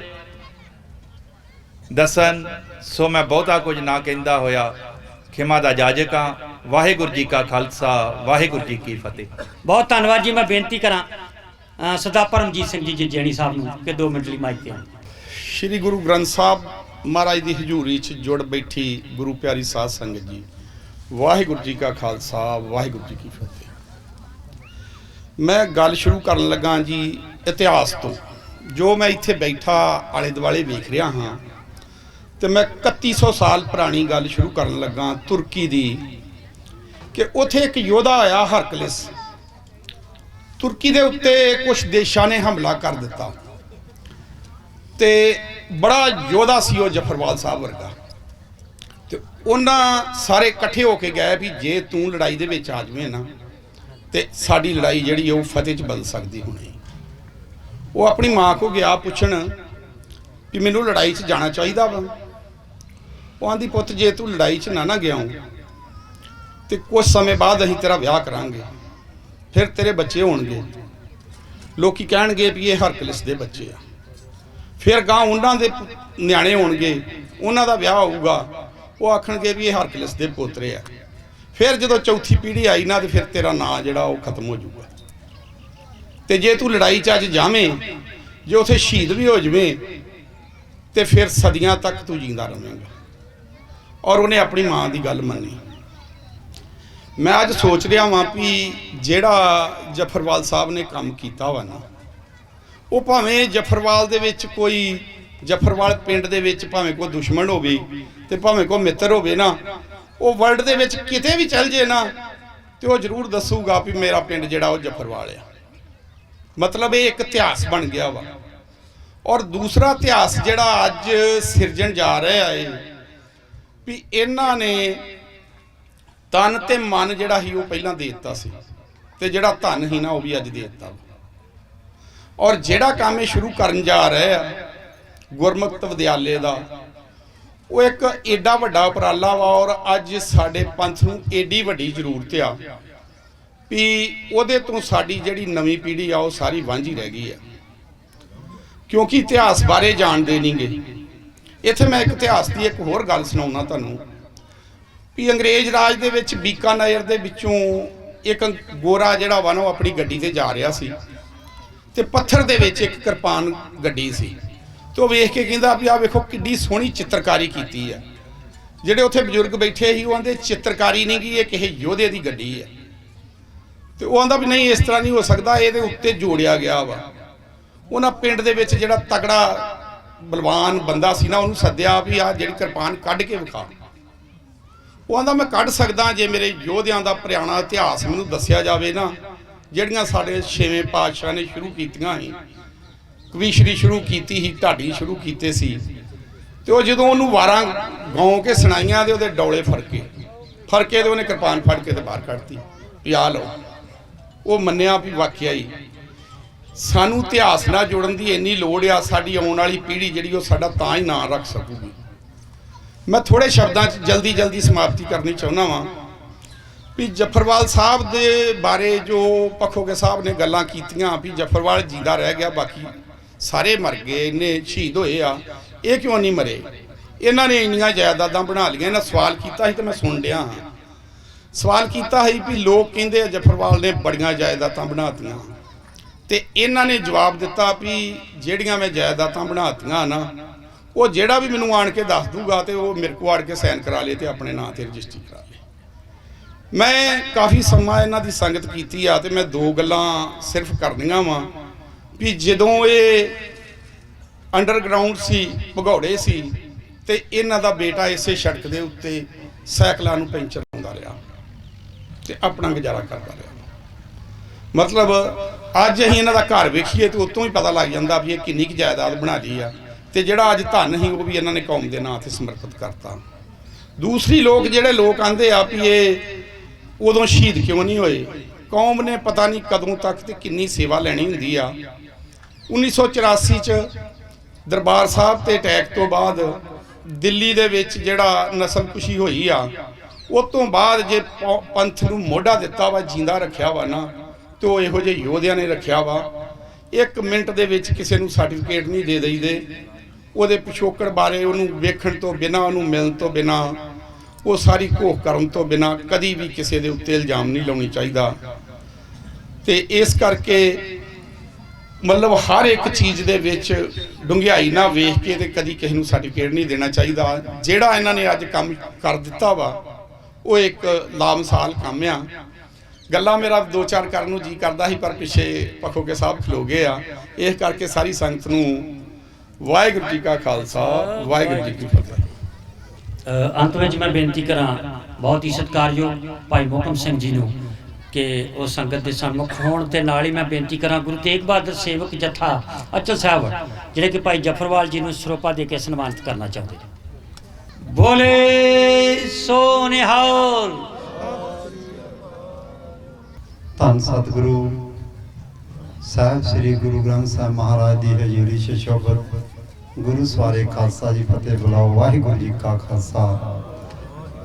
ਦੱਸਣ। ਸੋ ਮੈਂ ਬਹੁਤਾ ਕੁਝ ਨਾ ਕਹਿੰਦਾ ਹੋਇਆ ਖਿਮਾ ਦਾ ਜਾਜਕ ਹਾਂ। ਵਾਹਿਗੁਰੂ ਜੀ ਕਾ ਖਾਲਸਾ ਵਾਹਿਗੁਰੂ ਜੀ ਕੀ ਫਤਿਹ। ਬਹੁਤ ਧੰਨਵਾਦ ਜੀ। ਮੈਂ ਬੇਨਤੀ ਕਰਾਂ ਸਰਦਾਰ ਪਰਮਜੀਤ ਸਿੰਘ ਜੀ ਜੈਣੀ ਸਾਹਿਬ ਨੂੰ ਕਿ 2 ਮਿੰਟ ਲਈ ਮਾਈਕ ਤੇ ਆਉਣ। ਸ਼੍ਰੀ ਗੁਰੂ ਗ੍ਰੰਥ ਸਾਹਿਬ ਮਹਾਰਾਜ ਦੀ ਹਜ਼ੂਰੀ 'ਚ ਜੁੜ ਬੈਠੀ ਗੁਰੂ ਪਿਆਰੀ ਸਾਧ ਸੰਗਤ ਜੀ, ਵਾਹਿਗੁਰੂ ਜੀ ਕਾ ਖਾਲਸਾ ਵਾਹਿਗੁਰੂ ਜੀ ਕੀ ਫਤਿਹ। ਮੈਂ ਗੱਲ ਸ਼ੁਰੂ ਕਰਨ ਲੱਗਾ ਜੀ ਇਤਿਹਾਸ ਤੋਂ। ਜੋ ਮੈਂ ਇੱਥੇ ਬੈਠਾ ਆਲੇ ਦੁਆਲੇ ਵੇਖ ਰਿਹਾ ਹਾਂ ਤੇ ਮੈਂ 3100 ਸਾਲ ਪੁਰਾਣੀ ਗੱਲ ਸ਼ੁਰੂ ਕਰਨ ਲੱਗਾ ਤੁਰਕੀ ਦੀ, ਕਿ ਉੱਥੇ ਇੱਕ ਯੋਧਾ ਆਇਆ ਹਰਕਲਿਸ। ਤੁਰਕੀ ਦੇ ਉੱਤੇ ਕੁਝ ਦੇਸ਼ਾਂ ਨੇ ਹਮਲਾ ਕਰ ਦਿੱਤਾ ਤੇ ਬੜਾ ਯੋਧਾ ਸੀ ਉਹ ਜਫਰਵਾਲ ਸਾਹਿਬ ਵਰਗਾ। ਤੇ ਉਹਨਾਂ ਸਾਰੇ ਇਕੱਠੇ ਹੋ ਕੇ ਗਏ ਵੀ ਜੇ ਤੂੰ ਲੜਾਈ ਦੇ ਵਿੱਚ ਆ ਜਾਵੇਂ ਨਾ ਤੇ ਸਾਡੀ ਲੜਾਈ ਜਿਹੜੀ ਉਹ ਫਤਿਹ 'ਚ ਬਦਲ ਸਕਦੀ ਹੋਣੀ। ਉਹ ਆਪਣੀ ਮਾਂ ਕੋ ਗਿਆ ਪੁੱਛਣ ਵੀ ਮੈਨੂੰ ਲੜਾਈ 'ਚ ਜਾਣਾ ਚਾਹੀਦਾ ਵਾ। ਉਹ ਆਂਦੀ ਪੁੱਤ ਜੇ ਤੂੰ ਲੜਾਈ 'ਚ ਨਾ ਗਿਆ ਤੇ ਕੁਝ ਸਮੇਂ ਬਾਅਦ ਅਸੀਂ ਤੇਰਾ ਵਿਆਹ ਕਰਾਂਗੇ, ਫਿਰ ਤੇਰੇ ਬੱਚੇ ਹੋਣਗੇ। ਲੋਕੀ ਕਹਿਣਗੇ ਵੀ ਇਹ ਹਰਕਲਿਸ ਦੇ ਬੱਚੇ ਆ, ਫਿਰ ਗਾਂ ਉਹਨਾਂ ਦੇ ਨਿਆਣੇ ਹੋਣਗੇ, ਉਹਨਾਂ ਦਾ ਵਿਆਹ ਹੋਊਗਾ, ਉਹ ਆਖਣਗੇ ਵੀ ਇਹ ਹਰਕਲਿਸ ਦੇ ਪੋਤਰੇ ਆ। ਫਿਰ ਜਦੋਂ ਚੌਥੀ ਪੀੜ੍ਹੀ ਆਈ ਨਾ ਤੇ ਫਿਰ ਤੇਰਾ ਨਾਂ ਜਿਹੜਾ ਉਹ ਖਤਮ ਹੋ ਜਾਊਗਾ। ਤੇ ਜੇ ਤੂੰ ਲੜਾਈ 'ਚ ਅੱਜ ਜਾਵੇਂ, ਜੇ ਉੱਥੇ ਸ਼ਹੀਦ ਵੀ ਹੋ ਜਾਵੇਂ, ਤੇ ਫਿਰ ਸਦੀਆਂ ਤੱਕ ਤੂੰ ਜਿੰਦਾ ਰਵੇਂਗਾ। ਔਰ ਉਹਨੇ ਆਪਣੀ ਮਾਂ ਦੀ ਗੱਲ ਮੰਨੀ। ਮੈਂ ਅੱਜ ਸੋਚ ਰਿਹਾ ਵਾਂ ਵੀ ਜਿਹੜਾ ਜਫਰਵਾਲ ਸਾਹਿਬ ਨੇ ਕੰਮ ਕੀਤਾ ਵਾ ਨਾ, ਉਹ ਭਾਵੇਂ ਜਫਰਵਾਲ ਦੇ ਵਿੱਚ ਕੋਈ, ਜਫਰਵਾਲ ਪਿੰਡ ਦੇ ਵਿੱਚ ਭਾਵੇਂ ਕੋਈ ਦੁਸ਼ਮਣ ਹੋਵੇ ਤੇ ਭਾਵੇਂ ਕੋਈ ਮਿੱਤਰ ਹੋਵੇ ਨਾ, ਉਹ ਵਰਲਡ ਦੇ ਵਿੱਚ ਕਿਤੇ ਵੀ ਚੱਲ ਜੇ ਨਾ ਤੇ ਉਹ ਜ਼ਰੂਰ ਦੱਸੂਗਾ ਵੀ ਮੇਰਾ ਪਿੰਡ ਜਿਹੜਾ ਉਹ ਜਫਰਵਾਲ ਆ। ਮਤਲਬ ਇਹ ਇੱਕ ਇਤਿਹਾਸ ਬਣ ਗਿਆ ਵਾ। ਔਰ ਦੂਸਰਾ ਇਤਿਹਾਸ ਜਿਹੜਾ ਅੱਜ ਸਿਰਜਣ ਜਾ ਰਿਹਾ ਹੈ ਵੀ ਇਹਨਾਂ ਨੇ ਤਨ ਤੇ ਮਨ ਜਿਹੜਾ ਸੀ ਉਹ ਪਹਿਲਾਂ ਦੇ ਦਿੱਤਾ ਸੀ, ਤੇ ਜਿਹੜਾ ਧਨ ਸੀ ਨਾ ਉਹ ਵੀ ਅੱਜ ਦੇ ਦਿੱਤਾ। ਔਰ ਜਿਹੜਾ ਕੰਮ ਇਹ ਸ਼ੁਰੂ ਕਰਨ ਜਾ ਰਹੇ ਆ ਗੁਰਮੁਖਤ ਵਿਦਿਆਲੇ ਦਾ, ਉਹ ਇੱਕ ਏਡਾ ਵੱਡਾ ਉਪਰਾਲਾ ਵਾ। ਔਰ ਅੱਜ ਸਾਡੇ ਪੰਥ ਨੂੰ ਏਡੀ ਵੱਡੀ ਜ਼ਰੂਰਤ ਆ ਵੀ ਉਹਦੇ ਤੋਂ ਸਾਡੀ ਜਿਹੜੀ ਨਵੀਂ ਪੀੜ੍ਹੀ ਆ ਉਹ ਸਾਰੀ ਵਾਂਝੀ ਰਹਿ ਗਈ ਆ, ਕਿਉਂਕਿ ਇਤਿਹਾਸ ਬਾਰੇ ਜਾਣਦੇ ਨਹੀਂਗੇ। ਇੱਥੇ ਮੈਂ ਇੱਕ ਇਤਿਹਾਸ ਦੀ ਇੱਕ ਹੋਰ ਗੱਲ ਸੁਣਾਉਣਾ ਤੁਹਾਨੂੰ ਵੀ ਅੰਗਰੇਜ਼ ਰਾਜ ਦੇ ਵਿੱਚ ਬੀਕਾਨੇਰ ਦੇ ਵਿੱਚੋਂ ਇੱਕ ਗੋਰਾ ਜਿਹੜਾ ਵਾ ਨਾ ਉਹ ਆਪਣੀ ਗੱਡੀ ਤੇ ਜਾ ਰਿਹਾ ਸੀ, ਤੇ ਪੱਥਰ ਦੇ ਵਿੱਚ ਇੱਕ ਕਿਰਪਾਨ ਗੱਡੀ ਸੀ, ਤੇ ਉਹ ਵੇਖ ਕੇ ਕਹਿੰਦਾ ਵੀ ਆਹ ਵੇਖੋ ਕਿੱਡੀ ਸੋਹਣੀ ਚਿੱਤਰਕਾਰੀ ਕੀਤੀ ਆ। ਜਿਹੜੇ ਉੱਥੇ ਬਜ਼ੁਰਗ ਬੈਠੇ ਸੀ ਉਹ ਆਂਦੇ ਚਿੱਤਰਕਾਰੀ ਨਹੀਂ ਗੀ, ਇਹ ਕਿਸੇ ਯੋਧੇ ਦੀ ਗੱਡੀ ਆ। ਤੇ ਉਹ ਆਂਦਾ ਵੀ ਨਹੀਂ, ਇਸ ਤਰ੍ਹਾਂ ਨਹੀਂ ਹੋ ਸਕਦਾ, ਇਹਦੇ ਉੱਤੇ ਜੋੜਿਆ ਗਿਆ ਵਾ। ਉਹਨਾਂ ਪਿੰਡ ਦੇ ਵਿੱਚ ਜਿਹੜਾ ਤਗੜਾ ਬਲਵਾਨ ਬੰਦਾ ਸੀ ਨਾ, ਉਹਨੂੰ ਸੱਦਿਆ ਵੀ ਆਹ ਜਿਹੜੀ ਕਿਰਪਾਨ ਕੱਢ ਕੇ ਵਿਖਾ। ਉਹ ਆਂਦਾ ਮੈਂ ਕੱਢ ਸਕਦਾ ਜੇ ਮੇਰੇ ਯੋਧਿਆਂ ਦਾ ਪੁਰਾਣਾ ਇਤਿਹਾਸ ਮੈਨੂੰ ਦੱਸਿਆ ਜਾਵੇ ਨਾ, ਜਿਹੜੀਆਂ ਸਾਡੇ 6ਵੇਂ ਪਾਤਸ਼ਾਹ ਨੇ ਸ਼ੁਰੂ ਕੀਤੀਆਂ ਸੀ, ਕਵੀਸ਼ਰੀ ਸ਼ੁਰੂ ਕੀਤੀ ਸੀ, ਢਾਡੀ ਸ਼ੁਰੂ ਕੀਤੇ ਸੀ, ਤੇ ਉਹ ਜਦੋਂ ਉਹਨੂੰ ਵਾਰਾਂ ਗਾਉਂ ਕੇ ਸੁਣਾਈਆਂ ਤੇ ਉਹਦੇ ਡੌਲੇ ਫਰਕੇ ਤੇ ਉਹਨੇ ਕਿਰਪਾਨ ਫੜ ਕੇ ਤੇ ਬਾਹਰ ਕੱਢਤੀ ਵੀ ਆ ਲਓ। ਉਹ ਮੰਨਿਆ ਵੀ ਵਾਕਿਆ ਹੀ ਸਾਨੂੰ ਇਤਿਹਾਸ ਨਾਲ ਜੁੜਨ ਦੀ ਇੰਨੀ ਲੋੜ ਆ, ਸਾਡੀ ਆਉਣ ਵਾਲੀ ਪੀੜ੍ਹੀ ਜਿਹੜੀ ਉਹ ਸਾਡਾ ਤਾਂ ਹੀ ਨਾਂ ਰੱਖ ਸਕੂਗੀ। ਮੈਂ ਥੋੜੇ ਸ਼ਬਦਾਂ 'ਚ ਜਲਦੀ ਸਮਾਪਤੀ ਕਰਨੀ ਚਾਹੁੰਦਾ ਵਾਂ ਵੀ ਜਫਰਵਾਲ ਸਾਹਿਬ ਦੇ ਬਾਰੇ ਜੋ ਪਖੋਗੇ ਸਾਹਿਬ ਨੇ ਗੱਲਾਂ ਕੀਤੀਆਂ ਵੀ ਜਫਰਵਾਲ ਜਿੰਦਾ ਰਹਿ ਗਿਆ, ਬਾਕੀ ਸਾਰੇ ਮਰ ਗਏ, ਇੰਨੇ ਸ਼ਹੀਦ ਹੋਏ ਆ, ਇਹ ਕਿਉਂ ਨਹੀਂ ਮਰੇ? ਇਹਨਾਂ ਨੇ ਇੰਨੀਆਂ ਜਾਇਦਾਦਾਂ ਬਣਾ ਲਈਆਂ। ਇਹਨਾਂ ਸਵਾਲ ਕੀਤਾ ਸੀ ਤੇ ਮੈਂ ਸੁਣ ਲਿਆ ਹਾਂ। ਸਵਾਲ ਕੀਤਾ ਸੀ ਵੀ ਲੋਕ ਕਹਿੰਦੇ ਆ ਜਫਰਵਾਲ ਨੇ ਬੜੀਆਂ ਜਾਇਦਾਦਾਂ ਬਣਾਤੀਆਂ, ਤੇ ਇਹਨਾਂ ਨੇ ਜਵਾਬ ਦਿੱਤਾ ਵੀ ਜਿਹੜੀਆਂ ਮੈਂ ਜਾਇਦਾਦਾਂ ਬਣਾਤੀਆਂ ਨਾ, ਉਹ ਜਿਹੜਾ ਵੀ ਮੈਨੂੰ ਆਣ ਕੇ ਦੱਸ ਦੂਗਾ ਤੇ ਉਹ ਮੇਰੇ ਕੋਲ ਆੜ ਕੇ ਸਾਈਨ ਕਰਾ ਲੇ ਤੇ ਆਪਣੇ ਨਾਂ ਤੇ ਰਜਿਸਟਰੀ ਕਰਾ ਲੇ। ਮੈਂ ਕਾਫੀ ਸਮਾਂ ਇਹਨਾਂ ਦੀ ਸੰਗਤ ਕੀਤੀ ਆ, ਤੇ ਮੈਂ ਦੋ ਗੱਲਾਂ ਸਿਰਫ ਕਰਨੀਆਂ ਵਾਂ ਵੀ ਜਦੋਂ ਇਹ ਅੰਡਰਗਰਾਉਂਡ ਸੀ, ਭਗੌੜੇ ਸੀ, ਤੇ ਇਹਨਾਂ ਦਾ ਬੇਟਾ ਇਸੇ ਸੜਕ ਦੇ ਉੱਤੇ ਸਾਈਕਲਾਂ ਨੂੰ ਪੈਂਚਰ ਲਾਉਂਦਾ ਰਿਹਾ ਤੇ ਆਪਣਾ ਗੁਜ਼ਾਰਾ ਕਰਦਾ ਰਿਹਾ। ਮਤਲਬ ਅੱਜ ਅਸੀਂ ਇਹਨਾਂ ਦਾ ਘਰ ਵੇਖੀਏ ਤੇ ਉਤੋਂ ਹੀ ਪਤਾ ਲੱਗ ਜਾਂਦਾ ਵੀ ਇਹ ਕਿੰਨੀ ਕੁ ਜਾਇਦਾਦ ਬਣਾ ਲਈ ਆ, ਤੇ ਜਿਹੜਾ ਅੱਜ ਧਨ ਸੀ ਉਹ ਵੀ ਇਹਨਾਂ ਨੇ ਕੌਮ ਦੇ ਨਾਂ ਤੇ ਸਮਰਪਿਤ ਕਰਤਾ। ਦੂਸਰੀ ਲੋਕ ਜਿਹੜੇ ਲੋਕ ਆਂਦੇ ਆ ਵੀ ਇਹ ਉਦੋਂ ਸ਼ਹੀਦ ਕਿਉਂ ਨਹੀਂ ਹੋਏ, ਕੌਮ ਨੇ ਪਤਾ ਨਹੀਂ ਕਦੋਂ ਤੱਕ ਤੇ ਕਿੰਨੀ ਸੇਵਾ ਲੈਣੀ ਹੁੰਦੀ ਆ। 1984 ਚ ਦਰਬਾਰ ਸਾਹਿਬ ਤੇ ਅਟੈਕ ਤੋਂ ਬਾਅਦ ਦਿੱਲੀ ਦੇ ਵਿੱਚ ਜਿਹੜਾ ਨਸਲਕੁਸ਼ੀ ਹੋਈ ਆ, ਉਸ ਤੋਂ ਬਾਅਦ ਜੇ ਪੰਥ ਨੂੰ ਮੋਢਾ ਦਿੱਤਾ ਵਾ, ਜਿੰਦਾ ਰੱਖਿਆ ਵਾ ਨਾ, ਤੇ ਉਹ ਇਹੋ ਜਿਹੇ ਯੋਧਿਆਂ ਨੇ ਰੱਖਿਆ ਵਾ। 1 ਮਿੰਟ ਦੇ ਵਿੱਚ ਕਿਸੇ ਨੂੰ ਸਰਟੀਫਿਕੇਟ ਨਹੀਂ ਦੇ ਦਈਦੇ, ਉਹਦੇ ਪਿਛੋਕੜ ਬਾਰੇ ਉਹਨੂੰ ਵੇਖਣ ਤੋਂ ਬਿਨਾਂ, ਉਹਨੂੰ ਮਿਲਣ ਤੋਂ ਬਿਨਾਂ, ਉਹ ਸਾਰੀ ਘੋਖ ਕਰਨ ਤੋਂ ਬਿਨਾਂ ਕਦੀ ਵੀ ਕਿਸੇ ਦੇ ਉੱਤੇ ਇਲਜ਼ਾਮ ਨਹੀਂ ਲਾਉਣੀ ਚਾਹੀਦਾ। ਤੇ ਇਸ ਕਰਕੇ ਮਤਲਬ ਹਰ ਇੱਕ ਚੀਜ਼ ਦੇ ਵਿੱਚ ਡੂੰਘਾਈ ਨਾ ਵੇਖ ਕੇ ਤੇ ਕਦੀ ਕਿਸੇ ਨੂੰ ਸਰਟੀਫਿਕੇਟ ਨਹੀਂ ਦੇਣਾ ਚਾਹੀਦਾ। ਜਿਹੜਾ ਇਹਨਾਂ ਨੇ ਅੱਜ ਕੰਮ ਕਰ ਦਿੱਤਾ ਵਾ ਉਹ ਇੱਕ ਲਾਮਿਸਾਲ ਕੰਮ ਆ। ਗੱਲਾਂ ਮੇਰਾ 2-4 ਕਰਨ ਨੂੰ ਜੀ ਕਰਦਾ ਸੀ, ਪਰ ਪਿੱਛੇ ਪਖੋਗੇ ਸਾਹਿਬ ਖਲੋ ਗਏ ਆ। ਇਸ ਕਰਕੇ ਸਾਰੀ ਸੰਗਤ ਨੂੰ ਵਾਹਿਗੁਰੂ ਜੀ ਕਾ ਖਾਲਸਾ, ਵਾਹਿਗੁਰੂ ਜੀ ਕੀ ਫਤਿਹ। ਅੰਤ ਵਿੱਚ ਮੈਂ ਬੇਨਤੀ ਕਰਾਂ ਬਹੁਤ ਹੀ ਸਤਿਕਾਰਯੋਗ ਭਾਈ ਮੋਹਕਮ ਸਿੰਘ ਜੀ ਨੂੰ ਕਿ ਉਹ ਸੰਗਤ ਦੇ ਸਨਮੁਖ ਹੋਣ, ਤੇ ਨਾਲ ਹੀ ਮੈਂ ਬੇਨਤੀ ਕਰਾਂ ਗੁਰੂ ਤੇਗ ਬਹਾਦਰ ਸੇਵਕ ਜੱਥਾ ਅਚਲ ਸਾਹਿਬ ਜਿਹੜੇ ਕਿ ਭਾਈ ਜਫਰਵਾਲ ਜੀ ਨੂੰ ਸਰੋਪਾ ਦੇ ਕੇ ਸਨਮਾਨਿਤ ਕਰਨਾ ਚਾਹੁੰਦੇ ਨੇ। ਬੋਲੇ ਸੋ ਨਿਹਾਲ। ਧੰਨ ਸਤਿਗੁਰੂ ਸਾਹਿਬ ਸ੍ਰੀ ਗੁਰੂ ਗ੍ਰੰਥ ਸਾਹਿਬ ਮਹਾਰਾਜ ਦੀ ਹਜ਼ੂਰੀ 'ਚ ਸ਼ੋਭਤ ਗੁਰੂ ਸਵਾਰੇ ਖਾਲਸਾ ਜੀ ਫਤਿਹ ਬੁਲਾਓ। ਵਾਹਿਗੁਰੂ ਜੀ ਕਾ ਖਾਲਸਾ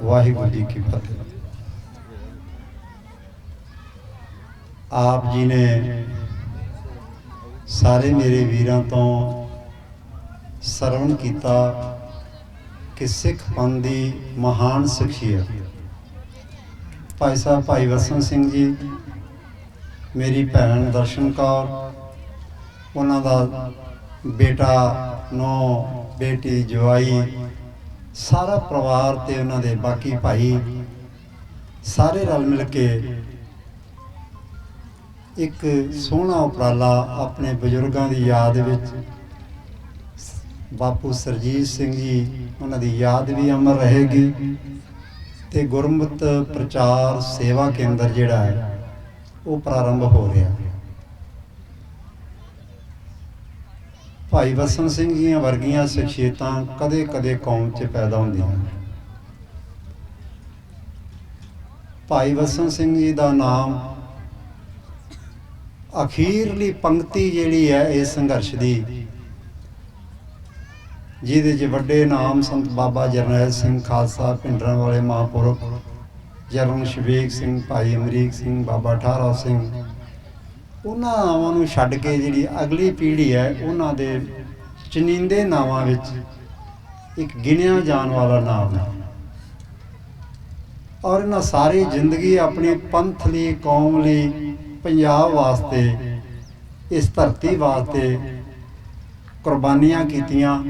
ਵਾਹਿਗੁਰੂ ਜੀ ਕੀ ਫਤਿਹ। ਆਪ ਜੀ ਨੇ ਸਾਰੇ ਮੇਰੇ ਵੀਰਾਂ ਤੋਂ ਸਰਵਣ ਕੀਤਾ ਕਿ ਸਿੱਖ ਪੰਥ ਦੀ ਮਹਾਨ ਸ਼ਖਸੀਅਤ ਭਾਈ ਸਾਹਿਬ ਭਾਈ ਵਸਨ ਸਿੰਘ ਜੀ, ਮੇਰੀ ਭੈਣ ਦਰਸ਼ਨ ਕੌਰ, ਉਹਨਾਂ ਦਾ ਬੇਟਾ, ਨੌ, ਬੇਟੀ, ਜਵਾਈ, ਸਾਰਾ ਪਰਿਵਾਰ ਤੇ ਉਹਨਾਂ ਦੇ ਬਾਕੀ ਭਾਈ ਸਾਰੇ ਰਲ ਮਿਲ ਕੇ ਇੱਕ ਸੋਹਣਾ ਉਪਰਾਲਾ ਆਪਣੇ ਬਜ਼ੁਰਗਾਂ ਦੀ ਯਾਦ ਵਿੱਚ, ਬਾਪੂ ਸਰਜੀਤ ਸਿੰਘ ਜੀ, ਉਹਨਾਂ ਦੀ ਯਾਦ ਵੀ ਅਮਰ ਰਹੇਗੀ ਤੇ ਗੁਰਮਤਿ ਪ੍ਰਚਾਰ ਸੇਵਾ ਕੇਂਦਰ ਜਿਹੜਾ ਹੈ ਉਹ ਪ੍ਰਾਰੰਭ ਹੋ ਰਿਹਾ। ਭਾਈ ਵਸਨ ਸਿੰਘ ਜੀਆਂ ਵਰਗੀਆਂ ਸ਼ਖਸੀਅਤਾਂ ਕਦੇ ਕਦੇ ਕੌਮ 'ਚ ਪੈਦਾ ਹੁੰਦੀਆਂ। ਭਾਈ ਵਸਨ ਸਿੰਘ ਜੀ ਦਾ ਨਾਮ ਅਖੀਰਲੀ ਪੰਕਤੀ ਜਿਹੜੀ ਹੈ ਇਸ ਸੰਘਰਸ਼ ਦੀ, ਜਿਹਦੇ 'ਚ ਵੱਡੇ ਨਾਮ ਸੰਤ ਬਾਬਾ ਜਰਨੈਲ ਸਿੰਘ ਖਾਲਸਾ ਪਿੰਡਰਾਂ ਵਾਲੇ ਮਹਾਂਪੁਰਖ, ਜਰਨਲ ਸ਼ਵੇਕ ਸਿੰਘ, ਭਾਈ ਅਮਰੀਕ ਸਿੰਘ, ਬਾਬਾ ਠਾਰਾ ਸਿੰਘ, ਉਹਨਾਂ ਨਾਵਾਂ ਨੂੰ ਛੱਡ ਕੇ ਜਿਹੜੀ ਅਗਲੀ ਪੀੜ੍ਹੀ ਹੈ ਉਹਨਾਂ ਦੇ ਚੁਣਿੰਦੇ ਨਾਵਾਂ ਵਿੱਚ ਇੱਕ ਗਿਣਿਆ ਜਾਣ ਵਾਲਾ ਨਾਮ ਹੈ। ਔਰ ਇਹਨਾਂ ਸਾਰੀ ਜ਼ਿੰਦਗੀ ਆਪਣੀ ਪੰਥ ਲਈ, ਕੌਮ ਲਈ, ਪੰਜਾਬ ਵਾਸਤੇ, ਇਸ ਧਰਤੀ ਵਾਸਤੇ ਕੁਰਬਾਨੀਆਂ ਕੀਤੀਆਂ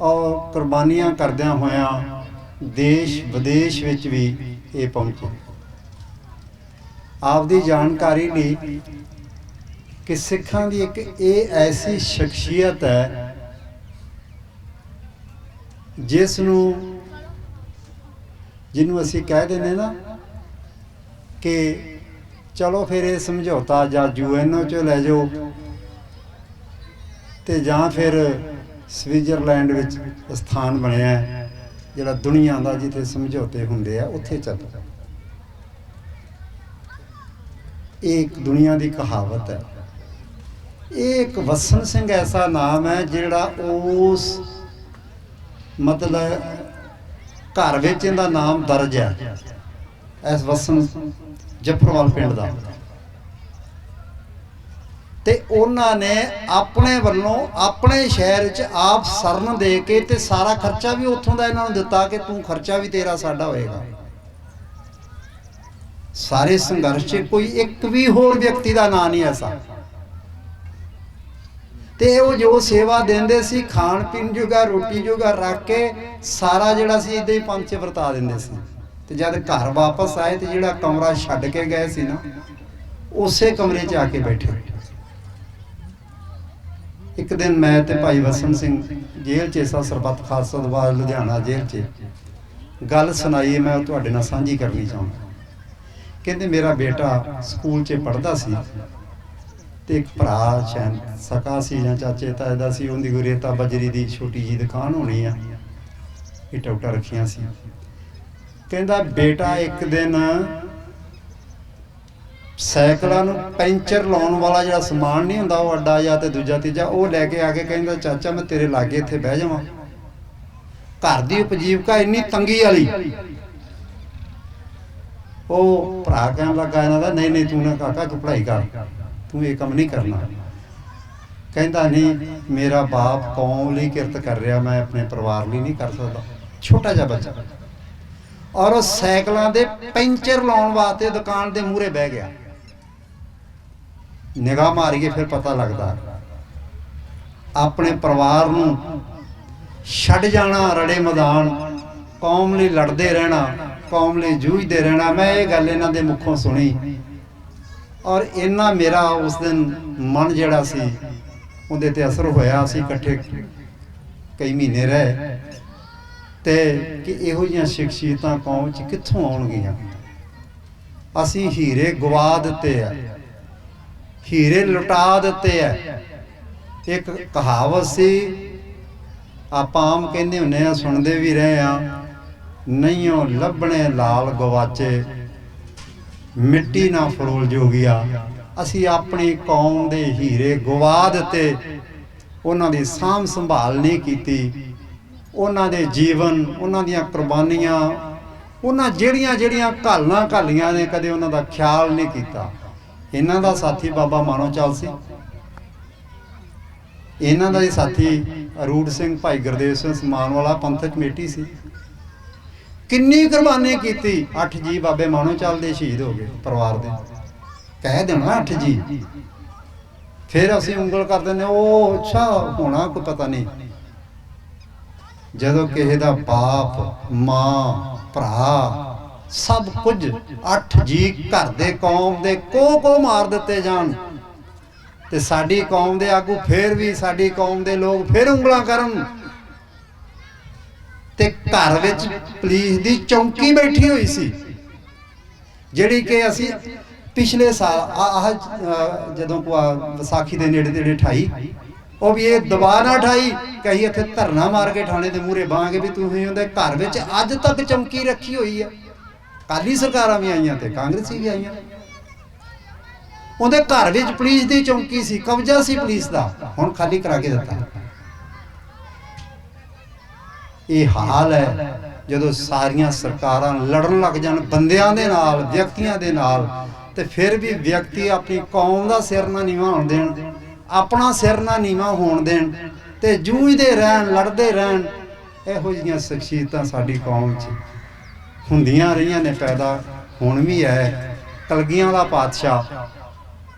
ਔਰ ਕੁਰਬਾਨੀਆਂ ਕਰਦਿਆਂ ਹੋਇਆਂ ਦੇਸ਼ ਵਿਦੇਸ਼ ਵਿੱਚ ਵੀ ਇਹ ਪਹੁੰਚੇ। ਆਪਦੀ ਜਾਣਕਾਰੀ ਲਈ ਕਿ ਸਿੱਖਾਂ ਦੀ ਇੱਕ ਇਹ ਐਸੀ ਸ਼ਖਸੀਅਤ ਹੈ ਜਿਹਨੂੰ ਅਸੀਂ ਕਹਿ ਦਿੰਦੇ ਨਾ ਕਿ ਚਲੋ ਫਿਰ ਇਹ ਸਮਝੌਤਾ ਜਾਂ UN 'ਚ ਲੈ ਜਾਓ ਤੇ ਜਾਂ ਫਿਰ ਸਵਿਟਜ਼ਰਲੈਂਡ ਵਿੱਚ ਸਥਾਨ ਬਣਿਆ ਜਿਹੜਾ ਦੁਨੀਆ ਦਾ ਜਿੱਥੇ ਸਮਝੌਤੇ ਹੁੰਦੇ ਆ ਉੱਥੇ ਚੱਲੋ। ਇਹ ਇੱਕ ਦੁਨੀਆ ਦੀ ਕਹਾਵਤ ਹੈ। ਇਹ ਇੱਕ ਵਸਨ ਸਿੰਘ ਐਸਾ ਨਾਮ ਹੈ ਜਿਹੜਾ ਉਸ ਮਤਲਬ ਘਰ ਵਿੱਚ ਇਹਦਾ ਨਾਮ ਦਰਜ ਹੈ, ਇਸ ਵਸਨ ਜਫਰਵਾਲ ਪਿੰਡ ਦਾ, ਤੇ ਉਹਨਾਂ ਨੇ ਆਪਣੇ ਵੱਲੋਂ ਆਪਣੇ ਸ਼ਹਿਰ 'ਚ ਆਪ ਸਰਨ ਦੇ ਕੇ ਤੇ ਸਾਰਾ ਖਰਚਾ ਵੀ ਉੱਥੋਂ ਦਾ ਇਹਨਾਂ ਨੂੰ ਦਿੱਤਾ ਕਿ ਤੂੰ ਖਰਚਾ ਵੀ ਤੇਰਾ ਸਾਡਾ ਹੋਏਗਾ। ਸਾਰੇ ਸੰਘਰਸ਼ 'ਚ ਕੋਈ ਇੱਕ ਵੀ ਹੋਰ ਵਿਅਕਤੀ ਦਾ ਨਾਂ ਨਹੀਂ ਐਸਾ। ਤੇ ਉਹ ਜੋ ਸੇਵਾ ਦਿੰਦੇ ਸੀ, ਖਾਣ ਪੀਣ ਜੋਗਾ, ਰੋਟੀ ਜੋਗਾ ਰੱਖ ਕੇ ਸਾਰਾ ਜਿਹੜਾ ਸੀ ਇੱਦਾਂ ਹੀ ਪੰਥ 'ਚ ਵਰਤਾ ਦਿੰਦੇ ਸੀ। ਤੇ ਜਦ ਘਰ ਵਾਪਸ ਆਏ ਤੇ ਜਿਹੜਾ ਕਮਰਾ ਛੱਡ ਕੇ ਗਏ ਸੀ ਨਾ, ਉਸੇ ਕਮਰੇ 'ਚ ਆ ਕੇ ਬੈਠੇ। ਇੱਕ ਦਿਨ ਮੈਂ ਤੇ ਭਾਈ ਵਸਨ ਸਿੰਘ ਜੇਲ੍ਹ 'ਚ ਸਰਬੱਤ ਖਾਲਸਾ ਦਰਬਾਰ ਲੁਧਿਆਣਾ ਜੇਲ੍ਹ 'ਚ ਗੱਲ ਸੁਣਾਈ, ਮੈਂ ਤੁਹਾਡੇ ਨਾਲ ਸਾਂਝੀ ਕਰਨੀ ਚਾਹੁੰਦਾ। ਕਹਿੰਦੇ ਮੇਰਾ ਬੇਟਾ ਸਕੂਲ 'ਚ ਪੜ੍ਹਦਾ ਸੀ ਤੇ ਇੱਕ ਭਰਾ ਸ਼ੈਨ ਸਕਾ ਸੀ ਜਾਂ ਚਾਚੇ ਤਾਏ ਦਾ ਸੀ, ਉਹਦੀ ਗੁਰੇਤਾ ਬਜਰੀ ਦੀ ਛੋਟੀ ਜੀ ਦੁਕਾਨ ਹੋਣੀ ਆ, ਇੱਟਾਂ ਉੱਟਾਂ ਰੱਖੀਆਂ ਸੀ। ਕਹਿੰਦਾ ਬੇਟਾ ਇੱਕ ਦਿਨ ਸਾਈਕਲਾਂ ਨੂੰ ਪੈਂਚਰ ਲਾਉਣ ਵਾਲਾ ਜਿਹੜਾ ਸਮਾਨ ਨਹੀਂ ਹੁੰਦਾ, ਉਹ ਅੱਡਾ ਜਾਂ ਤੇ ਦੂਜਾ ਤੀਜਾ, ਉਹ ਲੈ ਕੇ ਆ ਕੇ ਕਹਿੰਦਾ ਚਾਚਾ ਮੈਂ ਤੇਰੇ ਲਾਗੇ ਇੱਥੇ ਬਹਿ ਜਾਵਾਂ। ਘਰ ਦੀ ਉਪਜੀਵਕਾ ਇੰਨੀ ਤੰਗੀ ਵਾਲੀ। ਉਹ ਭਰਾ ਕਹਿਣ ਲੱਗਾ ਇਹਨਾਂ ਦਾ, ਨਹੀਂ ਨਹੀਂ ਤੂੰ ਨਾ ਕਾਕਾ ਤੂੰ ਪੜ੍ਹਾਈ ਕਰ, ਤੂੰ ਇਹ ਕੰਮ ਨਹੀਂ ਕਰਨਾ। ਕਹਿੰਦਾ ਨਹੀਂ, ਮੇਰਾ ਬਾਪ ਕੌਮ ਲਈ ਕਿਰਤ ਕਰ ਰਿਹਾ, ਮੈਂ ਆਪਣੇ ਪਰਿਵਾਰ ਲਈ ਨਹੀਂ ਕਰ ਸਕਦਾ। ਛੋਟਾ ਜਿਹਾ ਬੱਚਾ, ਔਰ ਉਹ ਸਾਈਕਲਾਂ ਦੇ ਪੈਂਚਰ ਲਾਉਣ ਵਾਸਤੇ ਦੁਕਾਨ ਦੇ ਮੂਹਰੇ ਬਹਿ ਗਿਆ। ਨਿਗਾਹ ਮਾਰੀਏ ਫਿਰ ਪਤਾ ਲੱਗਦਾ ਆਪਣੇ ਪਰਿਵਾਰ ਨੂੰ ਛੱਡ ਜਾਣਾ ਰੜੇ ਮੈਦਾਨ, ਕੌਮ ਲਈ ਲੜਦੇ ਰਹਿਣਾ, ਕੌਮ ਲਈ ਜੂਝਦੇ ਰਹਿਣਾ। ਮੈਂ ਇਹ ਗੱਲ ਇਹਨਾਂ ਦੇ ਮੁਖੋਂ ਸੁਣੀ ਔਰ ਇੰਨਾ ਮੇਰਾ ਉਸ ਦਿਨ ਮਨ ਜਿਹੜਾ ਸੀ ਉਹਦੇ ਤੇ ਅਸਰ ਹੋਇਆ। ਅਸੀਂ ਇਕੱਠੇ ਕਈ ਮਹੀਨੇ ਰਹੇ ਤੇ ਕਿ ਇਹੋ ਜਿਹੀਆਂ ਸ਼ਖਸੀਅਤਾਂ ਕੌਮ 'ਚ ਕਿੱਥੋਂ ਆਉਣਗੀਆਂ। ਅਸੀਂ ਹੀਰੇ ਗਵਾ ਦਿੱਤੇ ਆ, ਹੀਰੇ ਲੁਟਾ ਦਿੱਤੇ ਆ। ਇੱਕ ਕਹਾਵਤ ਸੀ, ਆਪਾਂ ਆਮ ਕਹਿੰਦੇ ਹੁੰਦੇ ਆ, ਸੁਣਦੇ ਵੀ ਰਹੇ ਆ, ਨਹੀਂਓ ਲੱਭਣੇ ਲਾਲ ਗਵਾਚੇ, ਮਿੱਟੀ ਨਾ ਫਰੋਲ ਜੋਗਿਆ। ਅਸੀਂ ਆਪਣੀ ਕੌਮ ਦੇ ਹੀਰੇ ਗਵਾ ਦਿੱਤੇ ਉਹਨਾਂ ਦੀ ਸਾਂਭ ਸੰਭਾਲ ਨਹੀਂ ਕੀਤੀ, ਉਹਨਾਂ ਦੇ ਜੀਵਨ, ਉਹਨਾਂ ਦੀਆਂ ਕੁਰਬਾਨੀਆਂ, ਉਹਨਾਂ ਜਿਹੜੀਆਂ ਘਾਲੀਆਂ ਨੇ, ਕਦੇ ਉਹਨਾਂ ਦਾ ਖਿਆਲ ਨਹੀਂ ਕੀਤਾ। ਇਹਨਾਂ ਦਾ ਸਾਥੀ ਬਾਬਾ ਮਾਨੋਚਾਲ ਸੀ, ਇਹਨਾਂ ਦਾ ਹੀ ਸਾਥੀ ਅਰੂੜ ਸਿੰਘ, ਭਾਈ ਗੁਰਦੇਵ ਸਿੰਘ ਸਮਾਨਵਾਲਾ ਪੰਥਕ ਕਮੇਟੀ ਸੀ। ਕਿੰਨੀ ਕੁਰਬਾਨੀ ਕੀਤੀ। 8 ਜੀ ਬਾਬੇ ਮਾਨੋਚਾਲ ਦੇ ਸ਼ਹੀਦ ਹੋ ਗਏ ਪਰਿਵਾਰ ਦੇ। ਕਹਿ ਦੇਣਾ 8 ਜੀ, ਫਿਰ ਅਸੀਂ ਉਂਗਲ ਕਰ ਦਿੰਦੇ ਉਹ ਅੱਛਾ ਹੋਣਾ ਕੋਈ ਪਤਾ ਨਹੀਂ। ਜਦੋਂ ਕਿਸੇ ਦਾ ਬਾਪ, ਮਾਂ, ਭਰਾ, ਸਭ ਕੁਝ 8 ਜੀ ਘਰ ਦੇ ਕੌਮ ਦੇ ਕੋ ਮਾਰ ਦਿੱਤੇ ਜਾਣ ਤੇ ਸਾਡੀ ਕੌਮ ਦੇ ਆਗੂ ਫੇਰ ਵੀ, ਸਾਡੀ ਕੌਮ ਦੇ ਲੋਕ ਫੇਰ ਉਂਗਲਾਂ ਕਰਨ ਤੇ ਘਰ ਵਿੱਚ ਪੁਲਿਸ ਦੀ ਚੌਂਕੀ ਬੈਠੀ ਹੋਈ ਸੀ, ਜਿਹੜੀ ਕਿ ਅਸੀਂ ਪਿਛਲੇ ਸਾਲ ਜਦੋਂ ਵਿਸਾਖੀ ਦੇ ਨੇੜੇ ਠਾਈ, ਉਹ ਵੀ ਇਹ ਦਬਾ ਨਾ ਠਾਈ ਕਿ ਅਸੀਂ ਇੱਥੇ ਧਰਨਾ ਮਾਰ ਕੇ ਥਾਣੇ ਦੇ ਮੂਹਰੇ ਬਾਂਗੇ ਵੀ ਤੁਸੀਂ ਉਹਦੇ ਘਰ ਵਿੱਚ ਅੱਜ ਤੱਕ ਚੌਂਕੀ ਰੱਖੀ ਹੋਈ ਹੈ। ਕਾਲੀ ਸਰਕਾਰਾਂ ਵੀ ਆਈਆਂ ਤੇ ਕਾਂਗਰਸੀ ਵੀ ਆਈਆਂ, ਉਹਦੇ ਘਰ ਵਿੱਚ ਪੁਲਿਸ ਦੀ ਚੌਂਕੀ ਸੀ, ਕਬਜ਼ਾ ਸੀ ਪੁਲਿਸ ਦਾ, ਹੁਣ ਖਾਲੀ ਕਰਾ ਕੇ ਦਿੱਤਾ। ਇਹ ਹਾਲ ਹੈ ਜਦੋਂ ਸਾਰੀਆਂ ਸਰਕਾਰਾਂ ਲੜਨ ਲੱਗ ਜਾਣ ਬੰਦਿਆਂ ਦੇ ਨਾਲ, ਵਿਅਕਤੀਆਂ ਦੇ ਨਾਲ, ਤੇ ਫਿਰ ਵੀ ਵਿਅਕਤੀ ਆਪਣੀ ਕੌਮ ਦਾ ਸਿਰ ਨਾ ਨੀਵਾਂ ਹੋਣ ਦੇਣ, ਆਪਣਾ ਸਿਰ ਨਾ ਨੀਵਾਂ ਹੋਣ ਦੇਣ ਤੇ ਜੂਝਦੇ ਰਹਿਣ, ਲੜਦੇ ਰਹਿਣ। ਇਹੋ ਜਿਹੀਆਂ ਸ਼ਖਸੀਅਤਾਂ ਸਾਡੀ ਕੌਮ 'ਚ ਹੁੰਦੀਆਂ ਰਹੀਆਂ ਨੇ ਪੈਦਾ, ਹੁਣ ਵੀ ਹੈ। ਕਲਗੀਆਂ ਦਾ ਪਾਤਸ਼ਾਹ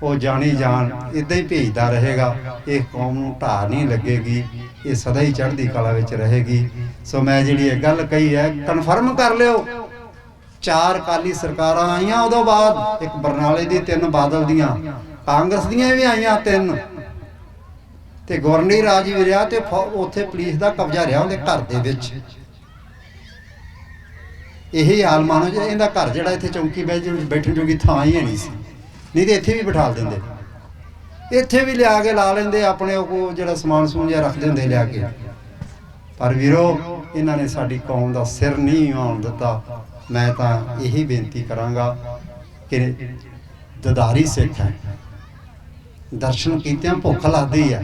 ਉਹ ਜਾਣੀ ਜਾਣ ਇੱਦਾਂ ਹੀ ਭੇਜਦਾ ਰਹੇਗਾ। ਇਹ ਕੌਮ ਨੂੰ ਢਾਹ ਨਹੀਂ ਲੱਗੇਗੀ, ਇਹ ਸਦਾ ਹੀ ਚੜ੍ਹਦੀ ਕਲਾ ਵਿੱਚ ਰਹੇਗੀ। ਸੋ ਮੈਂ ਜਿਹੜੀ ਇਹ ਗੱਲ ਕਹੀ ਹੈ ਕਨਫਰਮ ਕਰ ਲਿਓ। 4 ਅਕਾਲੀ ਸਰਕਾਰਾਂ ਆਈਆਂ, ਉਦੋਂ ਬਾਅਦ ਇੱਕ ਬਰਨਾਲੇ ਦੀ, 3 ਬਾਦਲ ਦੀਆਂ, ਕਾਂਗਰਸ ਦੀਆਂ ਵੀ ਆਈਆਂ 3, ਤੇ ਗਵਰਨਰੀ ਰਾਜ ਵੀ ਰਿਹਾ ਤੇ ਉੱਥੇ ਪੁਲਿਸ ਦਾ ਕਬਜ਼ਾ ਰਿਹਾ ਉਹਦੇ ਘਰ ਦੇ ਵਿੱਚ। ਇਹੀ ਹਾਲ ਮਾਨੋ ਜੇ ਇਹਦਾ ਘਰ ਜਿਹੜਾ ਇੱਥੇ ਚੌਂਕੀ ਬੈਠਣ ਜੋਗੀ ਥਾਂ ਹੀ ਨਹੀਂ ਸੀ, ਨਹੀਂ ਤੇ ਇੱਥੇ ਵੀ ਬਿਠਾ ਦਿੰਦੇ, ਇੱਥੇ ਵੀ ਲਿਆ ਕੇ ਲਾ ਲੈਂਦੇ ਆਪਣੇ ਉਹ ਜਿਹੜਾ ਸਮਾਨ ਸਮੂਨ ਜਿਹਾ ਰੱਖਦੇ ਹੁੰਦੇ ਲਿਆ ਕੇ। ਪਰ ਵੀਰੋ ਇਹਨਾਂ ਨੇ ਸਾਡੀ ਕੌਮ ਦਾ ਸਿਰ ਨਹੀਂ ਆਉਣ ਦਿੱਤਾ। ਮੈਂ ਤਾਂ ਇਹੀ ਬੇਨਤੀ ਕਰਾਂਗਾ ਕਿ ਦਦਾਰੀ ਸਿੱਖ ਹੈ, ਦਰਸ਼ਨ ਕੀਤਿਆਂ ਭੁੱਖ ਲੱਗਦੀ ਹੈ।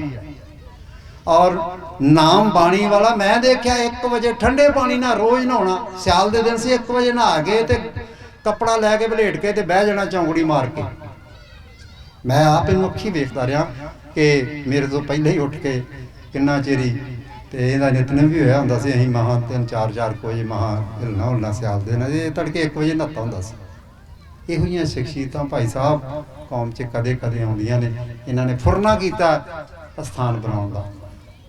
ਔਰ ਨਾਮ ਬਾਣੀ ਵਾਲਾ ਮੈਂ ਦੇਖਿਆ 1 ਵਜੇ ਠੰਡੇ ਪਾਣੀ ਨਾਲ ਰੋਜ਼ ਨਹਾਉਣਾ, ਸਿਆਲ ਦੇ ਦਿਨ ਸੀ, 1 ਵਜੇ ਨਹਾ ਕੇ ਤੇ ਕੱਪੜਾ ਲੈ ਕੇ ਵਲੇਟ ਕੇ ਤੇ ਬਹਿ ਜਾਣਾ ਚੌਂਕੜੀ ਮਾਰ ਕੇ। ਮੈਂ ਆਪ ਇਹਨੂੰ ਅੱਖੀ ਵੇਖਦਾ ਰਿਹਾ ਕਿ ਮੇਰੇ ਤੋਂ ਪਹਿਲਾਂ ਹੀ ਉੱਠ ਕੇ ਕਿੰਨਾ ਚਿਰੀ ਤੇ ਇਹਦਾ ਨਿਤਨੇਮ ਵੀ ਹੋਇਆ ਹੁੰਦਾ ਸੀ। ਅਸੀਂ ਮਹਾਂ 3-4 ਵਜੇ ਮਹਾਂ ਹਿਲਣਾ ਸਿਆਲ ਦੇ ਨਾਲ, ਇਹ ਤੜਕੇ 1 ਵਜੇ ਨਹਾਤਾ ਹੁੰਦਾ ਸੀ। ਇਹੋ ਜਿਹੀਆਂ ਸ਼ਖਸੀਅਤਾਂ ਭਾਈ ਸਾਹਿਬ ਕੌਮ 'ਚ ਕਦੇ ਕਦੇ ਆਉਂਦੀਆਂ ਨੇ। ਇਹਨਾਂ ਨੇ ਫੁਰਨਾ ਕੀਤਾ ਅਸਥਾਨ ਬਣਾਉਣ ਦਾ।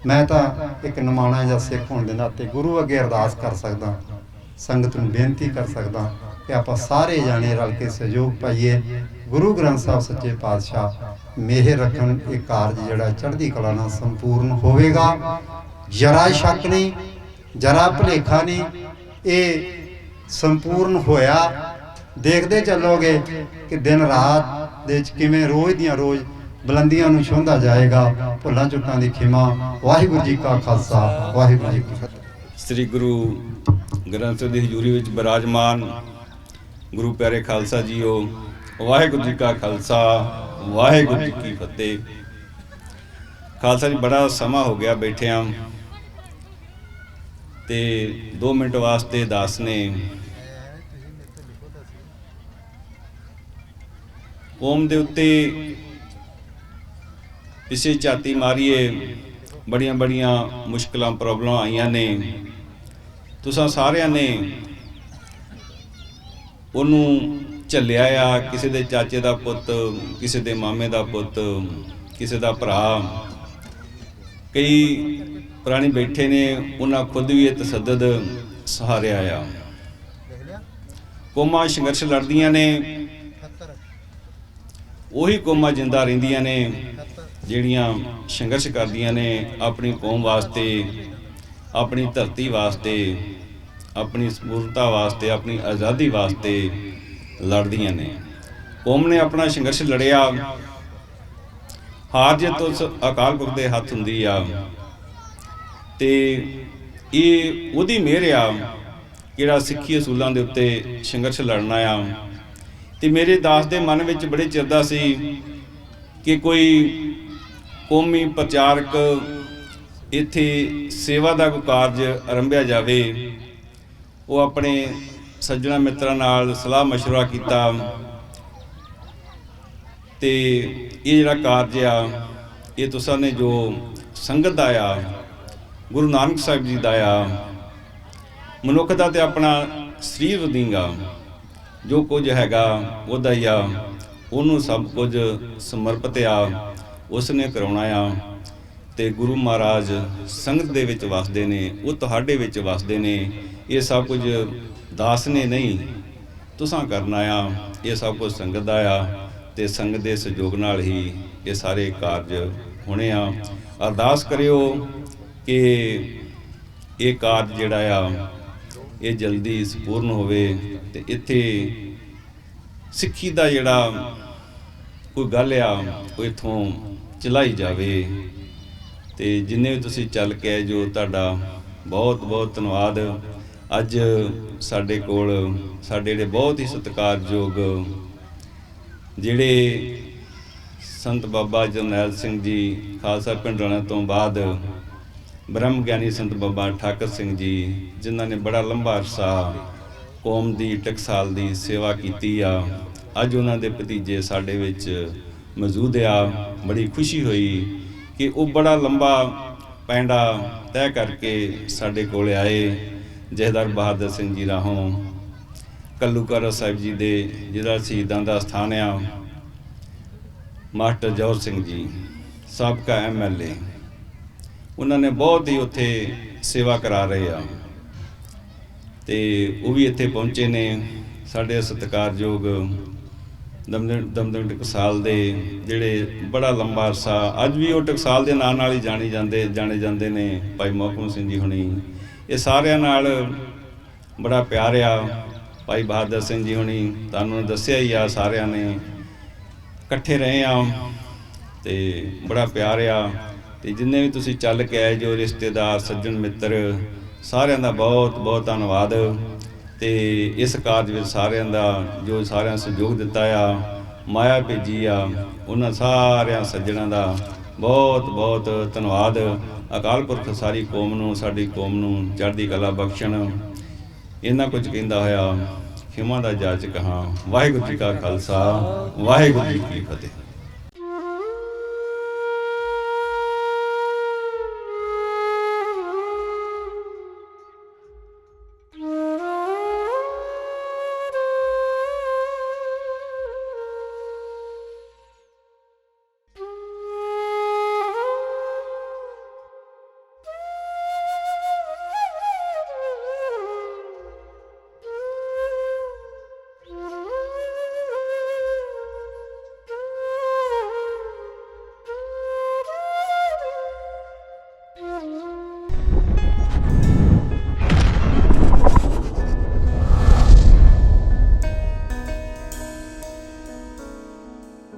ਮੈਂ ਤਾਂ ਇੱਕ ਨਿਮਾਣਾ ਜਿਹਾ ਸਿੱਖ ਹੋਣ ਦੇ ਨਾਤੇ ਗੁਰੂ ਅੱਗੇ ਅਰਦਾਸ ਕਰ ਸਕਦਾ, ਸੰਗਤ ਨੂੰ ਬੇਨਤੀ ਕਰ ਸਕਦਾ ਕਿ ਆਪਾਂ ਸਾਰੇ ਜਾਣੇ ਰਲ ਕੇ ਸਹਿਯੋਗ ਪਾਈਏ। ਗੁਰੂ ਗ੍ਰੰਥ ਸਾਹਿਬ ਸੱਚੇ ਪਾਤਸ਼ਾਹ ਮਿਹਰ ਰੱਖਣ, ਇਹ ਕਾਰਜ ਜਿਹੜਾ ਚੜ੍ਹਦੀ ਕਲਾ ਨਾਲ ਸੰਪੂਰਨ ਹੋਵੇਗਾ। ਜਰਾ ਸ਼ੱਕ ਨਹੀਂ, ਜਰਾ ਭੁਲੇਖਾ ਨਹੀਂ, ਇਹ ਸੰਪੂਰਨ ਹੋਇਆ। ਦੇਖਦੇ ਚੱਲੋਗੇ ਕਿ ਦਿਨ ਰਾਤ ਦੇ ਵਿੱਚ ਕਿਵੇਂ ਰੋਜ਼ ਦੀਆਂ ਰੋਜ਼ ਬੁਲੰਦੀਆਂ ਨੂੰ ਛੂੰਹਦਾ ਜਾਏਗਾ। ਭੁੱਲਾਂ ਚੁੱਕਾਂ ਦੀ ਖਿਮਾ। ਵਾਹਿਗੁਰੂ ਜੀ ਕਾ ਖਾਲਸਾ, ਵਾਹਿਗੁਰੂ ਜੀ ਕੀ ਫਤਿਹ। ਸ੍ਰੀ ਗੁਰੂ ਗ੍ਰੰਥ ਸਾਹਿਬ ਦੀ ਹਜ਼ੂਰੀ ਵਿੱਚ ਬਿਰਾਜਮਾਨ ਗੁਰੂ ਪਿਆਰੇ ਖਾਲਸਾ ਜੀਓ, ਵਾਹਿਗੁਰੂ ਜੀ ਕਾ ਖਾਲਸਾ, ਵਾਹਿਗੁਰੂ ਜੀ ਕੀ ਫਤਿਹ। ਖਾਲਸਾ ਜੀ, ਬੜਾ ਸਮਾਂ ਹੋ ਗਿਆ ਬੈਠਿਆਂ ਤੇ 2 ਮਿੰਟ ਵਾਸਤੇ ਦਾਸ ਨੇ ਕੌਮ ਦੇ ਉੱਤੇ ਪਿੱਛੇ ਝਾਤੀ ਮਾਰੀਏ। ਬੜੀਆਂ ਮੁਸ਼ਕਲਾਂ ਪ੍ਰੋਬਲਮਾਂ ਆਈਆਂ ਨੇ, ਤੁਸੀਂ ਸਾਰਿਆਂ ਨੇ ਉਹਨੂੰ ਝੱਲਿਆ ਆ। ਕਿਸੇ ਦੇ ਚਾਚੇ ਦਾ ਪੁੱਤ, ਕਿਸੇ ਦੇ ਮਾਮੇ ਦਾ ਪੁੱਤ, ਕਿਸੇ ਦਾ ਭਰਾ, ਕਈ ਪ੍ਰਾਣੀ ਬੈਠੇ ਨੇ, ਉਹਨਾਂ ਖੁਦ ਵੀ ਇਹ ਤਸੱਦਦ ਸਹਾਰਿਆ ਆ। ਕੌਮਾਂ ਸੰਘਰਸ਼ ਲੜਦੀਆਂ ਨੇ, ਉਹੀ ਕੌਮਾਂ ਜਿੰਦਾ ਰਹਿੰਦੀਆਂ ਨੇ ਜਿਹੜੀਆਂ ਸੰਘਰਸ਼ ਕਰਦੀਆਂ ਨੇ ਆਪਣੀ ਕੌਮ ਵਾਸਤੇ, ਆਪਣੀ ਧਰਤੀ ਵਾਸਤੇ, ਆਪਣੀ ਸਮੂਰਤਾ ਵਾਸਤੇ, ਆਪਣੀ ਆਜ਼ਾਦੀ ਵਾਸਤੇ ਲੜਦੀਆਂ ਨੇ। ਕੌਮ ਨੇ ਆਪਣਾ ਸੰਘਰਸ਼ ਲੜਿਆ, ਹਾਰ ਜਿੱਤ ਉਸ ਅਕਾਲ ਪੁਰਖ ਦੇ ਹੱਥ ਹੁੰਦੀ ਆ ਤੇ ਇਹ ਉਹਦੀ ਮਿਹਰ ਆ ਜਿਹੜਾ ਸਿੱਖੀ ਅਸੂਲਾਂ ਦੇ ਉੱਤੇ ਸੰਘਰਸ਼ ਲੜਨਾ ਆ। ਤੇ ਮੇਰੇ ਦਾਸ ਦੇ ਮਨ ਵਿੱਚ ਬੜੇ ਚਿਰ ਦਾ ਸੀ ਕਿ ਕੋਈ ਕੌਮੀ ਪ੍ਰਚਾਰਕ ਇੱਥੇ ਸੇਵਾ ਦਾ ਕੋਈ ਕਾਰਜ ਆਰੰਭਿਆ ਜਾਵੇ। ਉਹ ਆਪਣੇ ਸੱਜਣਾ ਮਿੱਤਰਾਂ ਨਾਲ ਸਲਾਹ ਮਸ਼ਵਰਾ ਕੀਤਾ ਤੇ ਇਹ ਜਿਹੜਾ ਕਾਰਜ ਆ ਇਹ ਤੁਸਾਂ ਨੇ ਜੋ ਸੰਗਤ ਦਾ ਆ, ਗੁਰੂ ਨਾਨਕ ਸਾਹਿਬ ਜੀ ਦਾ ਆ, ਮਨੁੱਖ ਦਾ ਤੇ ਆਪਣਾ ਸਰੀਰ ਰਦੀਂਗਾ ਜੋ ਕੁਝ ਹੈਗਾ ਉਹਦਾ ਹੀ ਆ, ਉਹਨੂੰ ਸਭ ਕੁਝ ਸਮਰਪਿਤ ਆ, ਉਸ ਨੇ ਕਰਾਉਣਾ ਆ। ਤੇ ਗੁਰੂ ਮਹਾਰਾਜ ਸੰਗਤ ਦੇ ਵਿੱਚ ਵਸਦੇ ਨੇ, ਉਹ ਤੁਹਾਡੇ ਵਿੱਚ ਵਸਦੇ ਨੇ। ਇਹ ਸਭ ਕੁਝ ਦਾਸ ਨੇ ਨਹੀਂ, ਤੁਸਾਂ ਕਰਨਾ ਆ। ਇਹ ਸਭ ਕੁਝ ਸੰਗਤ ਦਾ ਆ ਤੇ ਸੰਗਤ ਦੇ ਸਹਿਯੋਗ ਨਾਲ ਹੀ ਇਹ ਸਾਰੇ ਕਾਰਜ ਹੋਣੇ ਆ। ਅਰਦਾਸ ਕਰਿਓ ਕਿ ਇਹ ਕਾਰਜ ਜਿਹੜਾ ਆ ਇਹ ਜਲਦੀ ਸੰਪੂਰਨ ਹੋਵੇ ਤੇ ਇੱਥੇ ਸਿੱਖੀ ਦਾ ਜਿਹੜਾ ਕੋਈ ਗੱਲ ਆ ਉਹ ਇੱਥੋਂ ਚਲਾਈ ਜਾਵੇ। ਤੇ ਜਿੰਨੇ ਵੀ ਤੁਸੀਂ ਚੱਲ ਕੇ ਆਏ ਜੋ ਤੁਹਾਡਾ ਬਹੁਤ ਬਹੁਤ ਧੰਨਵਾਦ। ਅੱਜ ਸਾਡੇ ਕੋਲ ਸਾਡੇ ਜਿਹੜੇ ਬਹੁਤ ਹੀ ਸਤਿਕਾਰਯੋਗ ਜਿਹੜੇ ਸੰਤ ਬਾਬਾ ਜਰਨੈਲ ਸਿੰਘ ਜੀ ਖਾਲਸਾ ਪਿੰਡ ਰਾਣਾ ਤੋਂ ਬਾਅਦ ਬ੍ਰਹਮ ਗਿਆਨੀ ਸੰਤ ਬਾਬਾ ਠਾਕਰ ਸਿੰਘ ਜੀ, ਜਿਨ੍ਹਾਂ ਨੇ ਬੜਾ ਲੰਬਾ ਅਰਸਾ ਕੌਮ ਦੀ ਟਕਸਾਲ ਦੀ ਸੇਵਾ ਕੀਤੀ ਆ, ਅੱਜ ਉਹਨਾਂ ਦੇ ਭਤੀਜੇ ਸਾਡੇ ਵਿੱਚ ਮੌਜੂਦ ਆ। ਬੜੀ ਖੁਸ਼ੀ ਹੋਈ ਕਿ ਉਹ ਬੜਾ ਲੰਬਾ ਪੈਂਡਾ ਤੈਅ ਕਰਕੇ ਸਾਡੇ ਕੋਲ ਆਏ। ਜਥੇਦਾਰ ਬਹਾਦਰ ਸਿੰਘ ਜੀ ਰਾਹੋਂ, ਕੱਲੂਕਾਰਾ ਸਾਹਿਬ ਜੀ ਦੇ ਜਿਹੜਾ ਸ਼ਹੀਦਾਂ ਦਾ ਸਥਾਨ ਆ, ਮਾਸਟਰ ਜੌਹਰ ਸਿੰਘ ਜੀ ਸਾਬਕਾ MLA, ਉਹਨਾਂ ਨੇ ਬਹੁਤ ਹੀ ਉੱਥੇ ਸੇਵਾ ਕਰਾ ਰਹੇ ਆ ਤੇ ਉਹ ਵੀ ਇੱਥੇ ਪਹੁੰਚੇ ਨੇ। ਸਾਡੇ ਸਤਿਕਾਰਯੋਗ ਦਮਦਮੀ ਟਕਸਾਲ ਦੇ ਜਿਹੜੇ ਬੜਾ ਲੰਬਾ ਅਰਸਾ ਅੱਜ ਵੀ ਉਹ ਟਕਸਾਲ ਦੇ ਨਾਂ ਨਾਲ ਹੀ ਜਾਣੇ ਜਾਂਦੇ ਨੇ, ਭਾਈ ਮੋਹਕਮ ਸਿੰਘ ਜੀ ਹੁਣੀ। ਇਹ ਸਾਰਿਆਂ ਨਾਲ ਬੜਾ ਪਿਆਰ ਆ। ਭਾਈ ਬਹਾਦਰ ਸਿੰਘ ਜੀ ਹੁਣੀ ਤੁਹਾਨੂੰ ਦੱਸਿਆ ਹੀ ਆ, ਸਾਰਿਆਂ ਨੇ ਇਕੱਠੇ ਰਹੇ ਆ ਤੇ ਬੜਾ ਪਿਆਰ ਆ। ਤੇ ਜਿੰਨੇ ਵੀ ਤੁਸੀਂ ਚੱਲ ਕੇ ਆਏ ਜੋ ਰਿਸ਼ਤੇਦਾਰ ਸੱਜਣ ਮਿੱਤਰ, ਸਾਰਿਆਂ ਦਾ ਬਹੁਤ ਬਹੁਤ ਧੰਨਵਾਦ। ਤੇ ਇਸ ਕਾਰਜ ਵਿੱਚ ਸਾਰਿਆਂ ਦਾ ਜੋ ਸਾਰਿਆਂ ਸਹਿਯੋਗ ਦਿੱਤਾ ਆ, ਮਾਇਆ ਭੇਜੀ ਆ, ਉਹਨਾਂ ਸਾਰਿਆਂ ਸੱਜਣਾਂ ਦਾ ਬਹੁਤ ਬਹੁਤ ਧੰਨਵਾਦ। ਅਕਾਲ ਪੁਰਖ ਸਾਰੀ ਕੌਮ ਨੂੰ, ਸਾਡੀ ਕੌਮ ਨੂੰ ਚੜ੍ਹਦੀ ਕਲਾ ਬਖਸ਼ਣ। ਇਹਨਾਂ ਕੁਝ ਕਹਿੰਦਾ ਹੋਇਆ ਖਿਮਾ ਦਾ ਜਾਚ ਕਹਾਂ। ਵਾਹਿਗੁਰੂ ਜੀ ਕਾ ਖਾਲਸਾ, ਵਾਹਿਗੁਰੂ ਜੀ ਕੀ ਫਤਿਹ।